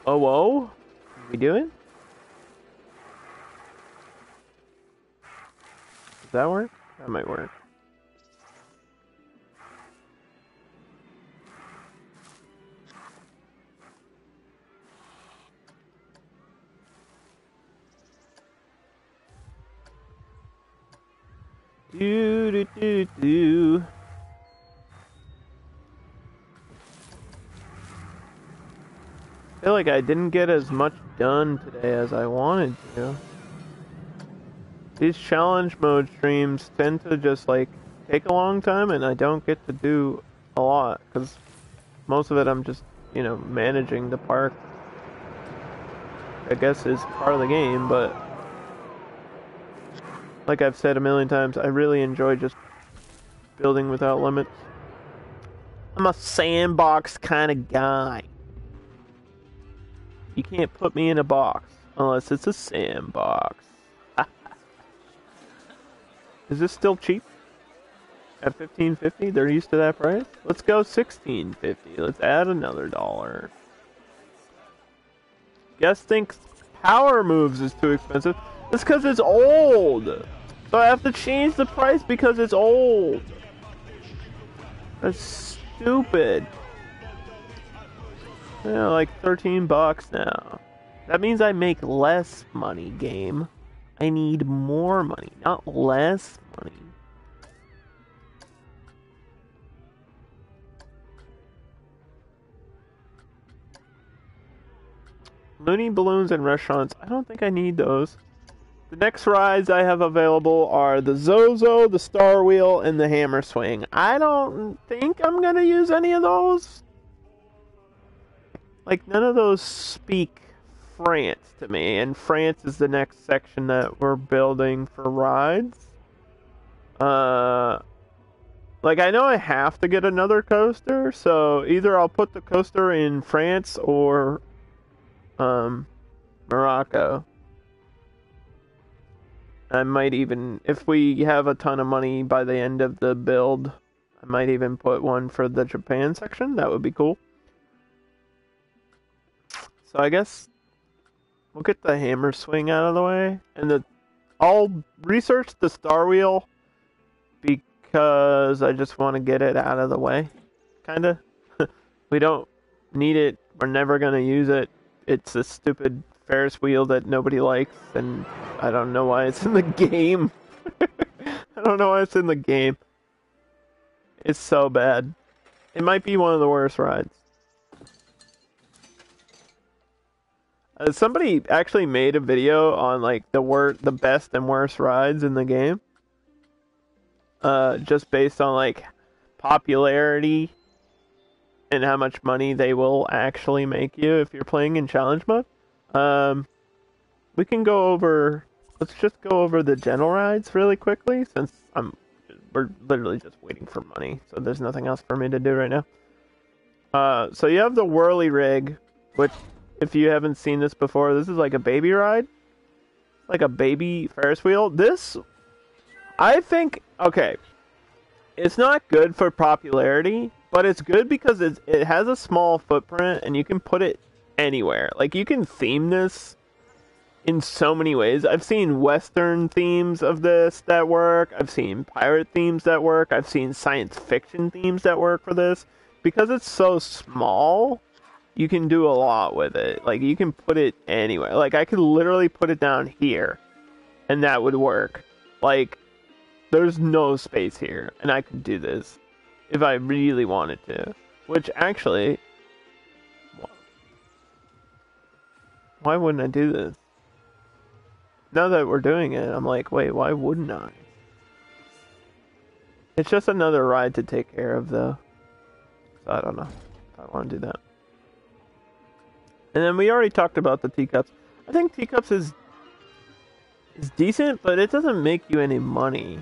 A: Oh, whoa? What are we doing? Does that work? That might work. Do do do do. I feel like I didn't get as much done today as I wanted to. These challenge mode streams tend to just like take a long time, and I don't get to do a lot because most of it I'm just, you know, managing the park. I guess is part of the game, but like I've said a million times, I really enjoy just building without limits. I'm a sandbox kind of guy. You can't put me in a box unless it's a sandbox. Is this still cheap? At $15.50? They're used to that price? Let's go $16.50. Let's add another $1. Guess thinks Power Moves is too expensive. That's because it's old. So I have to change the price because it's old. That's stupid. Yeah, like $13 now. That means I make less money, game. I need more money, not less money. Looney balloons and restaurants. I don't think I need those. The next rides I have available are the Zozo, the Star Wheel, and the Hammer Swing. I don't think I'm gonna use any of those. Like, none of those speak France to me, and France is the next section that we're building for rides. Like, I know I have to get another coaster, so either I'll put the coaster in France or Morocco. I might even, if we have a ton of money by the end of the build, I might even put one for the Japan section. That would be cool. So I guess we'll get the Hammer Swing out of the way, and I'll research the Star Wheel because I just want to get it out of the way. Kinda. We don't need it. We're never gonna use it. It's a stupid Ferris wheel that nobody likes, and I don't know why it's in the game. I don't know why it's in the game. It's so bad. It might be one of the worst rides. Somebody actually made a video on like the best and worst rides in the game. Just based on like popularity and how much money they will actually make you if you're playing in challenge mode. We can go over. Let's just go over the general rides really quickly, since we're literally just waiting for money, so there's nothing else for me to do right now. So you have the Whirly Rig, which, if you haven't seen this before, this is like a baby ride. Like a baby Ferris wheel. This, I think, okay, it's not good for popularity, but it's good because it has a small footprint and you can put it anywhere. Like, you can theme this in so many ways. I've seen Western themes of this that work. I've seen pirate themes that work. I've seen science fiction themes that work for this. Because it's so small, you can do a lot with it. Like, you can put it anywhere. Like, I could literally put it down here, and that would work. Like, there's no space here, and I could do this if I really wanted to. Which, actually, why wouldn't I do this? Now that we're doing it, I'm like, wait, why wouldn't I? It's just another ride to take care of, though. So I don't know if I want to do that. And then we already talked about the teacups. I think teacups is decent, but it doesn't make you any money.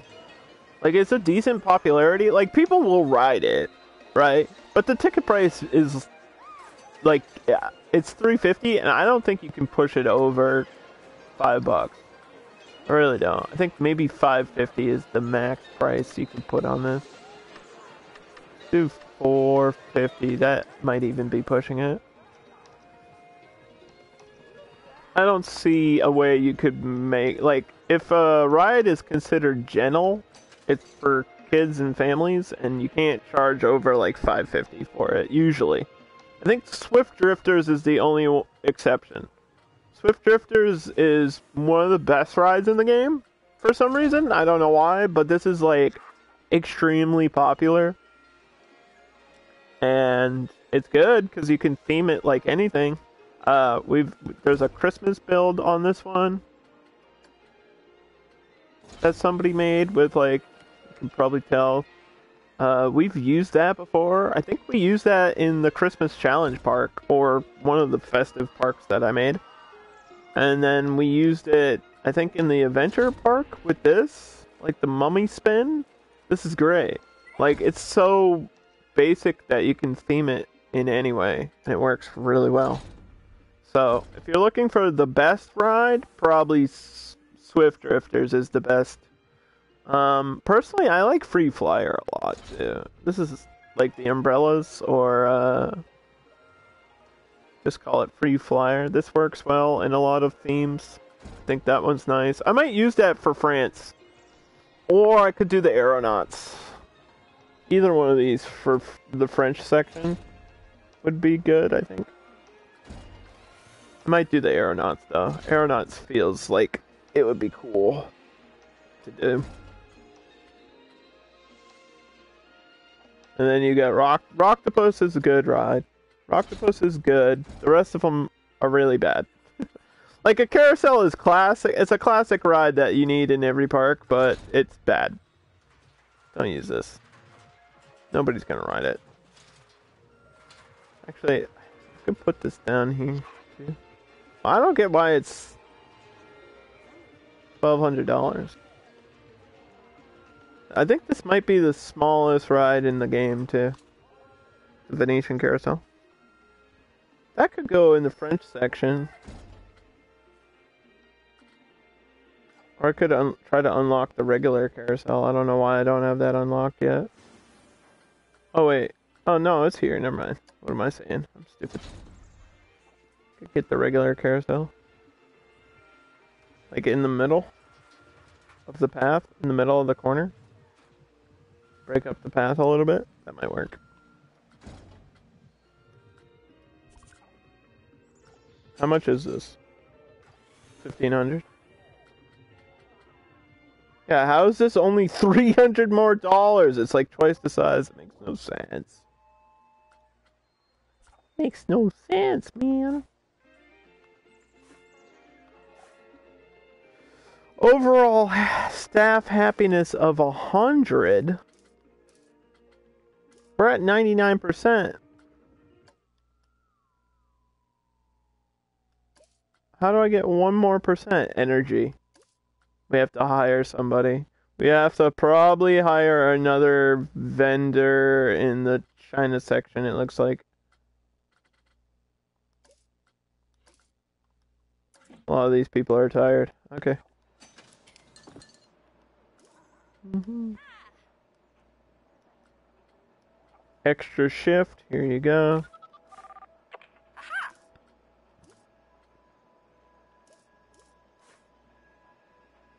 A: Like, it's a decent popularity. Like, people will ride it, right? But the ticket price is, like, yeah, it's $3.50, and I don't think you can push it over $5. I really don't. I think maybe $5.50 is the max price you can put on this. Do $4.50. That might even be pushing it. I don't see a way you could make, like, if a ride is considered gentle, it's for kids and families, and you can't charge over like $5.50 for it, usually. I think Swift Drifters is the only exception. Swift Drifters is one of the best rides in the game, for some reason. I don't know why, but this is like extremely popular. And it's good, because you can theme it like anything. There's a Christmas build on this one that somebody made with, like, you can probably tell. We've used that before. I think we used that in the Christmas Challenge Park, or one of the festive parks that I made. And then we used it, I think, in the Adventure Park with this, like the Mummy Spin. This is great. Like, it's so basic that you can theme it in any way, and it works really well. So, if you're looking for the best ride, probably Swift Drifters is the best. Personally, I like Free Flyer a lot, too. This is like the umbrellas, or, just call it Free Flyer. This works well in a lot of themes. I think that one's nice. I might use that for France. Or I could do the Aeronauts. Either one of these for the French section would be good, I think. I might do the Aeronauts, though. Aeronauts feels like it would be cool to do. And then you got Rocktopus is a good ride. Rocktopus is good. The rest of them are really bad. Like, a carousel is classic. It's a classic ride that you need in every park, but it's bad. Don't use this. Nobody's gonna ride it. Actually, I could put this down here, too. I don't get why it's $1,200. I think this might be the smallest ride in the game, too. The Venetian Carousel. That could go in the French section. Or I could try to unlock the regular carousel. I don't know why I don't have that unlocked yet. Oh, wait. Oh, no, it's here. Never mind. What am I saying? I'm stupid. Could get the regular carousel. Like, in the middle of the path. In the middle of the corner. Break up the path a little bit. That might work. How much is this? 1,500? Yeah, how is this only $300 more? It's like twice the size. It makes no sense. Makes no sense, man. Overall staff happiness of 100. We're at 99%. How do I get 1 more percent? Energy. We have to hire somebody. We have to probably hire another vendor in the China section, it looks like. A lot of these people are tired. Okay. Extra shift. Here you go.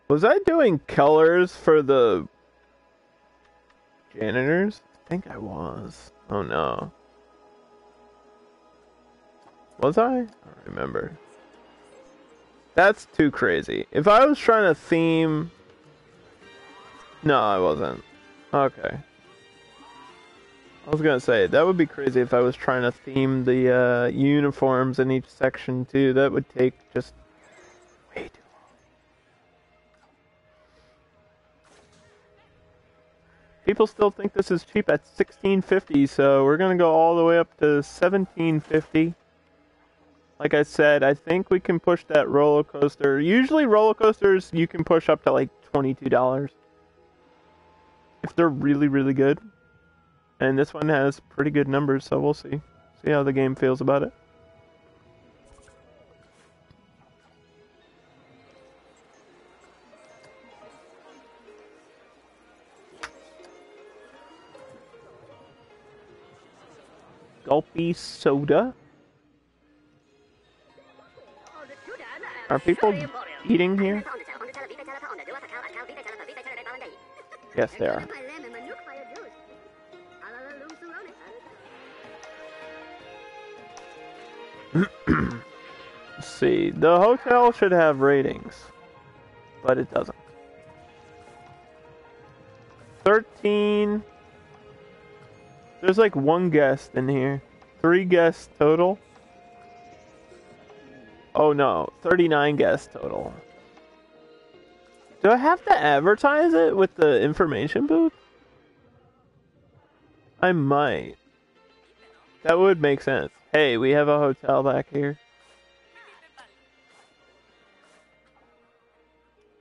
A: Was I doing colors for the janitors? I think I was. Oh no. Was I? I don't remember. That's too crazy. If I was trying to theme... No, I wasn't. Okay. I was gonna say, that would be crazy if I was trying to theme the uniforms in each section too. That would take just way too long. People still think this is cheap at $16.50, so we're gonna go all the way up to $17.50. Like I said, I think we can push that roller coaster. Usually roller coasters you can push up to like $22 if they're really, really good. And this one has pretty good numbers, so we'll see. See how the game feels about it. Gulpy soda. Are people eating here? Yes, they are. Let's see. The hotel should have ratings, but it doesn't. 13. There's like one guest in here. 3 guests total. Oh no, 39 guests total. Do I have to advertise it with the information booth? I might. That would make sense. Hey, we have a hotel back here.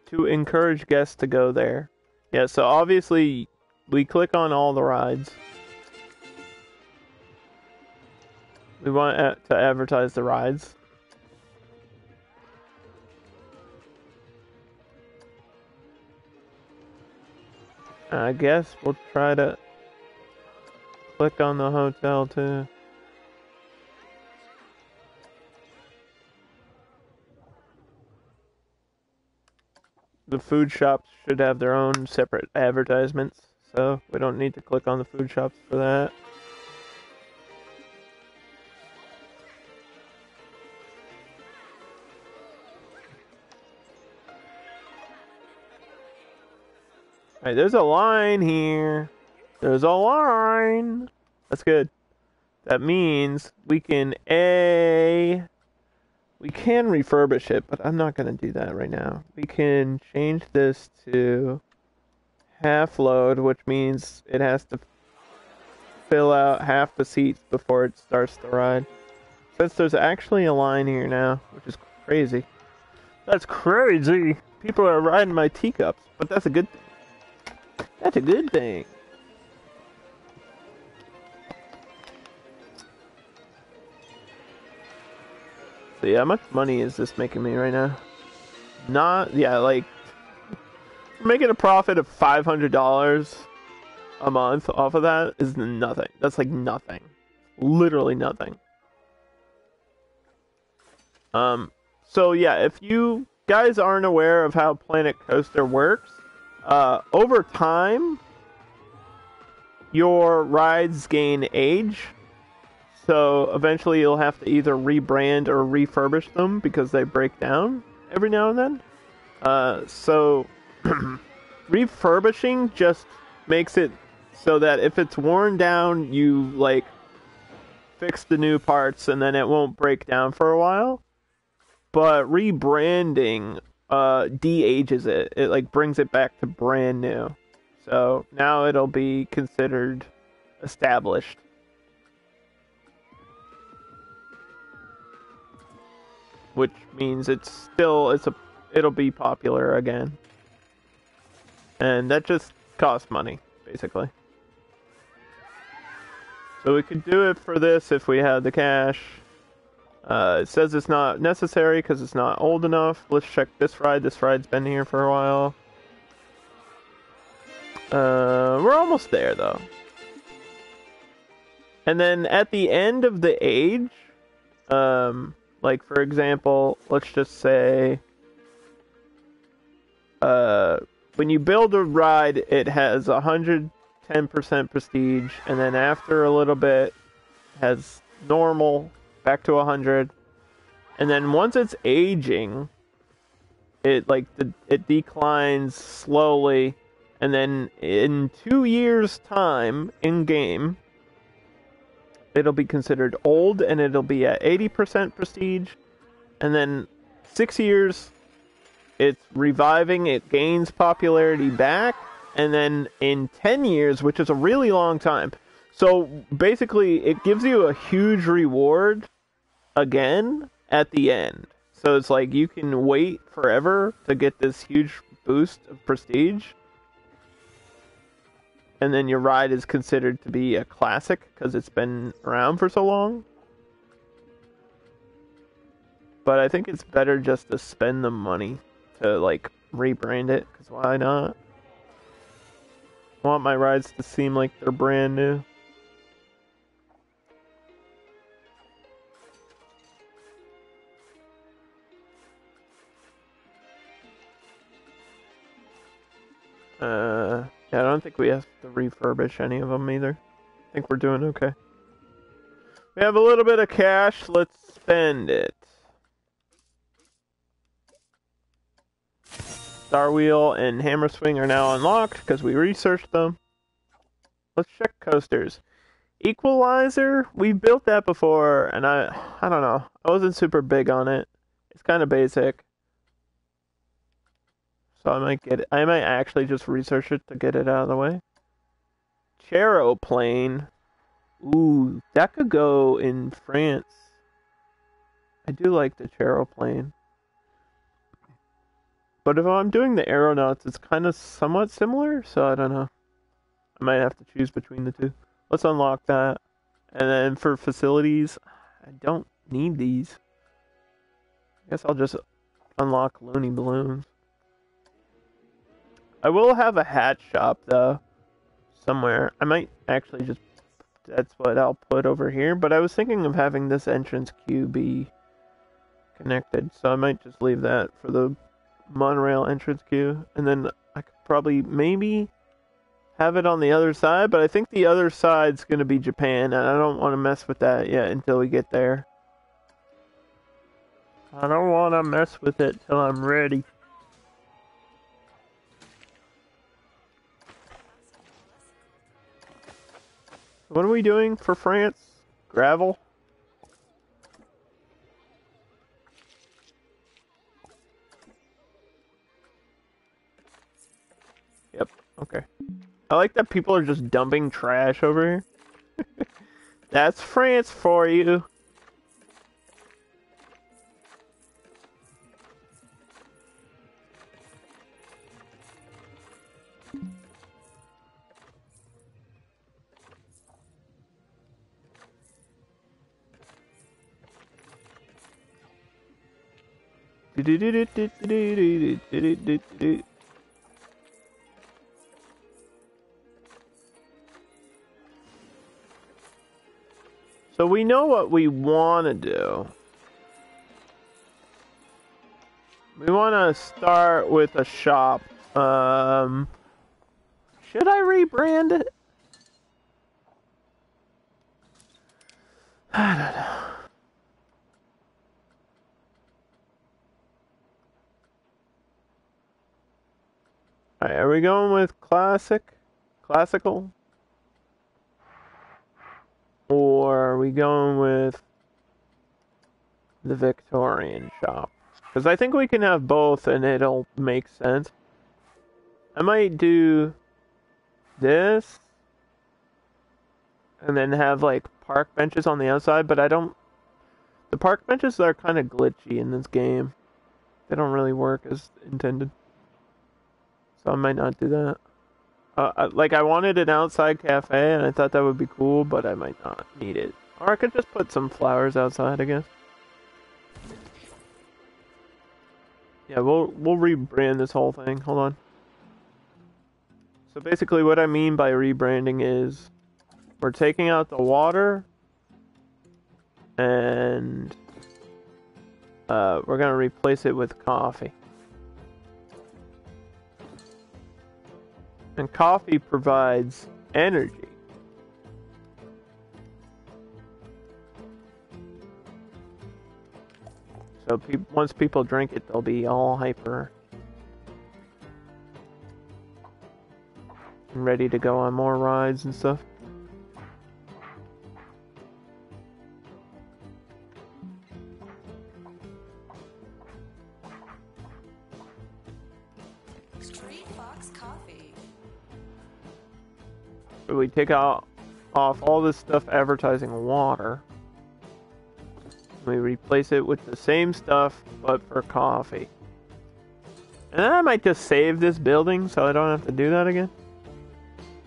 A: To encourage guests to go there. Yeah, so obviously we click on all the rides. We want to advertise the rides. I guess we'll try to click on the hotel too. The food shops should have their own separate advertisements, so we don't need to click on the food shops for that. Alright, there's a line here. There's a line. That's good. That means we can refurbish it, but I'm not going to do that right now. We can change this to half load, which means it has to fill out half the seats before it starts the ride. Since there's actually a line here now, which is crazy. That's crazy. People are riding my teacups, but that's a good thing. That's a good thing. So yeah, how much money is this making me right now? Like, making a profit of $500 a month off of that is nothing. That's like nothing. Literally nothing. So yeah, if you guys aren't aware of how Planet Coaster works, over time, your rides gain age. So eventually you'll have to either rebrand or refurbish them because they break down every now and then. So refurbishing just makes it so that if it's worn down, you like fix the new parts and then it won't break down for a while. But rebranding de-ages it. It like brings it back to brand new. So now it'll be considered established. Which means it'll be popular again. And that just costs money, basically. So we could do it for this if we had the cash. It says it's not necessary because it's not old enough. Let's check this ride. This ride's been here for a while. We're almost there though. And then at the end of the age, like for example, let's just say, when you build a ride, it has 110% prestige, and then after a little bit, has normal, back to 100, and then once it's aging, it declines slowly, and then in 2 years' time, in game, it'll be considered old, and it'll be at 80% prestige, and then 6 years, it's reviving, it gains popularity back, and then in 10 years, which is a really long time, so basically it gives you a huge reward again at the end. So it's like you can wait forever to get this huge boost of prestige, and then your ride is considered to be a classic because it's been around for so long. But I think it's better just to spend the money to like rebrand it, because why not? I want my rides to seem like they're brand new. Yeah, I don't think we have to refurbish any of them either. I think we're doing okay. We have a little bit of cash, let's spend it. Star Wheel and Hammer Swing are now unlocked because we researched them. Let's check coasters. Equalizer, we built that before, and I don't know. I wasn't super big on it. It's kind of basic. So I might actually just research it to get it out of the way. Charoplane. Ooh, that could go in France. I do like the Charoplane. But if I'm doing the aeronauts, it's kind of somewhat similar, so I don't know. I might have to choose between the two. Let's unlock that. And then for facilities, I don't need these. I guess I'll just unlock Looney Balloons. I will have a hat shop, though, somewhere. I might actually just... That's what I'll put over here. But I was thinking of having this entrance queue be connected. So I might just leave that for the Monorail entrance queue. And then I could probably maybe have it on the other side. But I think the other side's going to be Japan. And I don't want to mess with that yet until we get there. I don't want to mess with it till I'm ready. What are we doing for France? Gravel? Yep, okay. I like that people are just dumping trash over here. That's France for you. So we know what we want to do. We want to start with a shop. Should I rebrand it? I don't know. Alright, are we going with classical? Or are we going with the Victorian shop? Because I think we can have both and it'll make sense. I might do this and then have like park benches on the outside, but I don't... The park benches are kind of glitchy in this game. They don't really work as intended. So I might not do that. I wanted an outside cafe, and I thought that would be cool, but I might not need it. Or I could just put some flowers outside, I guess. Yeah, we'll rebrand this whole thing. Hold on. So basically what I mean by rebranding is we're taking out the water and we're gonna replace it with coffee. And coffee provides energy. So once people drink it, they'll be all hyper and ready to go on more rides and stuff.
B: Street Fox Coffee.
A: We take off all this stuff advertising water. We replace it with the same stuff, but for coffee. And then I might just save this building so I don't have to do that again.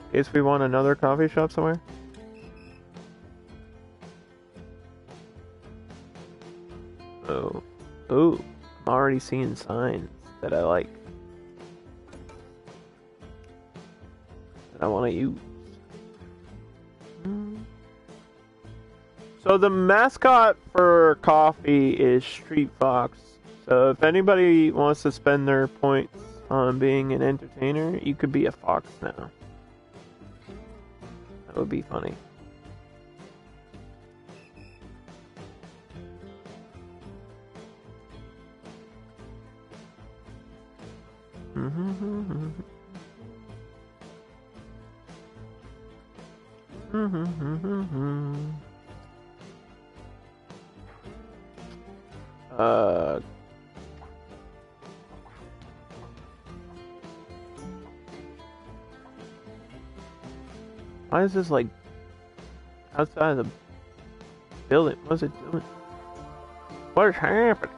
A: In case we want another coffee shop somewhere. Oh. Ooh. I'm already seeing signs that I like. That I want to use. So the mascot for coffee is Street Fox. So if anybody wants to spend their points on being an entertainer, you could be a fox now. That would be funny. Why is this like outside of the building? What's it doing? What is happening?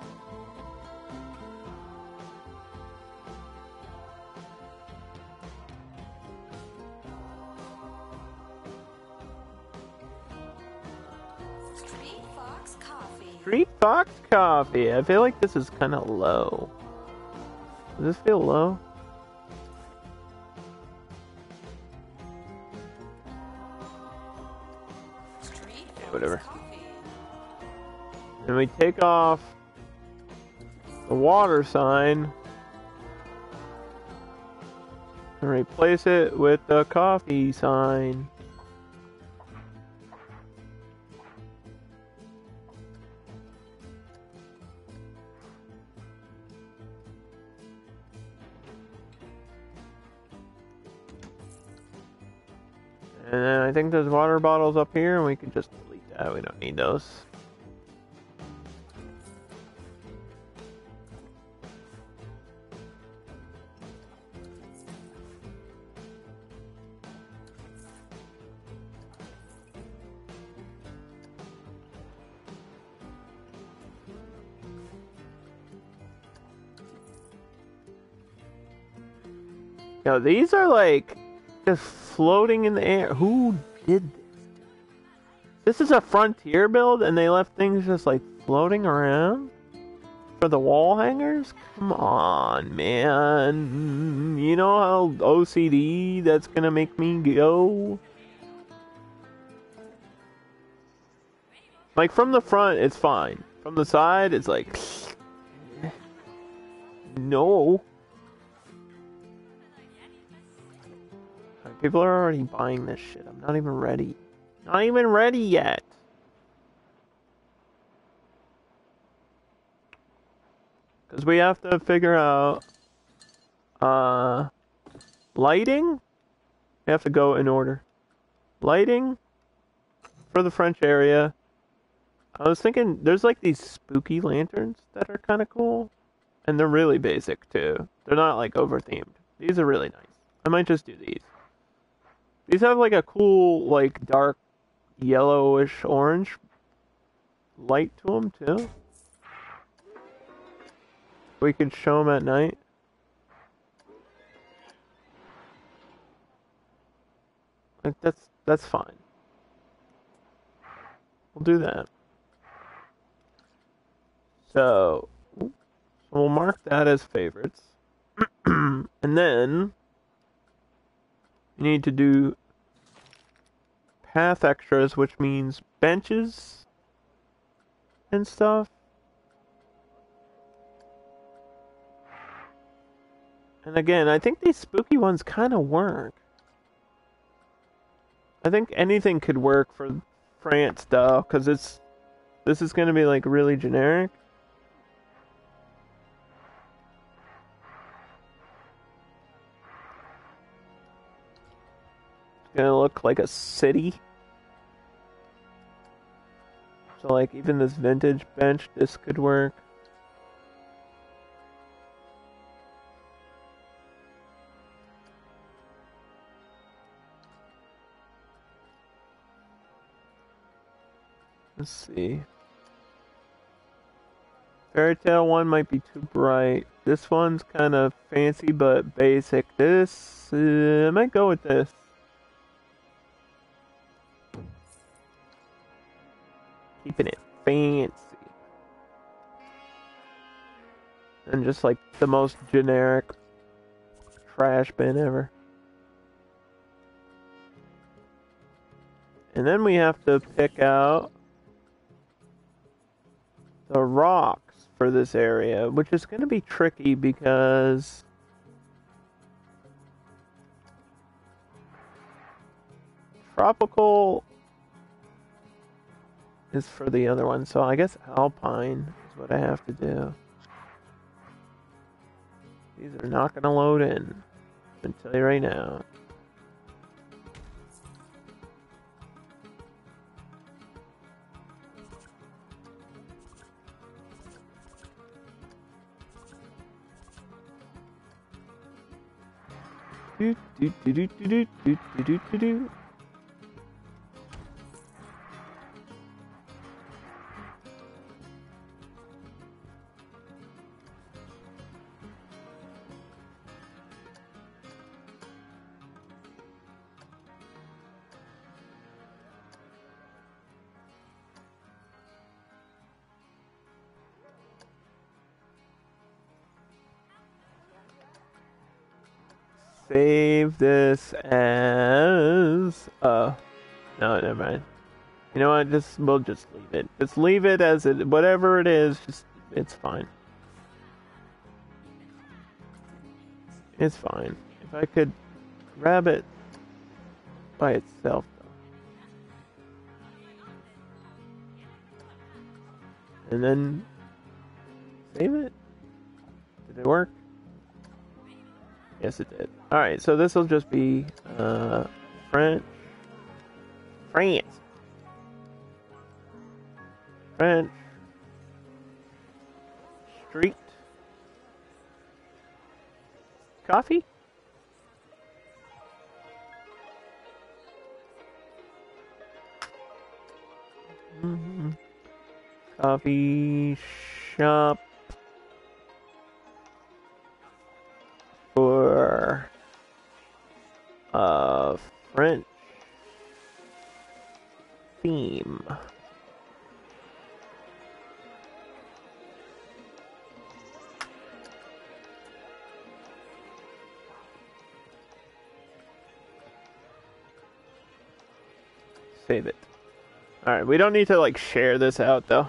B: Street Fox Coffee.
A: Street Fox Coffee. I feel like this is kind of low. Does this feel low? Whatever.
B: Coffee.
A: And we take off the water sign and replace it with the coffee sign. And then I think there's water bottles up here, and we can just delete that. We don't need those. Yo, these are like just floating in the air. Who did this? This is a Frontier build and they left things just like floating around for the wall hangers? Come on, man. You know how OCD that's gonna make me go? Like from the front, it's fine. From the side, it's like... No. People are already buying this shit. I'm not even ready. Not even ready yet. Because we have to figure out... lighting? We have to go in order. Lighting for the French area. I was thinking, there's like these spooky lanterns that are kind of cool. And they're really basic too. They're not like over-themed. These are really nice. I might just do these. These have like a cool, like dark yellowish orange light to them too. We could show them at night. Like that's fine. We'll do that. So So we'll mark that as favorites. And then you need to do path extras, which means benches and stuff. And again, I think these spooky ones kind of work. I think anything could work for France, though, because this is going to be like really generic. It's going to look like a city. So like even this vintage bench, this could work. Let's see. Fairy tale one might be too bright. This one's kind of fancy but basic. This, I might go with this. Keeping it fancy. And just like the most generic trash bin ever. And then we have to pick out the rocks for this area, which is going to be tricky because tropical is for the other one, so I guess alpine is what I have to do. These are not going to load in. I'm going to tell you right now. Do, do, do, do, do, do, do, do, do, do. Save this as no, never mind. You know what? We'll just leave it. Just leave it as it, whatever it is. Just it's fine. It's fine. If I could grab it by itself, though, and then save it. Did it work? Yes, it did. Alright, so this will just be France. Street. Coffee? Mm-hmm. Coffee shop. For French theme. Save it. Alright, we don't need to like share this out though.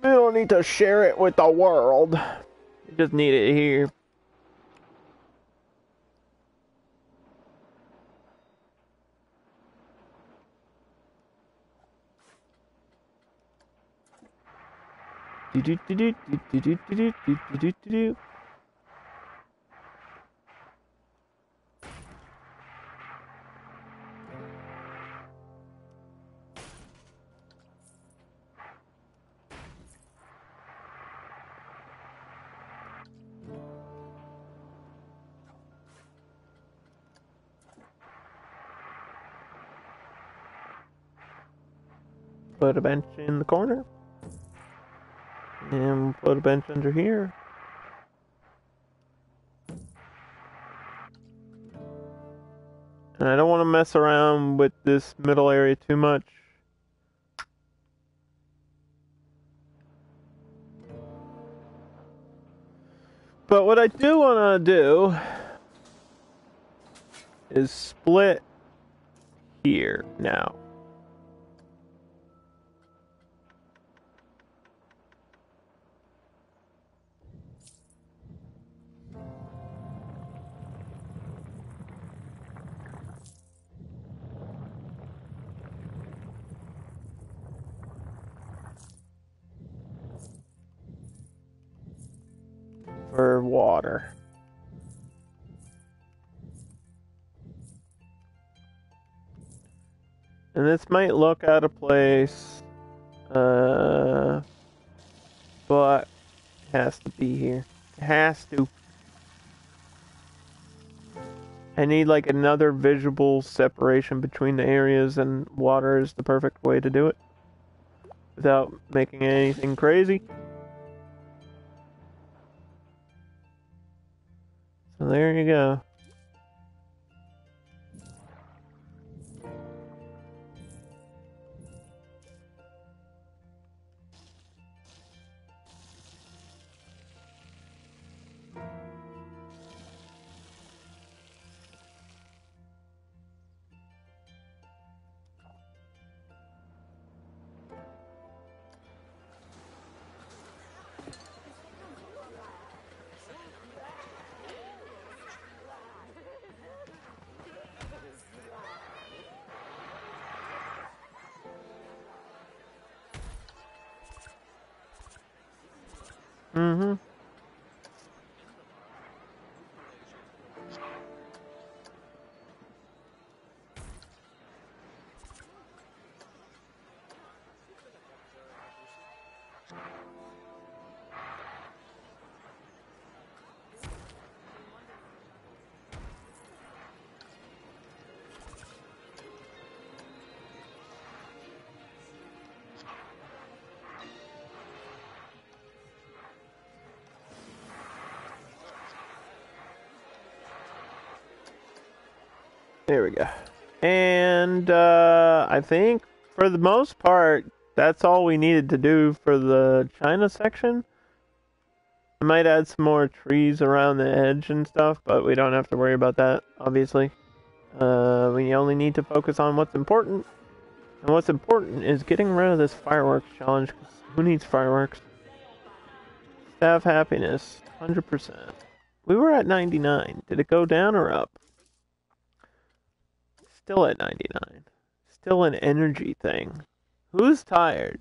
A: We don't need to share it with the world. We just need it here. Do do do do do do do do do do do do. Put a bench in the corner. And we'll put a bench under here. And I don't want to mess around with this middle area too much. But what I do want to do is split here now. For water. And this might look out of place, but it has to be here. It has to. I need like another visual separation between the areas, and water is the perfect way to do it without making anything crazy. So there you go. Mm-hmm. There we go. And I think for the most part, that's all we needed to do for the China section. I might add some more trees around the edge and stuff, but we don't have to worry about that, obviously. We only need to focus on what's important. And what's important is getting rid of this fireworks challenge. 'Cause who needs fireworks? Staff happiness, 100%. We were at 99. Did it go down or up? Still at 99. Still an energy thing. Who's tired?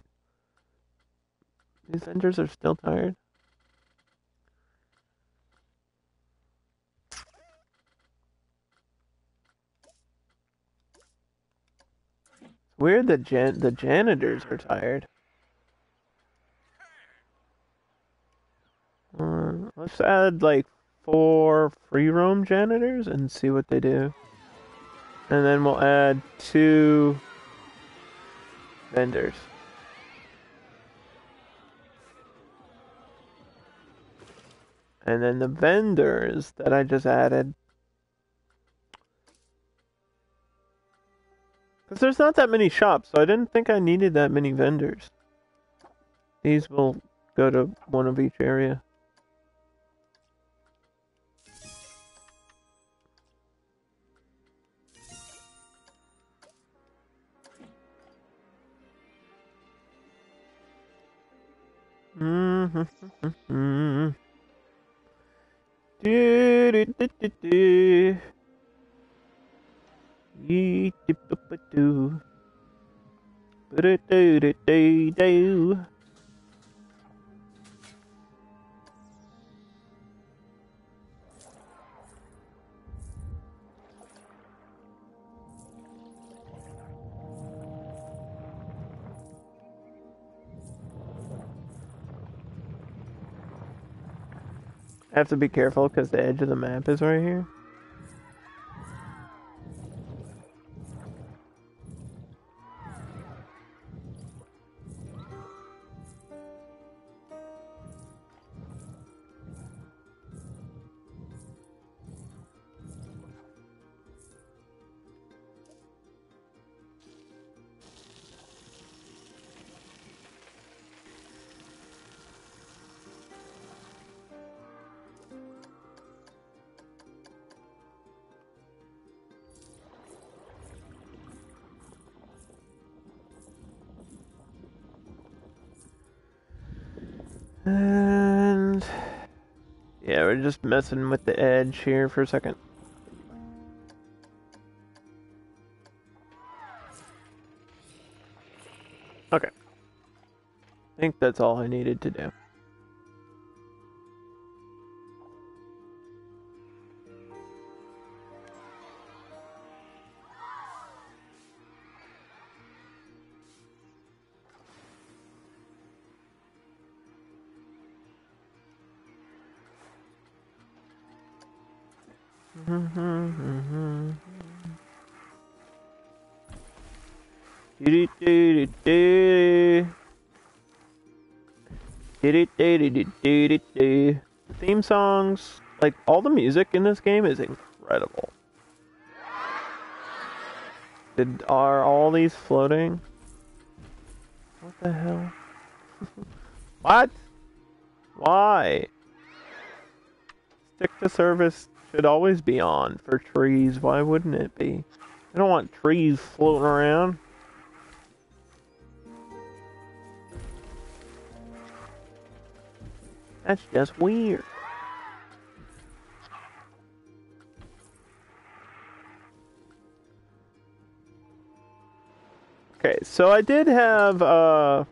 A: These vendors are still tired? It's weird that the janitors are tired. Let's add like 4 free roam janitors and see what they do. And then we'll add 2 vendors. And then the vendors that I just added. Because there's not that many shops, so I didn't think I needed that many vendors. These will go to one of each area. Mm-hmm. Do do do do do. Yee dip up a do. Do do do do do. I have to be careful because the edge of the map is right here. And yeah, we're just messing with the edge here for a second. Okay. I think that's all I needed to do. Theme songs, like all the music in this game is incredible. Are all these floating? What the hell? What? Why? Stick to service should always be on for trees. Why wouldn't it be? I don't want trees floating around. That's just weird. Okay, so I did have, I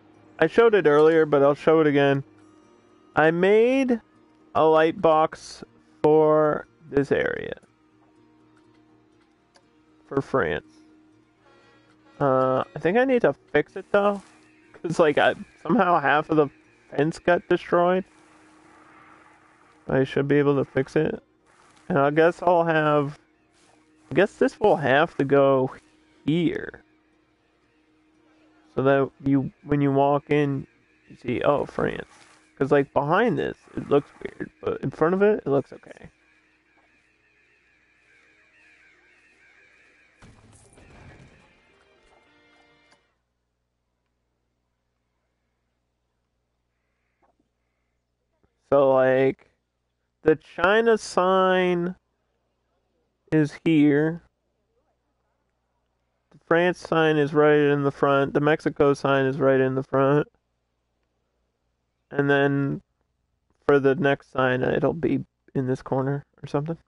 A: showed it earlier, but I'll show it again. I made a light box for this area. For France. I think I need to fix it though. Because, like, somehow half of the fence got destroyed. I should be able to fix it. And I guess I guess this will have to go here. So that when you walk in, you see, oh, France. Because, like, behind this, it looks weird. But in front of it, it looks okay. So, like, the China sign is here. The France sign is right in the front. The Mexico sign is right in the front. And then for the next sign, it'll be in this corner or something.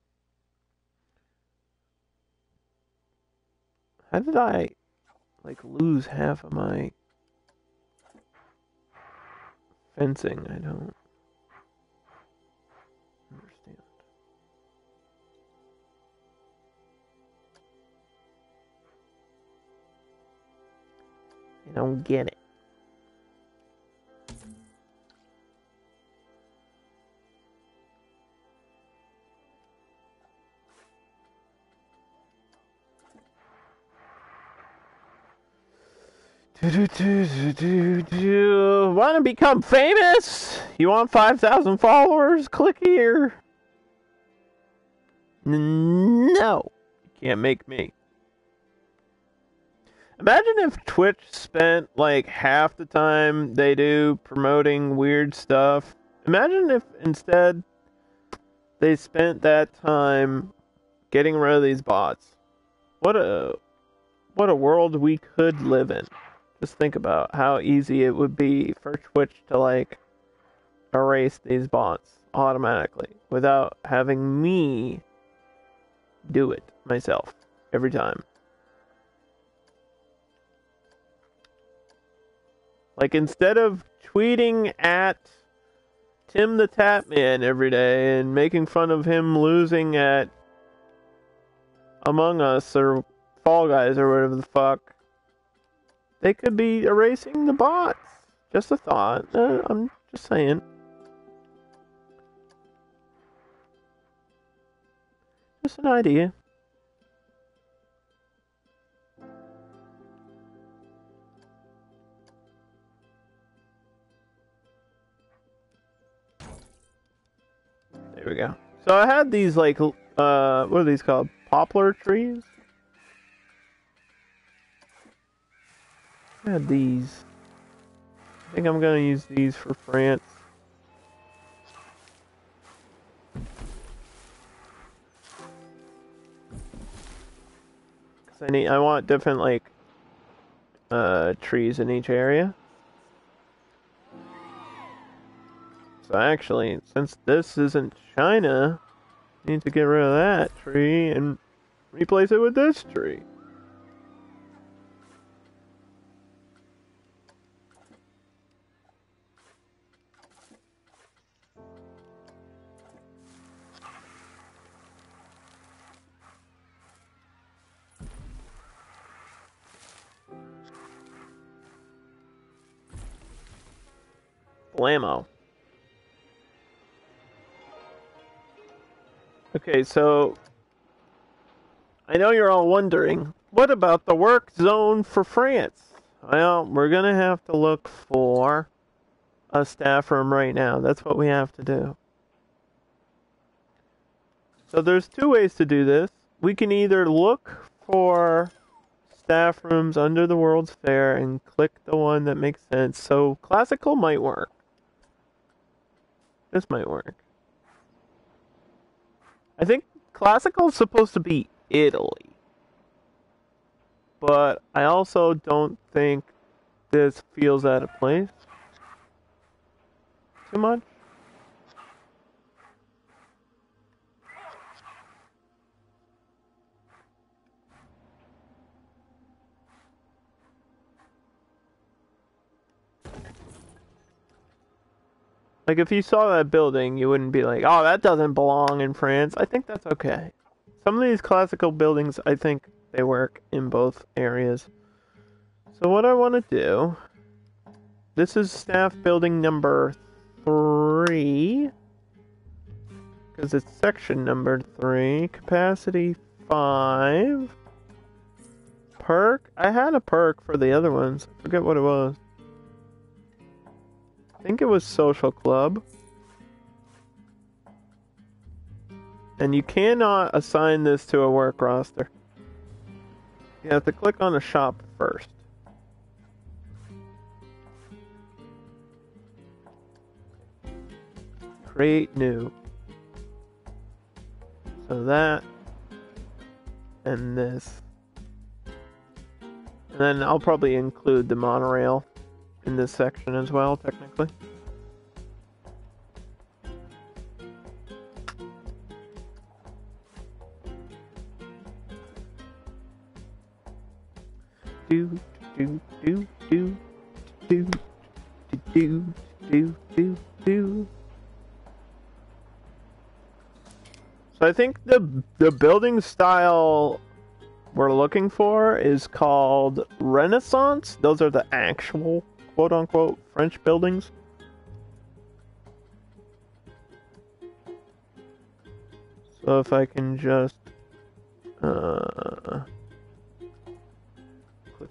A: How did I, like, lose half of my fencing? I don't understand. I don't get it. Want to become famous? You want 5,000 followers? Click here. No. You can't make me. Imagine if Twitch spent like half the time they do promoting weird stuff. Imagine if instead they spent that time getting rid of these bots. What a world we could live in. Just think about how easy it would be for Twitch to, like, erase these bots automatically without having me do it myself every time. Like, instead of tweeting at Tim the Tatman every day and making fun of him losing at Among Us or Fall Guys or whatever the fuck, they could be erasing the bots. Just a thought. I'm just saying. Just an idea. There we go. So I had these, like, what are these called? Poplar trees? I had these. I think I'm gonna use these for France. Cause I want different, like, trees in each area. So actually, since this isn't China, I need to get rid of that tree and replace it with this tree. Blammo. Okay, so I know you're all wondering, what about the work zone for France? Well, we're gonna have to look for a staff room right now. That's what we have to do. So there's two ways to do this. We can either look for staff rooms under the World's Fair and click the one that makes sense. So classical might work. This might work. I think classical is supposed to be Italy. But I also don't think this feels out of place too much. Like, if you saw that building, you wouldn't be like, oh, that doesn't belong in France. I think that's okay. Some of these classical buildings, I think they work in both areas. So what I want to do, this is staff building number 3. Because it's section number 3. Capacity 5. Perk? I had a perk for the other ones. I forget what it was. I think it was Social Club. And you cannot assign this to a work roster. You have to click on the shop first. Create new. So that and this. And then I'll probably include the monorail in this section as well, technically. Do do do do do do do do do. So I think the building style we're looking for is called Renaissance. Those are the actual quote-unquote French buildings. So if I can just click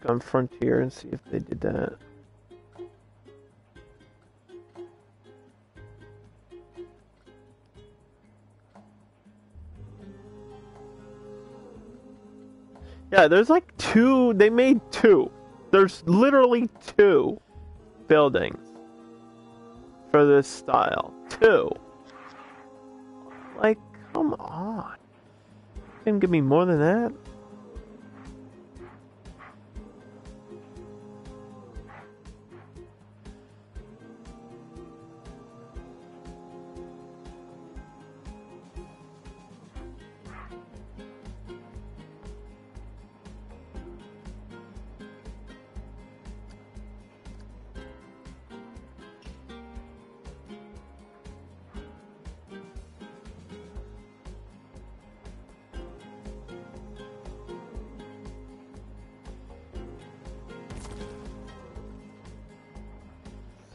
A: on Frontier and see if they did that. Yeah, there's like 2, they made 2. There's literally 2 buildings for this style. 2. Like, come on. You can give me more than that?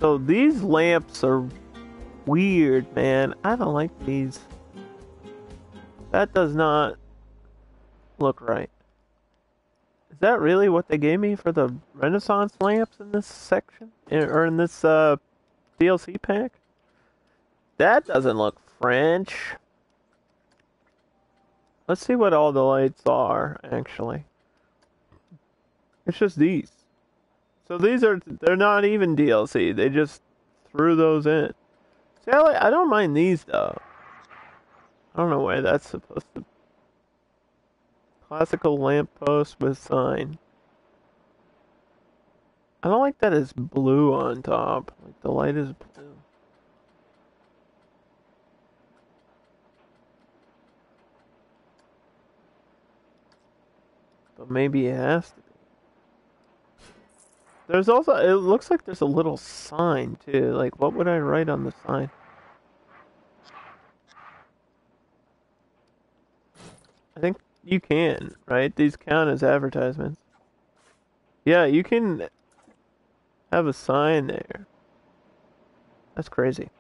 A: So these lamps are weird, man. I don't like these. That does not look right. Is that really what they gave me for the Renaissance lamps in this section? Or in this DLC pack? That doesn't look French. Let's see what all the lights are, actually. It's just these. So they're not even DLC. They just threw those in. See, I don't mind these, though. I don't know where that's supposed to be. Classical lamppost with sign. I don't like that it's blue on top. Like, the light is blue. But maybe it has to be. There's also, it looks like there's a little sign too. Like, what would I write on the sign? I think you can, right? These count as advertisements. Yeah, you can have a sign there. That's crazy.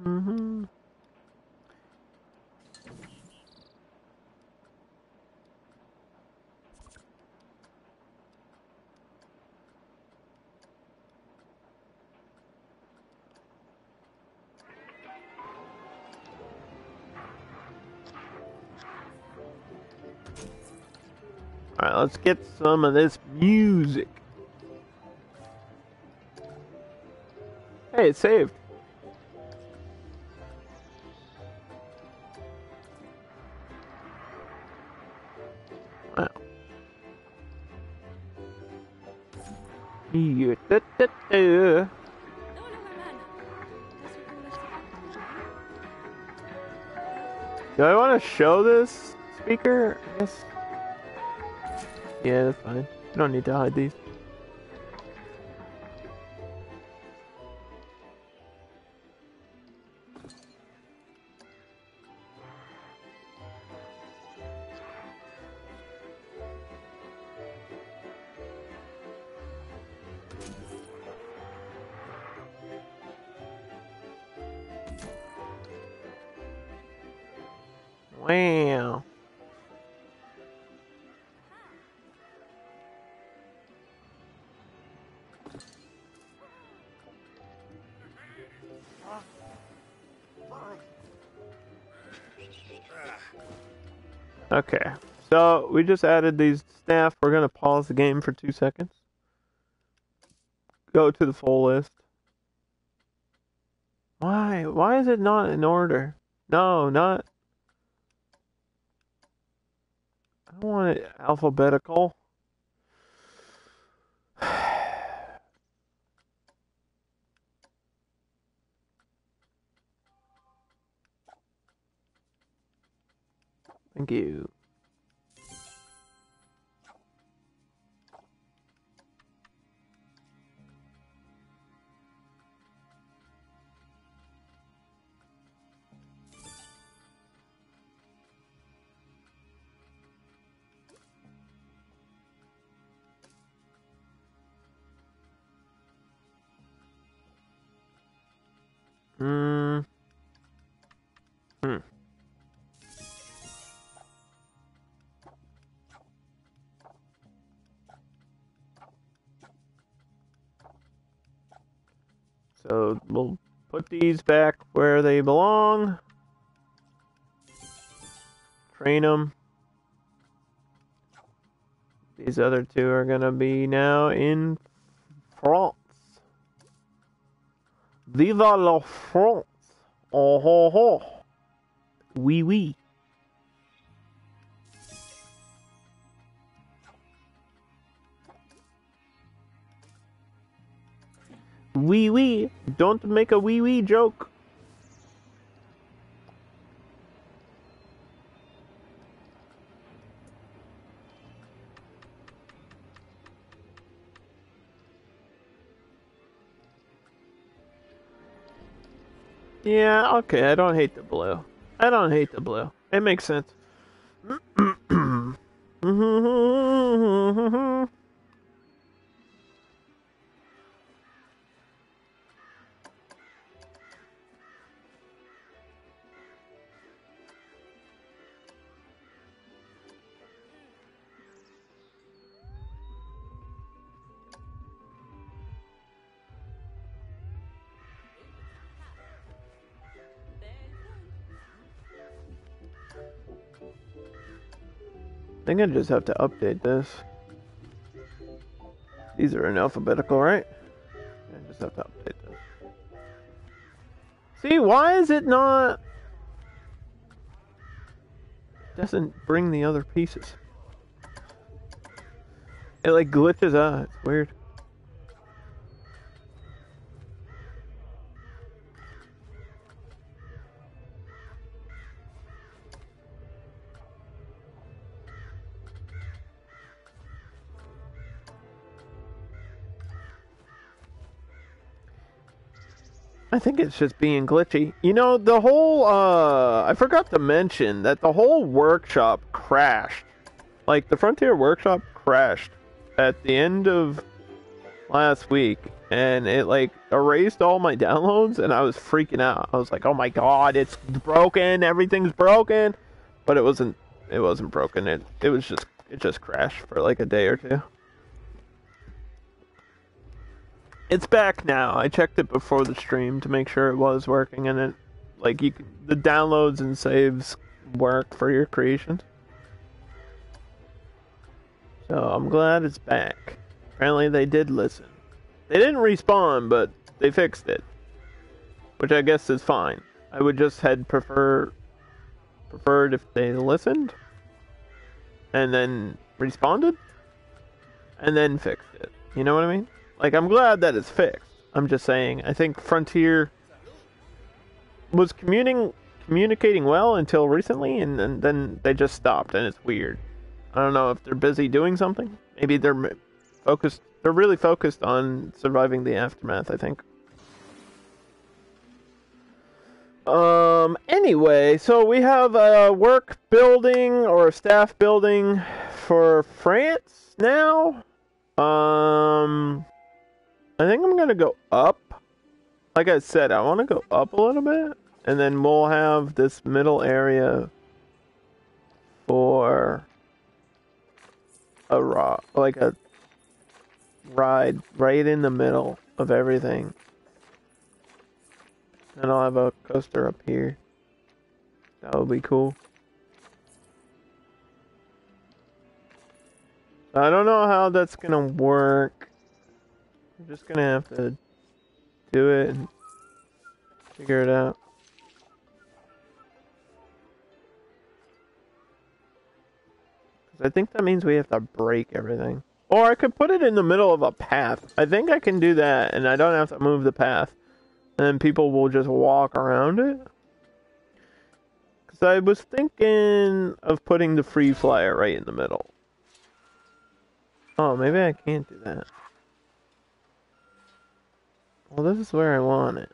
A: Mm-hmm. Alright, let's get some of this music. Hey, it saved. Wow. Yeah, da, da, da. Do I want to show this speaker? I guess. Yeah, that's fine. You don't need to hide these. Wow. Okay, so we just added these staff. We're gonna pause the game for 2 seconds. Go to the full list. Why? Why is it not in order? No, not. I don't want it alphabetical. Thank you. Hmm. So we'll put these back where they belong. Train them. These other two are gonna be now in France. Viva la France! Oh ho ho! Oui oui. Wee wee. Don't make a wee wee joke. Yeah, okay, I don't hate the blue. I don't hate the blue. It makes sense. I think I just have to update this. These are in alphabetical, right? I just have to update this. See, why is it not... Doesn't bring the other pieces. It like glitches out. It's weird. I think it's just being glitchy. You know, the whole, I forgot to mention that the whole workshop crashed. Like, the Frontier workshop crashed at the end of last week, and it, like, erased all my downloads, and I was freaking out. I was like, oh my god, it's broken, everything's broken! But it wasn't broken, it just crashed for, like, a day or two. It's back now. I checked it before the stream to make sure it was working, and it, like, the downloads and saves work for your creations. So I'm glad it's back. Apparently they did listen. They didn't respawn, but they fixed it, which I guess is fine. I would just had preferred if they listened, and then responded, and then fixed it. You know what I mean? Like, I'm glad that it's fixed. I'm just saying, I think Frontier was communicating well until recently, and then they just stopped, and it's weird. I don't know if they're busy doing something. Maybe they're focused. They're really focused on surviving the aftermath, I think. Anyway, so we have a work building or a staff building for France now. I think I'm gonna go up. Like I said, I want to go up a little bit, and then we'll have this middle area for a ride right in the middle of everything. And I'll have a coaster up here. That would be cool. I don't know how that's gonna work. I'm just gonna have to do it and figure it out. Because I think that means we have to break everything. Or I could put it in the middle of a path. I think I can do that, and I don't have to move the path. And then people will just walk around it. Because I was thinking of putting the free flyer right in the middle. Oh, maybe I can't do that. Well, this is where I want it.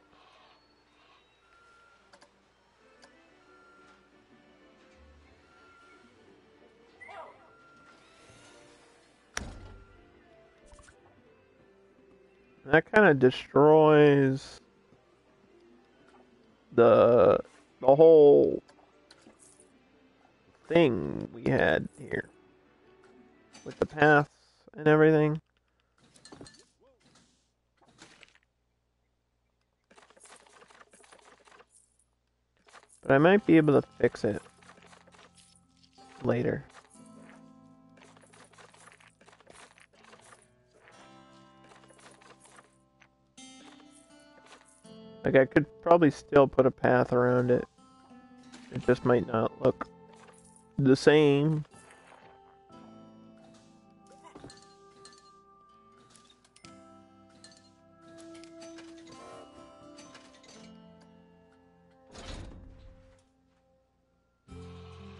A: That kind of destroys the whole thing we had here with the paths and everything. But I might be able to fix it later. Like, I could probably still put a path around it. It just might not look the same.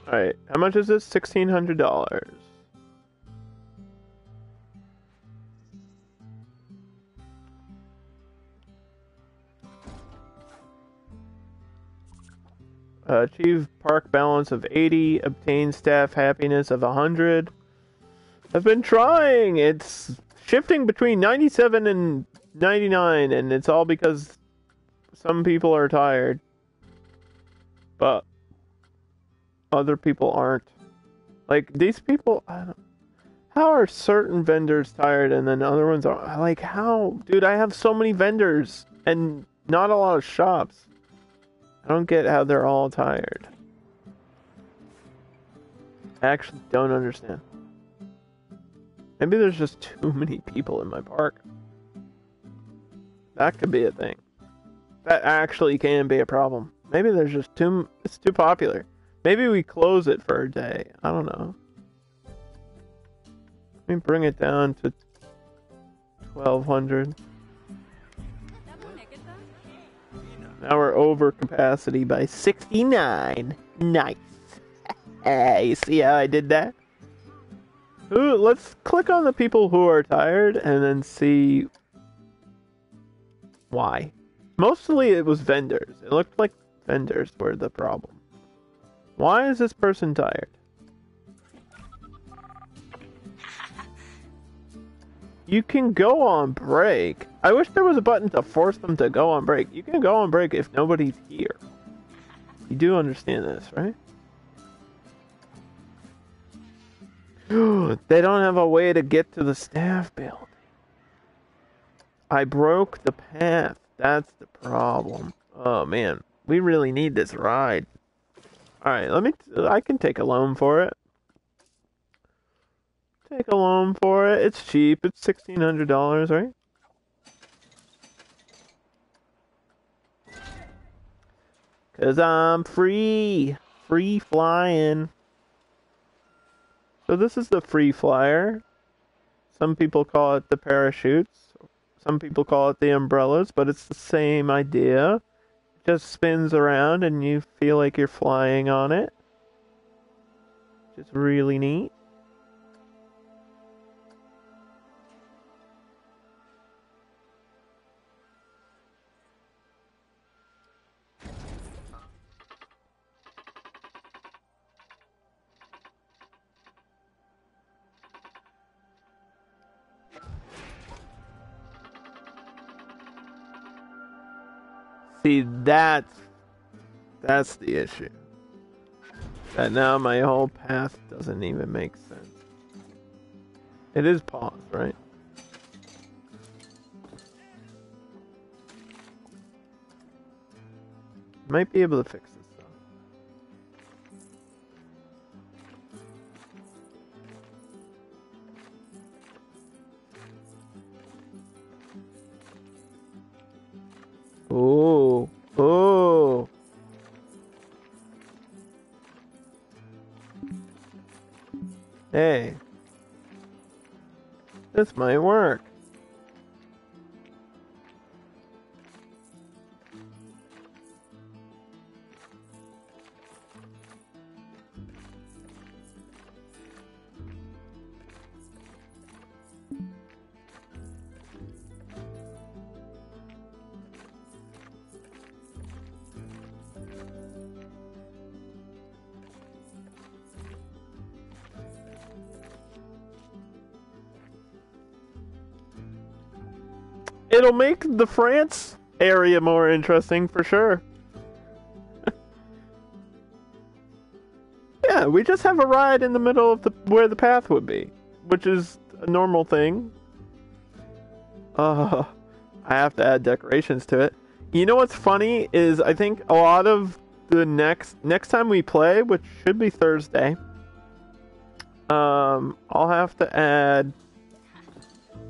A: Alright, how much is this? $1,600. Achieve park balance of 80. Obtain staff happiness of 100. I've been trying. It's shifting between 97 and 99, and it's all because some people are tired. But other people aren't. Like, these people, I don't... How are certain vendors tired and then other ones are... Like, how? Dude, I have so many vendors and not a lot of shops. I don't get how they're all tired. I actually don't understand. Maybe there's just too many people in my park. That could be a thing. That actually can be a problem. Maybe there's just it's too popular. Maybe we close it for a day. I don't know. Let me bring it down to 1,200. Now we're over capacity by 69. Nice. Hey, see how I did that? Ooh, let's click on the people who are tired and then see why. Mostly it was vendors. It looked like vendors were the problem. Why is this person tired? You can go on break. I wish there was a button to force them to go on break. You can go on break if nobody's here. You do understand this, right? They don't have a way to get to the staff building. I broke the path. That's the problem. Oh man, we really need this ride. Alright, I can take a loan for it. Take a loan for it. It's cheap. It's $1,600, right? Cause I'm free. Free flying. So this is the free flyer. Some people call it the parachutes. Some people call it the umbrellas, but it's the same idea. It just spins around and you feel like you're flying on it. Which is really neat. See, that's the issue. That now my whole path doesn't even make sense. It is paused, right? Might be able to fix this though. Oh, oh. Hey. This might work. It'll make the France area more interesting for sure. Yeah, we just have a ride in the middle of where the path would be, which is a normal thing. I have to add decorations to it. You know what's funny is I think a lot of the next time we play, which should be Thursday, I'll have to add.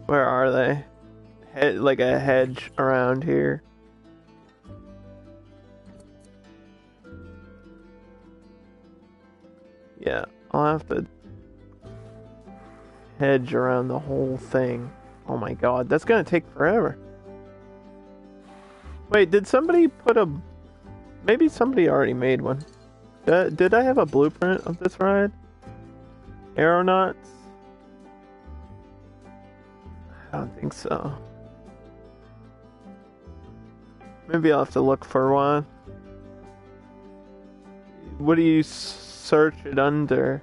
A: Where are they? Like a hedge around here. Yeah, I'll have to hedge around the whole thing. Oh my god, that's gonna take forever. Wait, did somebody put a... Maybe somebody already made one. Did I have a blueprint of this ride? Aeronauts? I don't think so. Maybe I'll have to look for one. What do you search it under?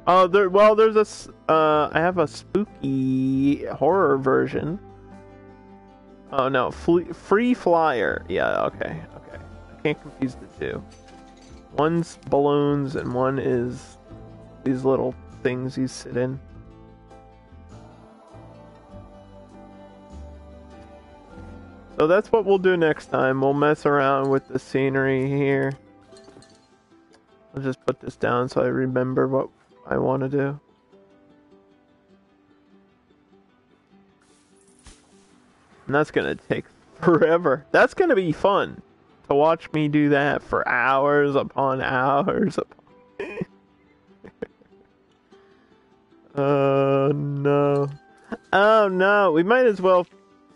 A: Oh, there's a... I have a spooky horror version. Oh no, free flyer. Yeah, okay. I can't confuse the two. One's balloons and one is these little things you sit in. So that's what we'll do next time. We'll mess around with the scenery here. I'll just put this down so I remember what I want to do. And that's gonna take forever. That's gonna be fun to watch me do that for hours upon hours upon... Oh no. Oh no, we might as well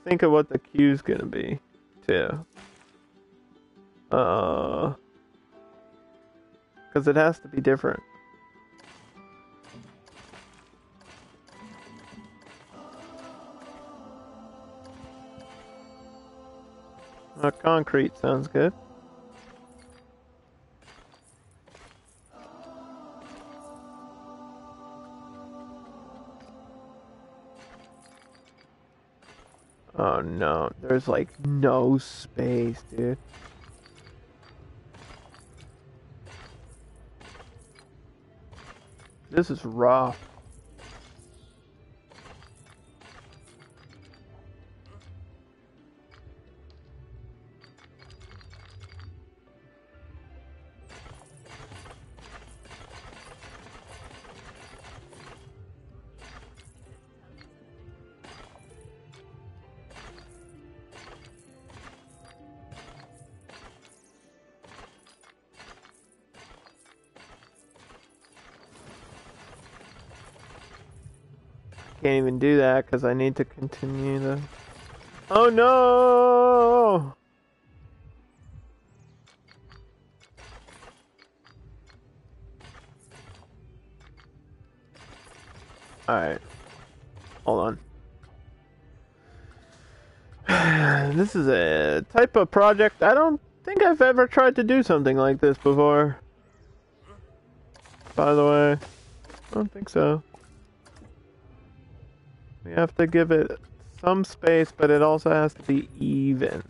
A: think of what the queue's gonna be, too. Because it has to be different. Concrete sounds good. Oh no, there's like no space, dude. This is rough. Can't even do that because I need to continue the... Oh no! Alright. Hold on. This is a type of project I don't think I've ever tried to do something like this before. By the way, I don't think so. We have to give it some space, but it also has to be even.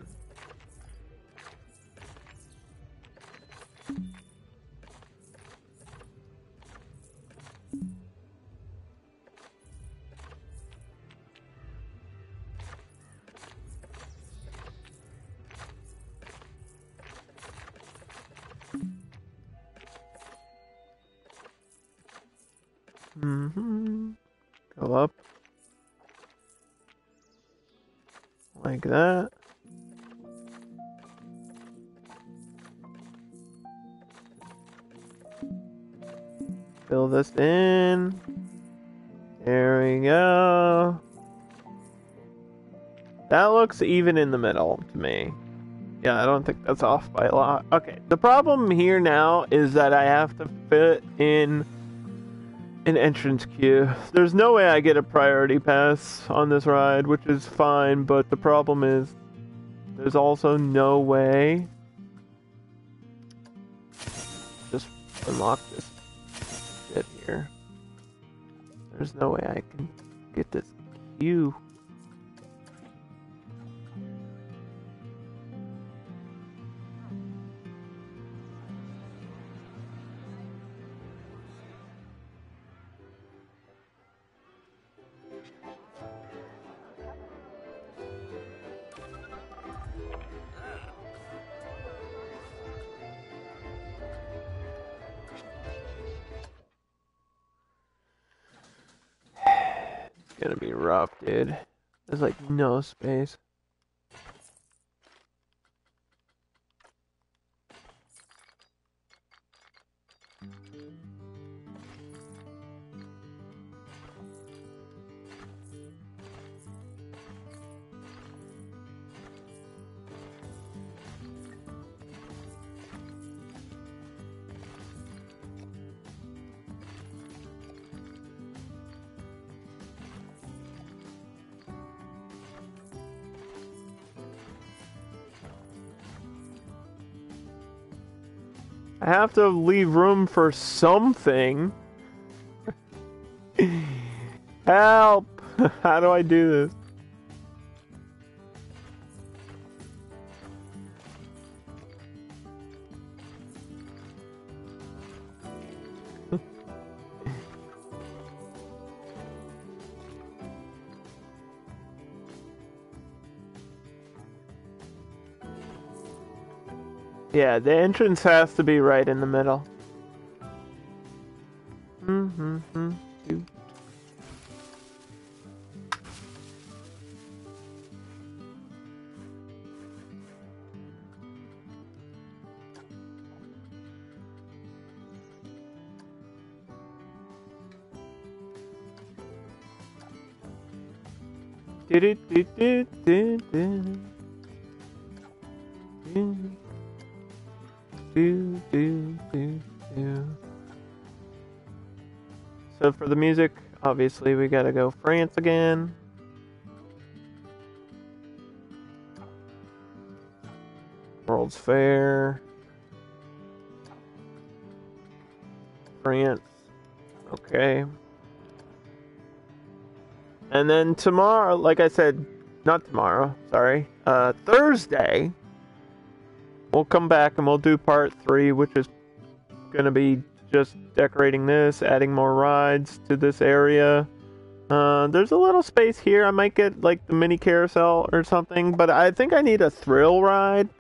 A: Go up. Like that. Fill this in. There we go. That looks even in the middle to me. Yeah, I don't think that's off by a lot. Okay, the problem here now is that I have to fit in an entrance queue. There's no way I get a priority pass on this ride, which is fine, but the problem is there's also no way just unlock this shit here. There's no way I can get this queue. It's gonna be rough, dude. There's like no space. I have to leave room for something. Help! How do I do this? Yeah, the entrance has to be right in the middle. So for the music, obviously we gotta go France again. World's Fair. France. Okay. And then tomorrow, like I said, not tomorrow, sorry, Thursday, we'll come back and we'll do part 3, which is going to be just decorating this, adding more rides to this area. There's a little space here. I might get like the mini carousel or something, but I think I need a thrill ride.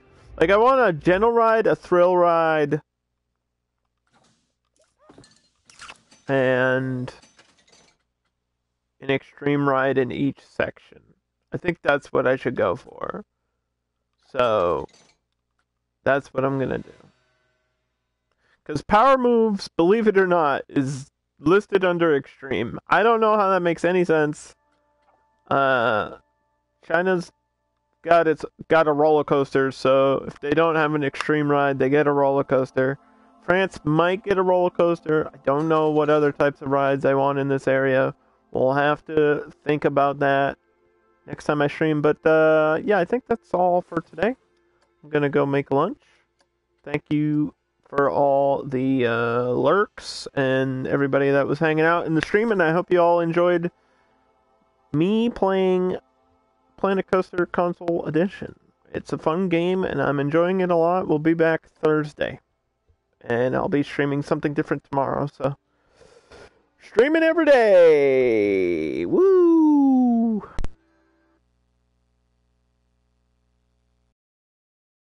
A: Like I want a gentle ride, a thrill ride, and an extreme ride in each section. I think that's what I should go for. So that's what I'm gonna do. Because Power Moves, believe it or not, is listed under extreme. I don't know how that makes any sense. China's got a roller coaster, so if they don't have an extreme ride, they get a roller coaster. France might get a roller coaster. I don't know what other types of rides I want in this area. We'll have to think about that next time I stream. But yeah, I think that's all for today. I'm gonna go make lunch. Thank you for all the lurks and everybody that was hanging out in the stream, and I hope you all enjoyed me playing Planet Coaster Console Edition. It's a fun game, and I'm enjoying it a lot. We'll be back Thursday, and I'll be streaming something different tomorrow, so streaming every day! Woo!